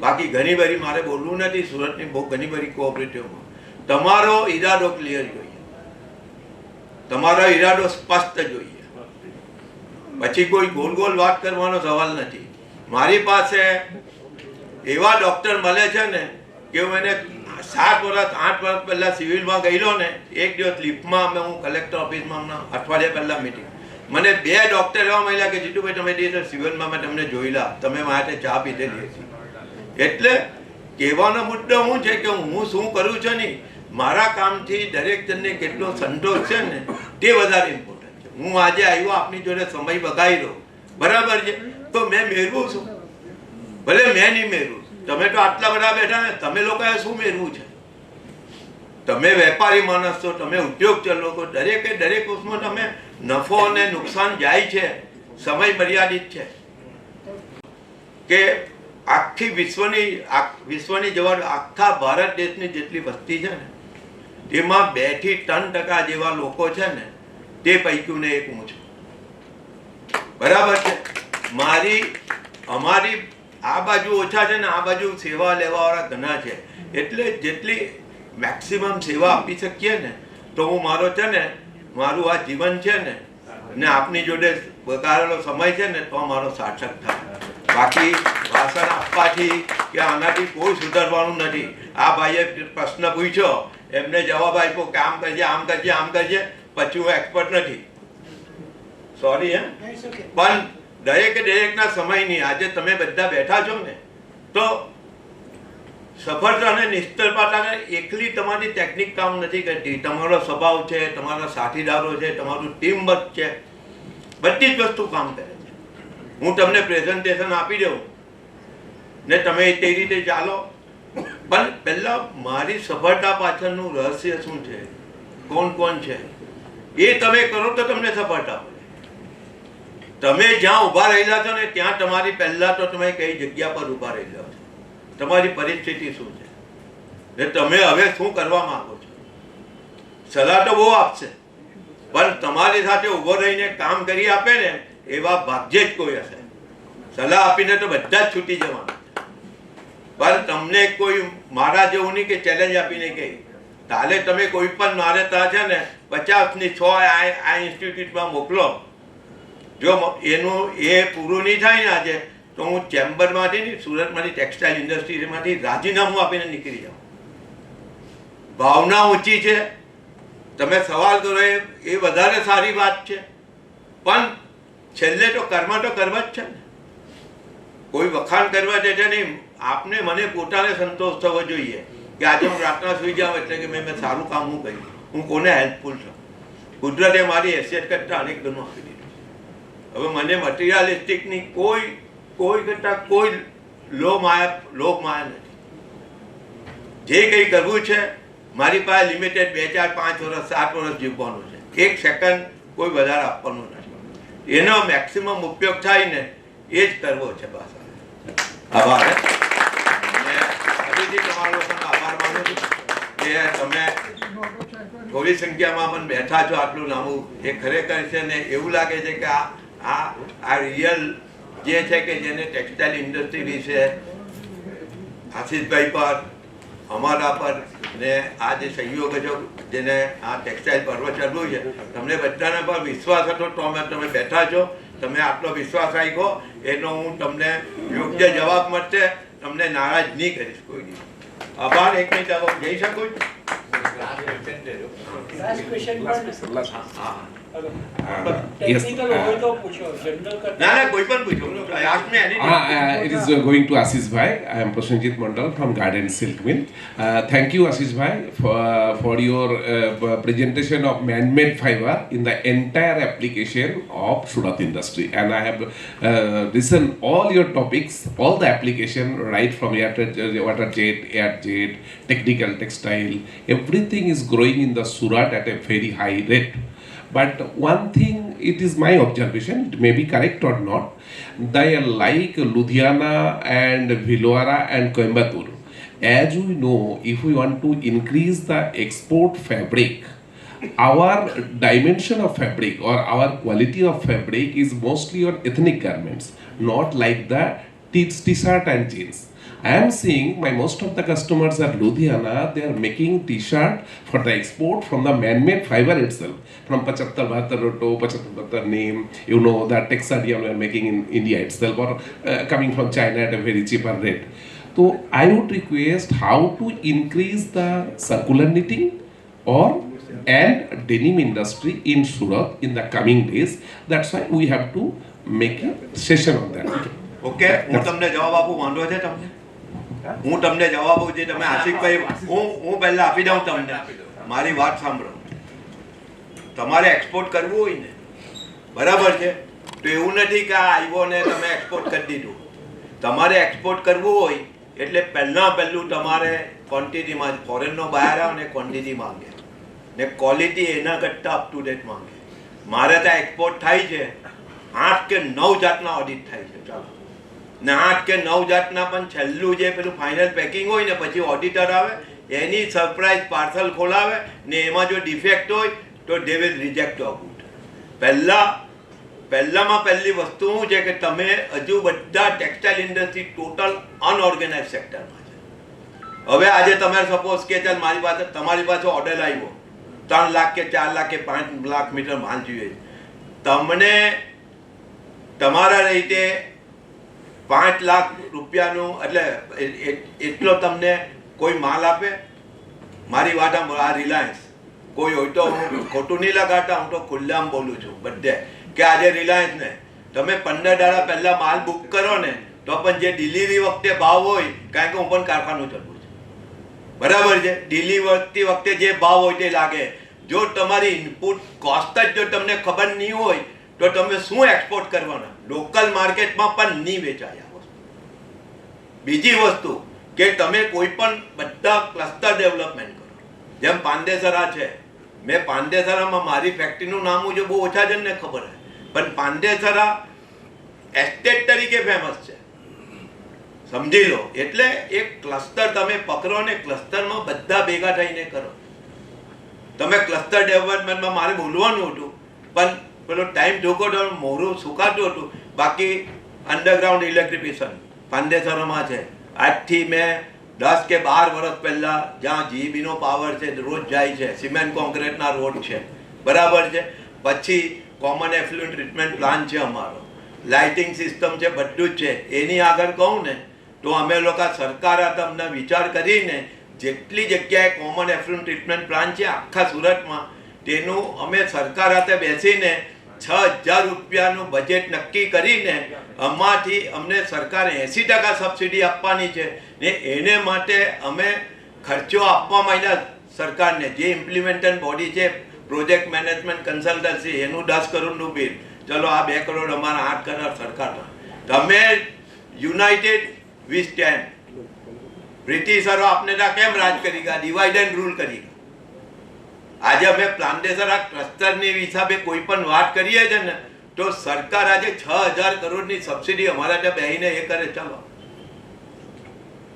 બાકી ઘણી બધી મારે બોલવું નથી, સુરતની બહુ ઘણી બધી કોઓપરેટિવમાં તમારો ઈરાદો ક્લિયર જોઈએ, તમારો ઈરાદો સ્પષ્ટ જોઈએ, પછી કોઈ ગોલ ગોલ વાત કરવાનો સવાલ નથી. મારી પાસે એવા ડૉક્ટર મળે છે ને કે હું એને 7 વર્ષ 8 વર્ષ પહેલાં સિવિલમાં ગયેલો ને, એક દિવસ લિફ્ટમાં અમે, હું કલેક્ટર ઓફિસમાં હમણાં અઠવાડિયા પહેલાં મીટિંગ, મને 2 ડૉક્ટર એવા મળ્યા કે જીતુભાઈ તમે દિવસ સિવિલમાં મેં તમને જોયેલા, તમે માટે ચા પીધેલી હતી. એટલે કહેવાનો મુદ્દો શું છે કે હું શું કરું છું નહીં, મારા કામથી દરેક જણને કેટલો સંતોષ છે ને તે વધારે ઇમ્પોર્ટન્ટ છે. હું આજે આવ્યો આપની જોડે સમય બગાડ્યો, બરાબર છે, તો મેં મેળવું છું, ભલે મેં નહીં મેળવું. તમે તો આટલા બધા બેઠા ને, તમે લોકોએ શું મેળવું છે? તમે વેપારી માણસ છો, તમે ઉદ્યોગ ચલો છો, દરેકે દરેક વસ્તુમાં તમે નફો અને નુકસાન જાય છે, સમય મર્યાદિત છે. કે આખી વિશ્વની જવાબ, આખા ભારત દેશની જેટલી વસ્તી છે ને તેમાં 2 થી 3% જેવા લોકો છે ને, તે પૈકીને એક હું છું, બરાબર છે. અમારી આ બાજુ ઓછા છે ને, આ બાજુ સેવા લેવાવાળા ઘણા છે. એટલે જેટલી મેક્સિમમ સેવા આપી શકીએ ને, તો હું મારો છે ને, મારું આ જીવન છે ને આપની જોડે બગાડેલો સમય છે ને, તો મારો સાર્થક થાય. બાકી ભાષણ આપવાથી કે આનાથી કોઈ સુધારવાનું નથી. આ ભાઈએ પ્રશ્ન પૂછ્યો, એમને જવાબ આપ્યો કે આમ કરજે, આમ કરજે, આમ કરજે, પછી હું એક્સપર્ટ નથી, સોરી હે. પણ દરેકના સમયની, આજે તમે બધા બેઠા છો ને, તો સફળતા અને નિષ્ફળતા એકલી તમારી ટેકનિક કામ નથી કરતી, તમારો સ્વભાવ છે, તમારા સાથીદારો છે, તમારું ટીમ વર્ક છે, બધી જ વસ્તુ કામ કરે છે. હું તમને પ્રેઝન્ટેશન આપી દઉં ને તમે તે રીતે ચાલો, પણ પહેલાં મારી સફળતા પાછળનું રહસ્ય શું છે, કોણ છે, એ તમે કરો તો તમને સફળતા મળે. તમે જ્યાં ઊભા રહેલા છો ને, ત્યાં તમારી પહેલાં તો તમે કઈ જગ્યા પર ઊભા રહેલા છો, તમારી પરિસ્થિતિ શું છે ને તમે હવે શું કરવા માંગો છો. સલાહ તો બહુ આપશે, પણ તમારી સાથે ઊભો રહીને કામ કરી આપે ને એવા ભાગ્યે જ કોઈ હશે. સલાહ આપીને તો બધા જ છૂટી જવાના, પણ તમને કોઈ મારા જેવું નહીં કે ચેલેન્જ આપીને કહે તાલે તમે કોઈ પણ મારે ત્યાં છે ને 50ની 100 આ ઇન્સ્ટિટ્યૂટમાં મોકલો. જો એનું એ પૂરું નહીં થાય ને આજે, તો હું ચેમ્બરમાંથી નહીં, સુરતમાંથી ટેક્સટાઇલ ઇન્ડસ્ટ્રીમાંથી રાજીનામું આપીને નીકળી જાઉં. ભાવના ઊંચી છે, તમે સવાલ કરો એ વધારે સારી વાત છે, પણ છેલ્લે તો કર્મ જ છે ને. કોઈ વખાણ કરવા દે છે નહીં. આપને મને પોતાને સંતોષ થવો જોઈએ કે આજે હું રાતના સુઈ જાઉં એટલે કે મેં સારું કામ હું કર્યું, હું કોને હેલ્પફુલ છું. કુદરતે મારી હેસિયત કરતાં અનેક ગણું આપી દીધું. હવે મને મટીરિયાલિસ્ટિકની કોઈ કરતાં કોઈ લોભ માયા નથી. જે કંઈ કરવું છે, મારી પાસે લિમિટેડ 2, 4, 5 વર્ષ 7 વર્ષ જીવવાનું છે, 1 સેકન્ડ કોઈ વધારે આપવાનું નથી. એનો મેક્સિમમ ઉપયોગ થાય ને એ જ કરવો છે. બસ આભાર. ફરીથી તમારા લોકોનો આભાર માનું છું કે તમે થોડી સંખ્યામાં પણ બેઠા છો આટલું લાંબુ. એ ખરેખર છે ને એવું લાગે છે કે આ રિયલ જે છે કે જેને ટેક્સટાઇલ ઇન્ડસ્ટ્રી વિશે આશીષભાઈ પર, અમારા પર ને આ જે સહયોગ છે જેને આ ટેક્સટાઇલ પર્વ ચાલુ છે, તમને બધાના પર વિશ્વાસ હતો તો તમે બેઠા છો. તમે આટલો વિશ્વાસ રાખ્યો એનો હું તમને યોગ્ય જવાબ મળશે, તમને નારાજ નહીં કરીશ કોઈ. આભાર. એક મિનિટ આવો જઈ શકું? It is going to Ashish Bhai. I am Prasenjit Mandal from Garden Silk Mill. Thank you, Ashish Bhai, for your presentation of man-made fiber in the entire application of Surat industry. And I have listened all your topics, all the application, right from water jet, air jet, technical textile. Everything is growing in the Surat at a very high rate. But one thing, it is my observation, it may be correct or not, they are like Ludhiana and Bhilwara and Coimbatore. As we know, if we want to increase the export fabric, our dimension of fabric or our quality of fabric is mostly on ethnic garments, not like the t-shirt and jeans. I am seeing most of the customers at Ludhiana, they are making t-shirt for the export from the man-made fiber itself, from 75-72, 75 name, you know, the textile we are making in India itself, or coming from China at a very cheaper rate. So I would request how to increase the circular knitting and denim industry in Surat in the coming days. That's why we have to make a session on that. Okay, હું તમને જવાબ આપું, વાંધો છે તમને? હું તમને જવાબ આપું જે તમે આશિકભાઈ, હું પહેલા આપી દઉં તમને. મારી વાત સાંભળો. તમારે એક્સપોર્ટ કરવું હોય ને, બરાબર છે, તો એવું નથી કે આ આવ્યો ને તમે એક્સપોર્ટ કરી દીધું. તમારે એક્સપોર્ટ કરવું હોય એટલે પહેલું તમારે ક્વોન્ટિટીમાં, ફોરેનનો બહાર આવે ને ક્વોન્ટિટી માંગે ને ક્વોલિટી એના કરતાં અપ ટુ ડેટ માંગે. મારે ત્યાં એક્સપોર્ટ થાય છે 8 કે 9 જાતના ઓડિટ થાય છે. ચાલો ને 8 કે 9 જાતના, પણ છેલ્લું જે પેલું ફાઇનલ પેકિંગ હોય ને પછી ઓડિટર આવે, એની સરપ્રાઇઝ પાર્સલ ખોલાવે ને એમાં જો ડિફેક્ટ હોય તો they will reject your good. પહેલામાં પહેલી વસ્તુ શું છે કે તમે હજુ બધા ટેક્સટાઇલ ઇન્ડસ્ટ્રી ટોટલ અનઓર્ગેનાઇઝ સેક્ટરમાં છે. હવે આજે તમે સપોઝ કે ચાલ તમારી પાસે ઓર્ડર આવ્યો 3 લાખ કે 4 લાખ કે 5 લાખ મીટર માલ જોઈએ, તમને તમારા રીતે 5 લાખ રૂપિયાનું એટલે એટલો તમને કોઈ માલ આપે? મારી વાત આ રિલાયન્સ કોઈ હોય તો હું ખોટું નહીં લગાડતા, હું તો ખુલ્લામાં બોલું છું બધે કે આજે રિલાયન્સ ને તમે 15 દાડા પહેલા માલ બુક કરો ને તો પણ જે ડિલિવરી વખતે ભાવ હોય, કારણ કે હું પણ કારખાનું ચલાવું છું, બરાબર છે, ડિલિવરી વખતે જે ભાવ હોય તે લાગે. જો તમારી ઇનપુટ કોસ્ટ જ જો તમને ખબર નહીં હોય તો તમે શું એક્સપોર્ટ કરવાના? લોકલ માર્કેટમાં પણ નહીં વેચાય આ વસ્તુ. બીજી વસ્તુ કે તમે કોઈ પણ બધા ક્લસ્ટર ડેવલપમેન્ટ કરો, જેમ પાંડેસરા છે. મેં પાંડેસરામાં મારી ફેક્ટરીનું નામ મુજબ બહુ ઓછા જણને ખબર છે, પણ પાંડેસરા એસ્ટેટ તરીકે ફેમસ છે, સમજી લો. એટલે એક ક્લસ્ટર તમે પકડો ને ક્લસ્ટરમાં બધા ભેગા થઈને કરો. તમે ક્લસ્ટર ડેવલપમેન્ટમાં મારે બોલવાનું હતું પણ પેલો ટાઈમ ઢોકો તો મોરું સુકાતું હતું. બાકી અંડરગ્રાઉન્ડ ઇલેક્ટ્રિફિકેશન પાંડેસરામાં છે. આજથી મેં 10 કે 12 વર્ષ પહેલાં જ્યાં જીબીનો પાવર છે રોજ જાય છે, સિમેન્ટ કોન્ક્રીટના રોડ છે, બરાબર છે. પછી કોમન એફ્લુએન્ટ ટ્રીટમેન્ટ પ્લાન છે અમારો, લાઇટિંગ સિસ્ટમ છે, બધું જ છે. એની આગળ કહું ને તો અમે લોકો સરકાર તમને વિચાર કરીને જેટલી જગ્યાએ કોમન એફ્લુએન્ટ ટ્રીટમેન્ટ પ્લાન છે આખા સુરતમાં, તેનું અમે સરકાર સાથે બેસીને 6,000 રૂપિયાનું બજેટ નક્કી કરીને આમાંથી અમને સરકારે 80% સબસિડી આપવાની છે ને એને માટે અમે ખર્ચો આપવા માંડ્યા સરકારને. જે ઇમ્પ્લિમેન્ટન બોડી છે પ્રોજેક્ટ મેનેજમેન્ટ કન્સલ્ટન્સી, એનું 10 કરોડનું બિલ. ચલો આ 2 કરોડ અમારા 8 કરોડ સરકારના. તમે યુનાઇટેડ વી સ્ટેન્ડ. બ્રિટિશરો આપને ત્યાં કેમ રાજ કરી ગયા? ડિવાઇડ એન્ડ રૂલ કરી ગયા. આજે અમે પ્લાન્ટેસરા ક્લસ્ટરની હિસાબે કોઈ પણ વાત કરીએ છે ને તો સરકાર આજે 6,000 કરોડની સબસિડી અમારા ત્યાં બેહીને એ કરે. ચાલો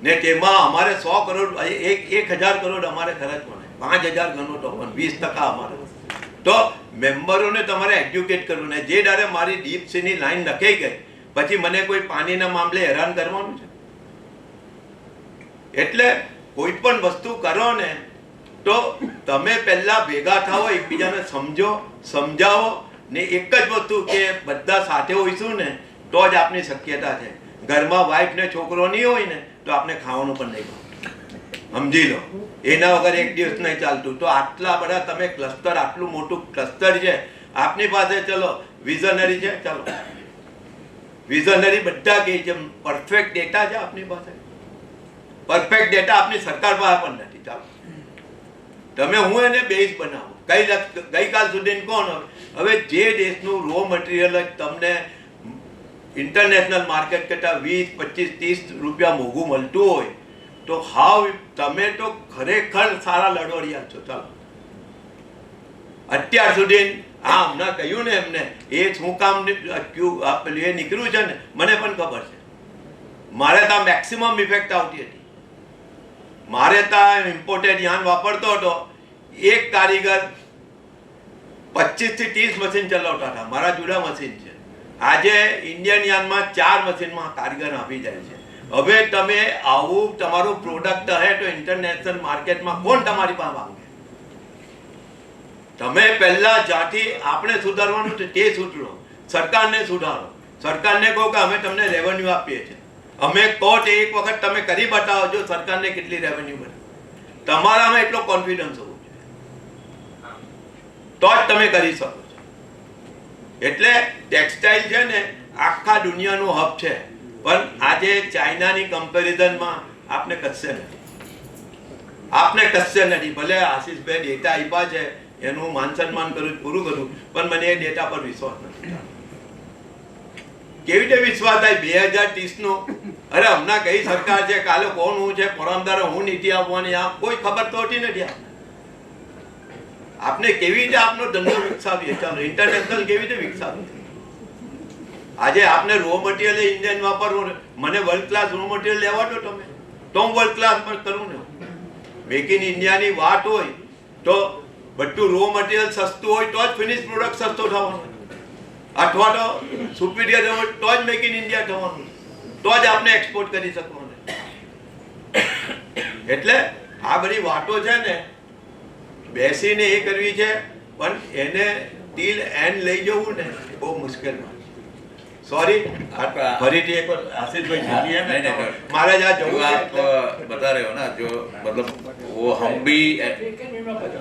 ને તેમાં અમારે 100 કરોડ 1,000 કરોડ અમારે ખર્ચ પડે, 5,000 ગણો તો પણ 20% અમારે. તો મેમ્બરોને તમારે એડ્યુકેટ કરવું ને જે ડારે મારી ડીપ સીની લાઈન લખાઈ ગઈ પછી મને કોઈ પાણીના મામલે હેરાન કરવાનું છે? એટલે કોઈ પણ વસ્તુ કરો ને તો તમે પહેલા ભેગા થાઓ, એકબીજાને સમજાવો ને એક જ વસ્તુ કે બધા સાથે હોઈશું ને તો જ આપની શક્યતા છે. ઘરમાં વાઈફ ને છોકરો નહીં હોય ને તો આપણે ખાવાનું પણ નહીં ભાવે, સમજી લો. એના વગર એક દિવસ નહીં ચાલતું. તો આટલા બધા તમે ક્લસ્ટર, આટલું મોટું ક્લસ્ટર છે આપની પાસે. ચલો વિઝનરી છે, ચાલો વિઝનરી બધા કહે છે, પરફેક્ટ ડેટા છે આપની પાસે. પરફેક્ટ ડેટા આપની સરકાર પાસે પણ નથી. ચાલો તમે હું એને બેઝ બનાવો. ગઈકાલ સુધી કોણ હવે જે દેશનું રો મટીરિયલ જ તમને ઇન્ટરનેશનલ માર્કેટ કરતાં 20, 25, 30 રૂપિયા મોંઘું મળતું હોય તો હાવ તમે તો ખરેખર સારા લડવડિયા છો. ચાલો અત્યાર સુધી આ હમણાં કહ્યું ને એમને એ શું કામ એ નીકળ્યું છે ને મને પણ ખબર છે. મારે ત્યાં મેક્સિમમ ઇફેક્ટ આવતી હતી. મારે ત્યાં ઇમ્પોર્ટેડ યાન વાપરતો હતો. એક કારીગર 25 થી 30 મશીન ચલાવતા હતા. મારા જુદા મશીન છે. આજે ઇન્ડિયન યાનમાં 4 મશીનમાં કારીગર આપી જાય છે. હવે તમે આવું તમારું પ્રોડક્ટ હે તો ઇન્ટરનેશનલ માર્કેટમાં કોણ તમારી પાસે માંગે? તમે પહેલા જ્યાંથી આપણે સુધારવાનું છે તે સુધરો. સરકારને સુધારો. સરકારને કહો કે અમે તમને રેવન્યુ આપીએ છીએ. અમે કહો તે એક વખત તમે કરી બતાવો જો સરકારને કેટલી રેવન્યુ મળે. તમારામાં એટલો કોન્ફિડન્સ હોવો જોઈએ તો જ તમે કરી શકો છો. એટલે ટેક્સટાઇલ છે ને આખા દુનિયાનું હબ છે. પણ આજે ચાઇનાની કમ્પેરિઝનમાં આપને કશે નથી. ભલે આશીષભાઈ ડેટા આપ્યા છે એનું માન સન્માન કરું, પૂરું કરું, પણ મને એ ડેટા પર વિશ્વાસ નથી. કેવી રીતે વિશ્વાસ થાય? 2030 નો અરે હમણાં કઈ સરકાર છે, કાલે કોણ હું છે, પરમદારે હું નીતિ આપવાની, આ કોઈ ખબર તો હોતી નથી. આપને કેવી રીતે આપનો ધંધો વિકસાવીએ? ચાલો ઇન્ટરનેશનલ કેવી રીતે વિકસાવીએ? આજે આપને રો મટીરિયલ ઇન્ડિયન વાપરવું, મને વર્લ્ડ ક્લાસ રો મટીરિયલ લેવા દો તમે તો હું વર્લ્ડ ક્લાસ પર કરું ને. મેક ઇન ઇન્ડિયાની વાત હોય તો બધું રો મટીરિયલ સસ્તું હોય તો જ ફિનિશ પ્રોડક્ટ સસ્તો થવાનો, અથવા તો સુપીરિયર હોય તો જ મેક ઇન ઇન્ડિયા થવાનું, તો જ આપણે એક્સપોર્ટ કરી શકવાનું. એટલે આ બધી વાતો છે ને બેસીને એ કરવી છે, પણ એને ટીલ એન્ડ લઈ જવું ને બહુ મુશ્કેલ. सॉरी फरीदी एक आशीष भाई बोलिए ना. मारा जा जो आप बता रहे हो ना, जो मतलब वो हम भी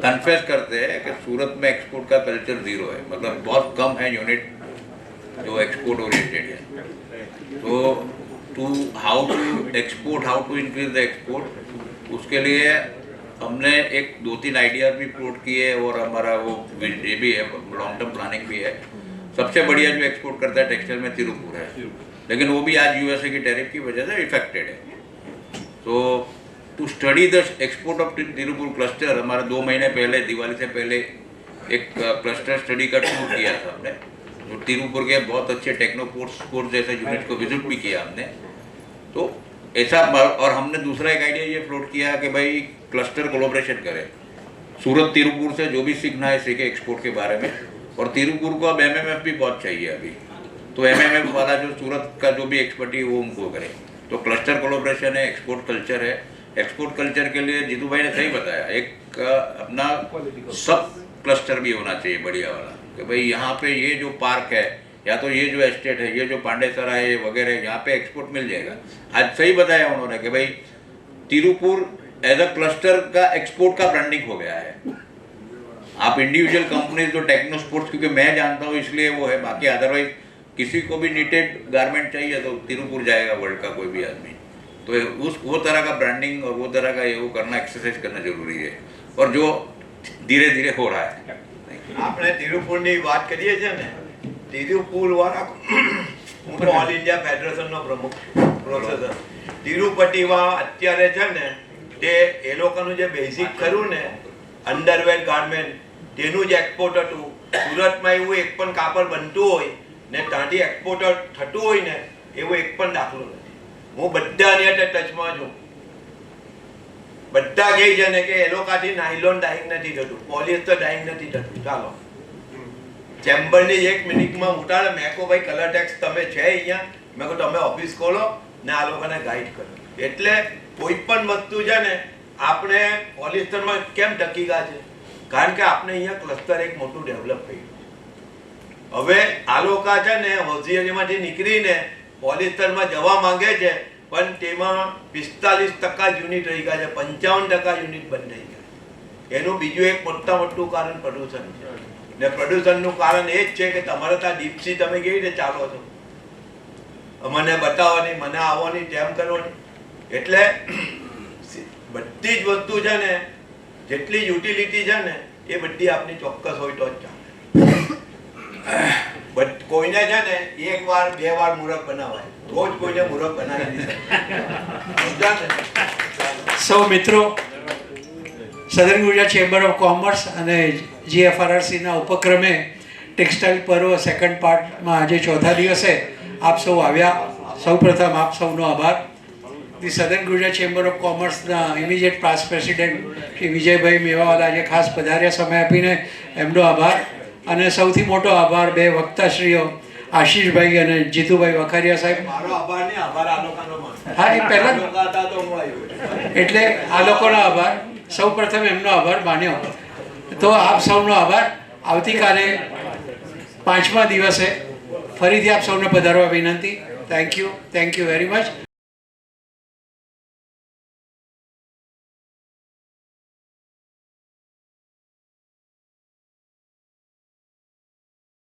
कन्फेस करते हैं कि सूरत में एक्सपोर्ट का कल्चर जीरो है. मतलब बहुत कम है यूनिट जो एक्सपोर्ट ओरिएंटेड है. तो to how to export, how to increase the export, उसके लिए हमने एक 2-3 आइडियाज भी प्लॉट किए और हमारा वो ये भी है, लॉन्ग टर्म प्लानिंग भी है. सबसे बढ़िया जो एक्सपोर्ट करता है टेक्सटाइल में तिरुपुर है, लेकिन वो भी आज यूएसए की टैरिफ की वजह से इफेक्टेड है. तो to study the export of Tirupur cluster, हमारे 2 महीने पहले दिवाली से पहले एक क्लस्टर स्टडी का टूर किया था हमने. तो तिरुपुर के बहुत अच्छे टेक्नोपोर्ट्स जैसे यूनिट को विजिट भी किया हमने. तो ऐसा, और हमने दूसरा एक आइडिया ये फ्लोट किया कि भाई क्लस्टर कोलैबोरेशन करें. सूरत तिरुपुर से जो भी सीखना है सीखे एक्सपोर्ट के बारे में. और तिरुपुर को अब MMF भी बहुत चाहिए अभी. तो MMF वाला जो सूरत का जो भी एक्सपर्टी वो उनको करे. तो क्लस्टर कोलैबोरेशन है, एक्सपोर्ट कल्चर है. एक्सपोर्ट कल्चर के लिए जीतू भाई ने सही बताया, एक अपना सब क्लस्टर भी होना चाहिए बढ़िया वाला, कि भाई यहाँ पे ये जो पार्क है या तो ये जो एस्टेट है, ये जो पांडेसरा है वगैरह, यहाँ पे एक्सपोर्ट मिल जाएगा. आज सही बताया उन्होंने कि भाई तिरुपुर एज अ क्लस्टर का एक्सपोर्ट का ब्रांडिंग हो गया है. आप इंडिविजुअल कंपनीज जो टेक्नो स्पोर्ट्स, क्योंकि मैं जानता हूँ इसलिए वो है, बाकी अदरवाइज किसी को भी नीटेड गारमेंट चाहिए तो तिरुपुर जाएगा वर्ल्ड का कोई भी आदमी. तो वो तरह का ब्रांडिंग और वो तरह का ये वो करना, एक्सरसाइज करना जरूरी है, और जो धीरे धीरे हो रहा है. આપણે તિરુપુરની વાત કરીએ છીએ ને, તિરુપુર વાળા, હું તો ઓલ ઇન્ડિયા ફેડરેશનનો પ્રમુખ પ્રોફેસર. તિરુપતિમાં અત્યારે છે ને તે એ લોકોનું જે બેઝિક ખરું ને અંડરવેર ગાર્મેન્ટ, તેનું જ એક્સપોર્ટ હતું. સુરતમાં એવું એક પણ કાપડ બનતું હોય ને ત્યાંથી એક્સપોર્ટ થતું હોય ને એવો એક પણ દાખલો નથી. હું બધાની હાથે ટચમાં છું. બધા કહે છે ને કે એ લોકોથી નાયલોન ડાઇંગ નથી થતું, પોલિએસ્ટર ડાઇંગ નથી થતું. ચાલો ચેમ્બરની 1 મિનિટમાં ઉતારે મેકો ભાઈ કલર ટેક્સ તમે છે અહીંયા મેં કહું તમે ઓફિસ ખોલો ને આ લોકોને ગાઈડ કરો. એટલે કોઈ પણ વસ્તુ છે ને આપણે પોલિસ્ટરમાં કેમ ટકી ગયા છે? કારણ કે આપણે અહીંયા ક્લસ્ટર એક મોટું ડેવલપ કર્યું. હવે આ લોકો છે ને હોશિયારીમાંથી નીકળીને પોલિસ્ટરમાં જવા માંગે છે, પણ તેમાં 45% યુનિટ રહી ગયા છે, 55% યુનિટ બંધ થઈ ગયા. એનું બીજું એક મોટું કારણ પ્રદૂષણ છે. ને પ્રદૂષણનું કારણ એ જ છે કે તમારે ત્યાં ડીપસી તમે કેવી રીતે ચાલો છો, મને બતાવવાની, મને આવવાની, તેમ કરવાની. એટલે બધી જ વસ્તુ છે ને, જેટલી યુટિલિટી છે ને એ બધી આપની ચોક્કસ હોય તો જ ચાલે. બટ કોઈને છે ને 1 વાર 2 વાર મૂરખ બનાવાય, રોજ કોઈને મૂરખ બનાવી દીધા. સૌ મિત્રો, southern Gujarat chamber of commerce અને GFRRC ના ઉપક્રમે ટેક્સટાઇલ પર્વ સેકન્ડ પાર્ટમાં આજે ચોથા દિવસે આપ સૌ આવ્યા. સૌપ્રથમ આપ સૌનો આભાર. The southern Gujarat chamber of કોમર્સના immediate past president Shri Vijaybhai Mewawala આજે ખાસ પધાર્યા, સમય આપીને એમનો આભાર. અને સૌથી મોટો આભાર બે વક્તાશ્રીઓ આશીષભાઈ અને જીતુભાઈ વખારિયા સાહેબ. મારો આભાર નહીં, આભાર આ લોકોનો. હા, એ પહેલા હતા તો હું આવ્યો. એટલે આ લોકોનો આભાર. સૌ પ્રથમ એમનો આભાર માન્યો. તો આપ સૌનો આભાર. આવતીકાલે 5મા દિવસે ફરીથી આપ સૌને પધારવા વિનંતી. Thank you very much.